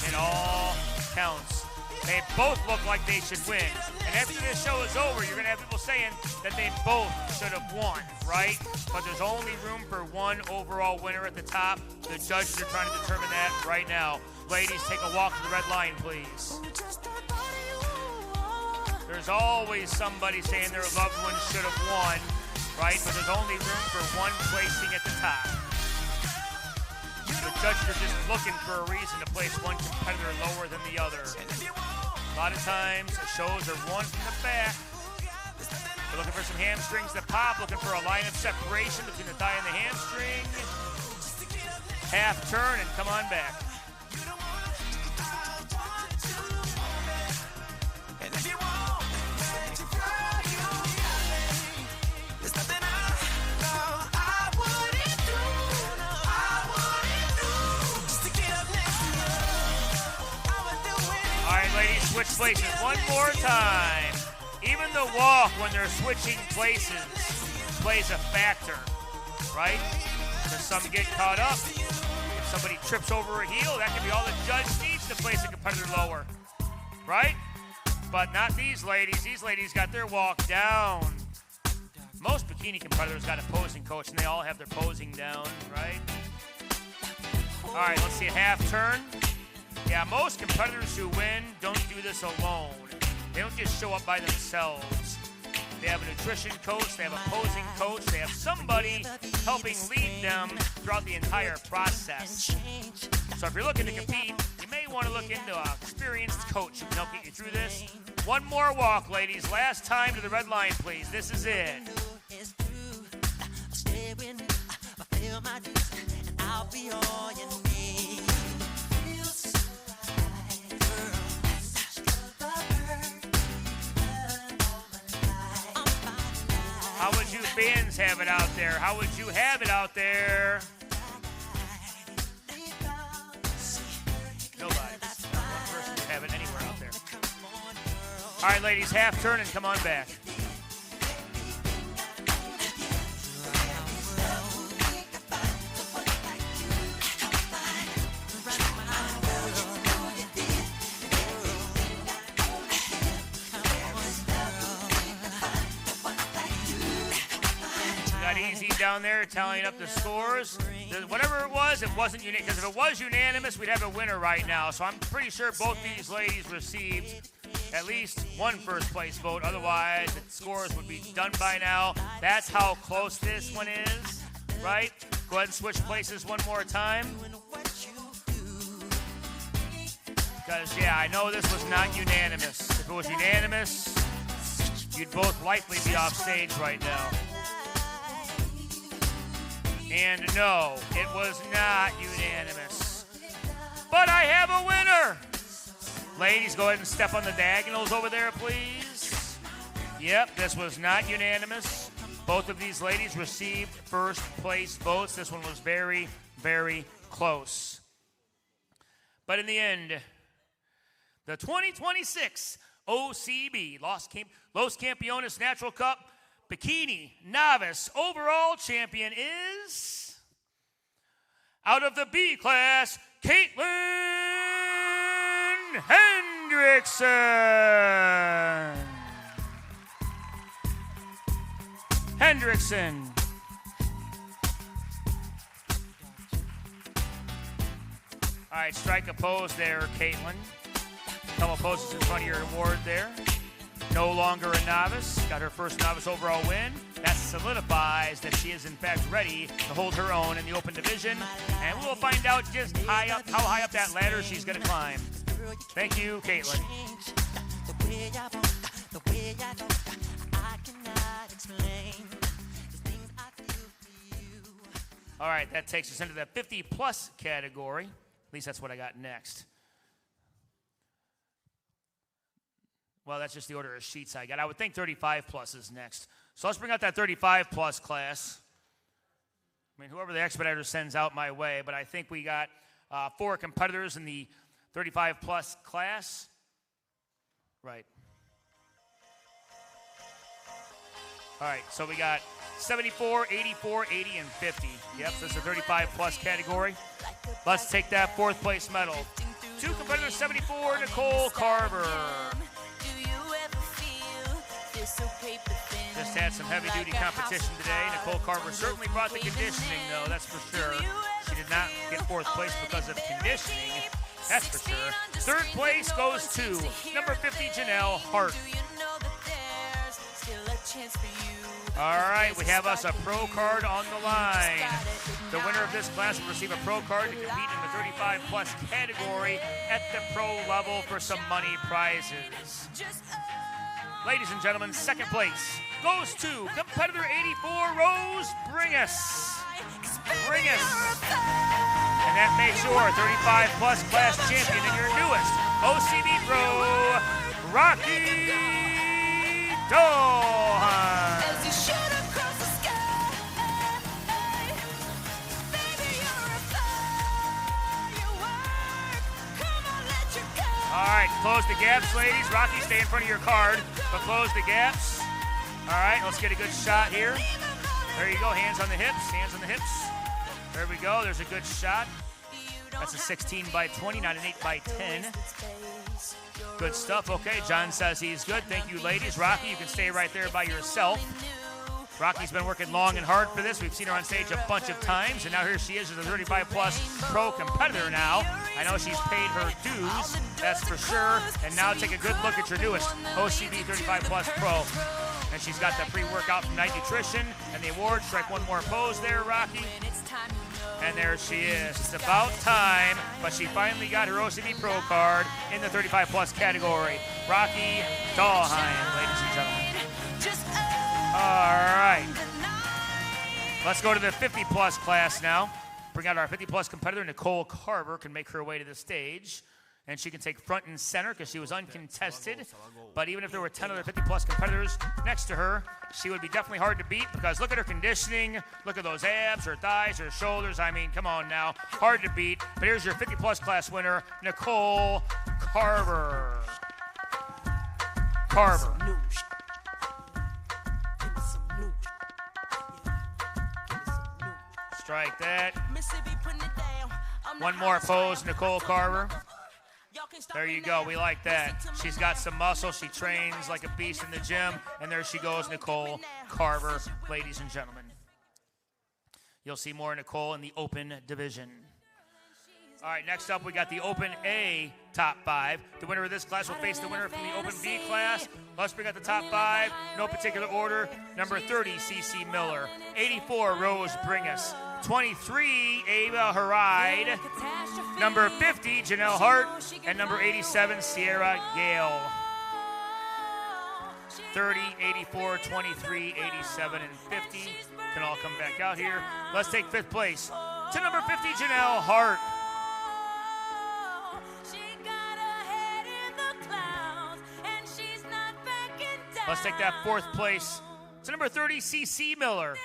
and all counts. They both look like they should win. And after this show is over, you're going to have people saying that they both should have won, right? But there's only room for one overall winner at the top. The judges are trying to determine that right now. Ladies, take a walk to the red line, please. There's always somebody saying their loved one should have won, right? But there's only room for one placing at the top. The judges are just looking for a reason to place one competitor lower than the other. A lot of times, shows are won from the back. They're looking for some hamstrings to pop, looking for a line of separation between the thigh and the hamstring. Half turn and come on back. All right, ladies, switch places one more time. Even the walk when they're switching places plays a factor, right? Because some get caught up. If somebody trips over a heel, that can be all the judge needs to place a competitor lower, right? But not these ladies. These ladies got their walk down. Most bikini competitors got a posing coach, and they all have their posing down, right? All right, let's see a half turn. Yeah, most competitors who win don't do this alone. They don't just show up by themselves. They have a nutrition coach, they have a posing coach, they have somebody helping lead them throughout the entire process. So if you're looking to compete, you may want to look into an experienced coach who can help get you through this. One more walk, ladies. Last time to the red line, please. This is it. How would you fans have it out there? How would you have it out there? Nobody. Not one person would have it anywhere out there. All right, ladies, half turn and come on back. Easy down there tallying up the scores. Whatever it wasn't unanimous. Because if it was unanimous, we'd have a winner right now. So I'm pretty sure both these ladies received at least one first place vote. Otherwise, the scores would be done by now. That's how close this one is, right? Go ahead and switch places one more time. Because, yeah, I know this was not unanimous. If it was unanimous, you'd both likely be off stage right now. And no, it was not unanimous. But I have a winner. Ladies, go ahead and step on the diagonals over there, please. Yep, this was not unanimous. Both of these ladies received first place votes. This one was very, very close. But in the end, the 2026 OCB Los Campeones Natural Cup Bikini Novice overall champion is, out of the B class, Caitlin Hendrickson. All right, strike a pose there, Caitlin. Couple poses in front of your award there. No longer a novice. Got her first novice overall win. That solidifies that she is in fact ready to hold her own in the open division, and we will find out just how high up that ladder she's going to climb. Thank you, Caitlin. All right, that takes us into the 50-plus category. At least that's what I got next. Well, that's just the order of sheets I got. I would think 35-plus is next. So let's bring out that 35-plus class. I mean, whoever the expediter sends out my way, but I think we got 4 competitors in the 35-plus class. Right. All right, so we got 74, 84, 80, and 50. Yep, so this is a 35-plus category. Let's take that 4th place medal. 2 competitors, 74, Nicole Carver. Just had some heavy-duty competition today. Nicole Carver certainly brought the conditioning, though, that's for sure. She did not get 4th place because of conditioning, that's for sure. 3rd place goes to number 50, Janelle Hart. All right, we have us a pro card on the line. The winner of this class will receive a pro card to compete in the 35-plus category at the pro level for some money prizes. Ladies and gentlemen, 2nd place goes to competitor 84, Rose Bringus. And that makes your 35-plus class champion and your newest OCB Pro, Rocky Dohan. All right, close the gaps, ladies. Rocky, stay in front of your card, but close the gaps. All right, let's get a good shot here. There you go, hands on the hips, hands on the hips. There we go, there's a good shot. That's a 16 by 20, not an 8 by 10. Good stuff. Okay, John says he's good. Thank you, ladies. Rocky, you can stay right there by yourself. Rocky's been working long and hard for this. We've seen her on stage a bunch of times, and now here she is as a 35-plus pro competitor now. I know she's paid her dues, that's for sure. And now take a good look at your newest OCB 35-plus pro. And she's got the pre-workout from Night Nutrition and the award. Strike one more pose there, Rocky. And there she is. It's about time, but she finally got her OCB Pro card in the 35-plus category. Rocky Dahlheim, ladies and gentlemen. All right. Let's go to the 50-plus class now. Bring out our 50-plus competitor, Nicole Carver, can make her way to the stage. And she can take front and center because she was uncontested. But even if there were 10 other 50-plus competitors next to her, she would be definitely hard to beat because look at her conditioning. Look at those abs, her thighs, her shoulders. I mean, come on now. Hard to beat. But here's your 50-plus class winner, Nicole Carver. Strike that. One more pose, Nicole Carver. There you go. We like that. She's got some muscle. She trains like a beast in the gym. And there she goes, Nicole Carver, ladies and gentlemen. You'll see more Nicole in the open division. All right, next up, we got the Open A top 5. The winner of this class will face the winner from the Open B class. Let's bring out the top 5. No particular order. Number 30, C.C. Miller. 84, Rose Bringus. 23, Ava Haride. Number 50, Janelle Hart. And number 87, Sierra Gale. 30, 84, 23, 87, and 50 can all come back out here. Let's take 5th place to number 50, Janelle Hart. Let's take that 4th place to number 30, C.C. Miller.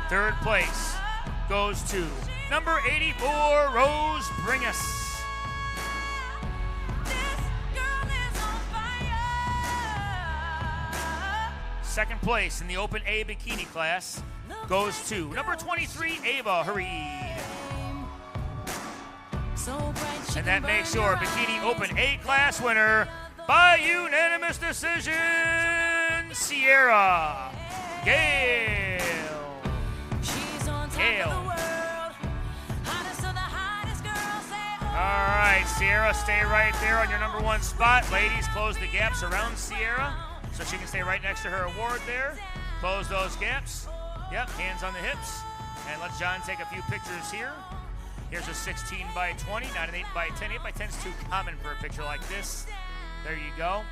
Third place goes to number 84, Rose Bringus. Second place in the Open A bikini class goes to number 23, Ava Haride. And that makes your Bikini Open A class winner by unanimous decision, Sierra Gale. All right, Sierra, stay right there on your number one spot. Ladies, close the gaps around Sierra so she can stay right next to her award there. Close those gaps. Yep, hands on the hips. And let John take a few pictures here. Here's a 16 by 20, not an 8 by 10. 8 by 10 is too common for a picture like this. There you go.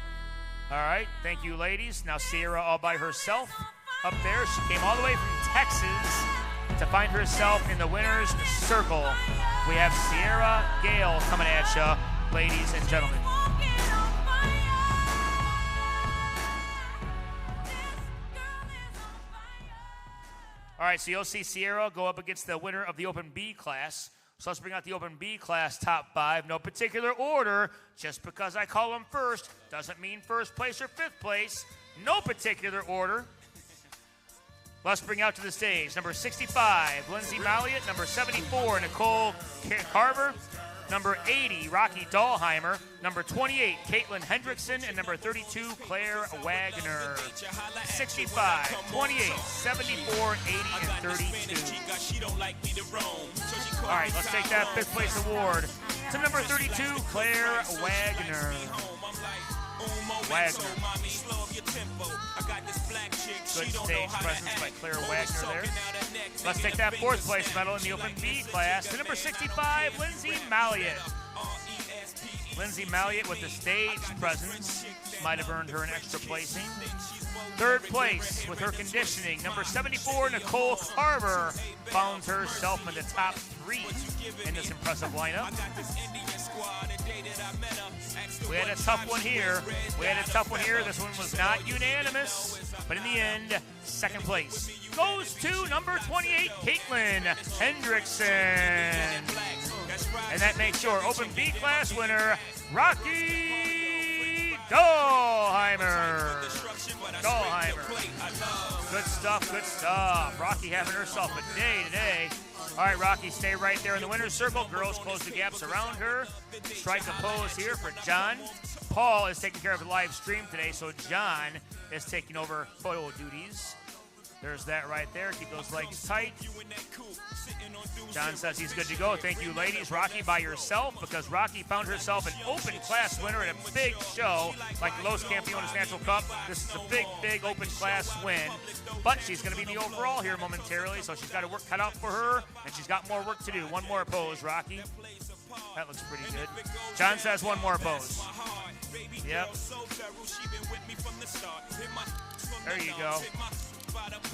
All right, thank you, ladies. Now Sierra all by herself up there. She came all the way from Texas to find herself in the winner's circle. We have Sierra Gale coming at you, ladies and gentlemen. All right, so you'll see Sierra go up against the winner of the Open B class. So let's bring out the Open B class top 5. No particular order. Just because I call them first doesn't mean first place or fifth place. No particular order. Let's bring out to the stage number 65, Lindsay Malliott. Number 74, Nicole Carver. Number 80, Rocky Dahlheimer. Number 28, Caitlin Hendrickson. And number 32, Claire Wagner. 65, 28, 74, 80, and 32. All right, let's take that fifth place award to number 32, Claire Wagner. Wagner. Good stage presence by Claire Wagner there. Let's take that fourth place medal in the Open B class to number 65, Lindsay Malliott. Lindsay Malliott with the stage presence might have earned her an extra placing. Third place with her conditioning, number 74, Nicole Carver, found herself in the top 3 in this impressive lineup. We had a tough one here. This one was not unanimous, but in the end, second place goes to number 28, Caitlin Hendrickson. And that makes your Open B class winner, Rocky Dahlheimer. Good stuff. Rocky having herself a day today. All right, Rocky, stay right there in the winner's circle. Girls, close the gaps around her. Strike a pose here for John. Paul is taking care of the live stream today, so John is taking over photo duties. There's that right there. Keep those legs tight. John says he's good to go. Thank you, ladies. Rocky by yourself, because Rocky found herself an open class winner at a big show like the Los Campeones National Cup. This is a big open class win. But she's going to be the overall here momentarily, so she's got her work cut out for her, and she's got more work to do. One more pose, Rocky. That looks pretty good. John says one more pose. Yep. There you go.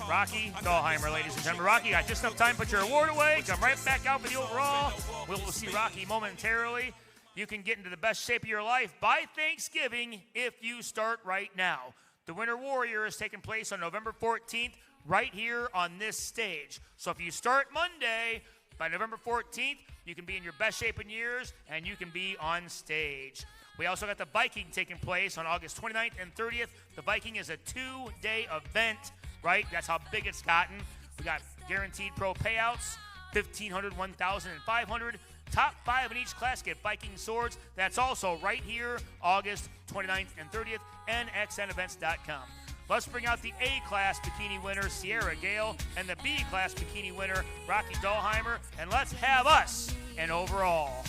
Rocky Dahlheimer, ladies and gentlemen. Rocky, got just enough time to put your award away. Come right back out for the overall. We'll see Rocky momentarily. You can get into the best shape of your life by Thanksgiving if you start right now. The Winter Warrior is taking place on November 14th right here on this stage. So if you start Monday, by November 14th, you can be in your best shape in years, and you can be on stage. We also got the Viking taking place on August 29th and 30th. The Viking is a 2-day event, right? That's how big it's gotten. We got guaranteed pro payouts, $1,500, $1,000, and $500. Top 5 in each class get Viking swords. That's also right here, August 29th and 30th, nxnevents.com. Let's bring out the A-class bikini winner, Sierra Gale, and the B-class bikini winner, Rocky Dahlheimer, and let's have us an overall.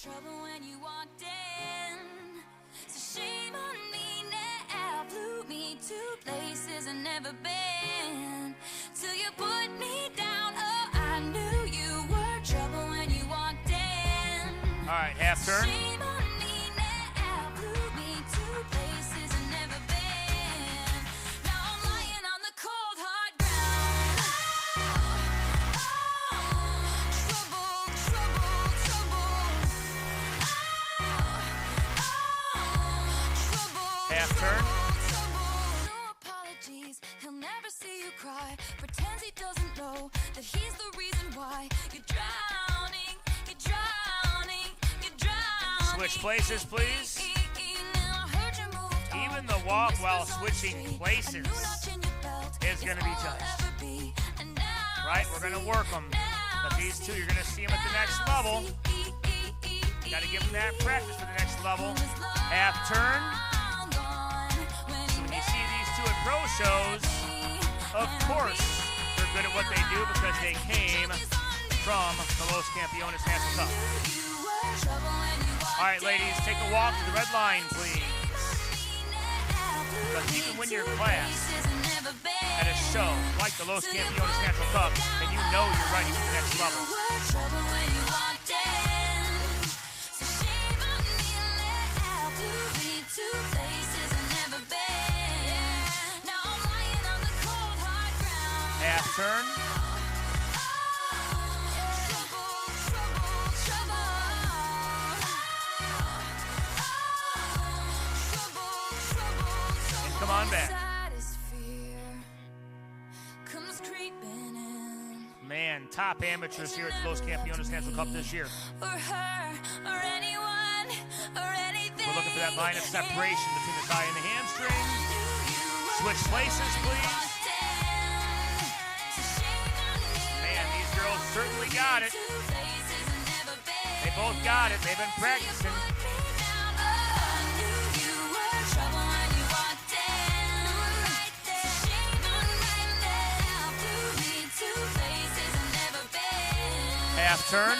Trouble when you walked in. So shame on me now. Flew me to places I've never been. Till you put me down. Oh, I knew you were trouble when you walked in. All right, half turn. Shame on me now. Flew me to places I've never been. Now I'm lying on the cold hard ground. Half turn. No apologies, he'll never see you cry. Pretends he doesn't know that he's the reason why you're drowning, you're drowning, you're drowning. Switch places, please. Even the walk while switching places is going to be judged. Right? We're going to work them. But these two, you're going to see them at the next level. You got to give them that practice for the next level. Half turn. At pro shows, of course, they're good at what they do because they came from the Los Campeones National Cup. All right, ladies, take a walk to the red line, please. But you can win your class at a show like the Los Campeones Natural Cup, and you know you're ready for the next level. Half turn. And come on back. Man, top amateurs here at the Los Campeones Natural Cup this year. We're looking for that line of separation between the thigh and the hamstring. Switch places, please. Man, these girls certainly got it. They both got it. They've been practicing. Half turn.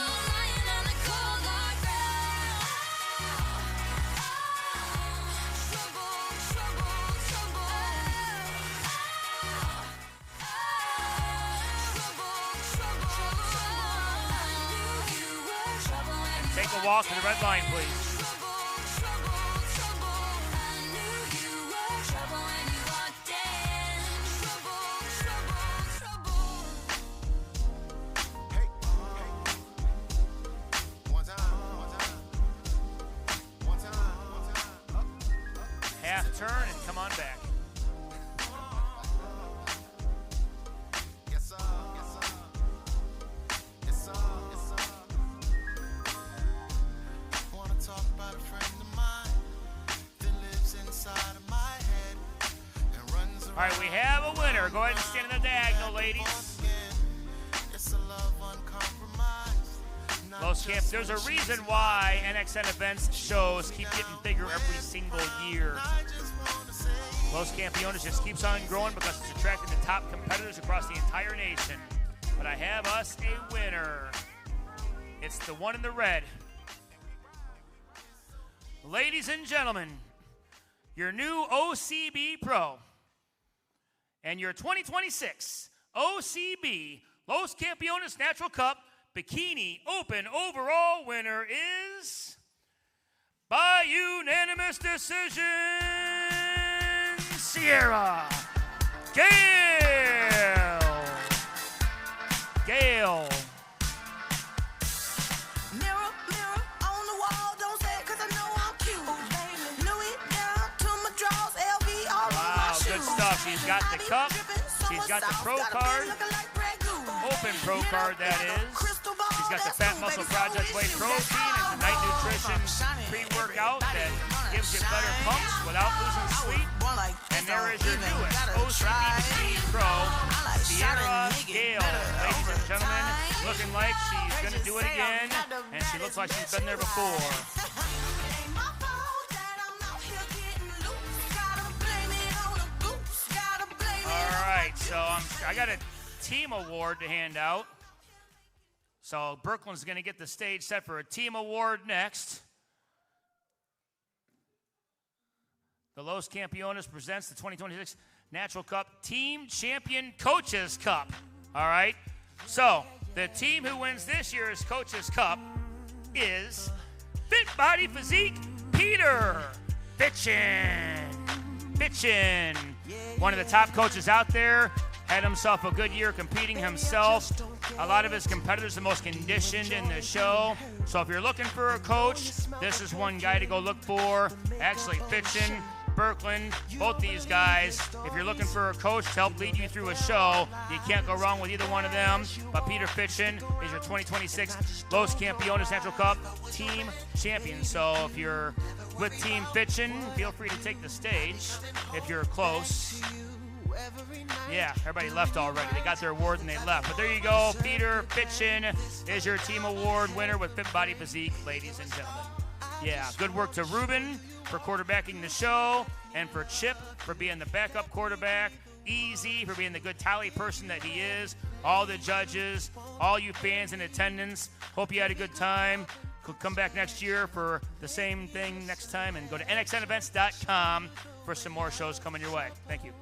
Take a walk to the red line, please. Half turn and come on back. Yes, sir. Yes, sir. Yes, sir. Yes, sir. Wanna talk about a friend of mine that lives inside of my head and runs around. All right, we have a winner. Go ahead and stand in the diagonal, ladies. It's a love uncompromised. Los Camp, there's a reason why NXN events shows keep getting bigger every single year. Los Campeones just keeps on growing because it's attracting the top competitors across the entire nation. But I have us a winner. It's the one in the red. Ladies and gentlemen, your new OCB Pro and your 2026 OCB Los Campeones Natural Cup Bikini Open overall winner is, by unanimous decision, Sierra Gale. Mirror, mirror on the wall, don't say it 'cause I know I'm cute. Louis down to my drawers, LV all over my shoes. Good stuff. She's got the cup. She's got the pro card. Open pro card, that is. She's got the Fat Muscle Project Whey Protein and the Night Nutrition pre-workout that gives you better pumps without losing sleep. And there is your newest OCB Pro, Sierra Gale. Ladies and gentlemen, looking like she's going to do it again, and she looks like she's been there before. All right, so I got a team award to hand out. So Brooklyn's going to get the stage set for a team award next. The Los Campeones presents the 2026 Natural Cup Team Champion Coaches Cup. All right, so the team who wins this year's Coaches Cup is Fit Body Physique Peter Bitchin. One of the top coaches out there. Had himself a good year competing himself. A lot of his competitors the most conditioned in the show. So if you're looking for a coach, this is one guy to go look for. Actually, Fitchin, Birkland, both these guys. If you're looking for a coach to help lead you through a show, you can't go wrong with either one of them. But Peter Fitchin is your 2026 Los Campeones Natural Cup Team Champion. So if you're with Team Fitchin, feel free to take the stage if you're close. Yeah, everybody left already. They got their award and they left. But there you go. Peter Fitchin is your team award winner with Fit Body Physique, ladies and gentlemen. Yeah, good work to Ruben for quarterbacking the show, and for Chip for being the backup quarterback, Easy for being the good tally person that he is, all the judges, all you fans in attendance. Hope you had a good time. come back next year for the same thing next time, and go to nxnevents.com for some more shows coming your way. Thank you.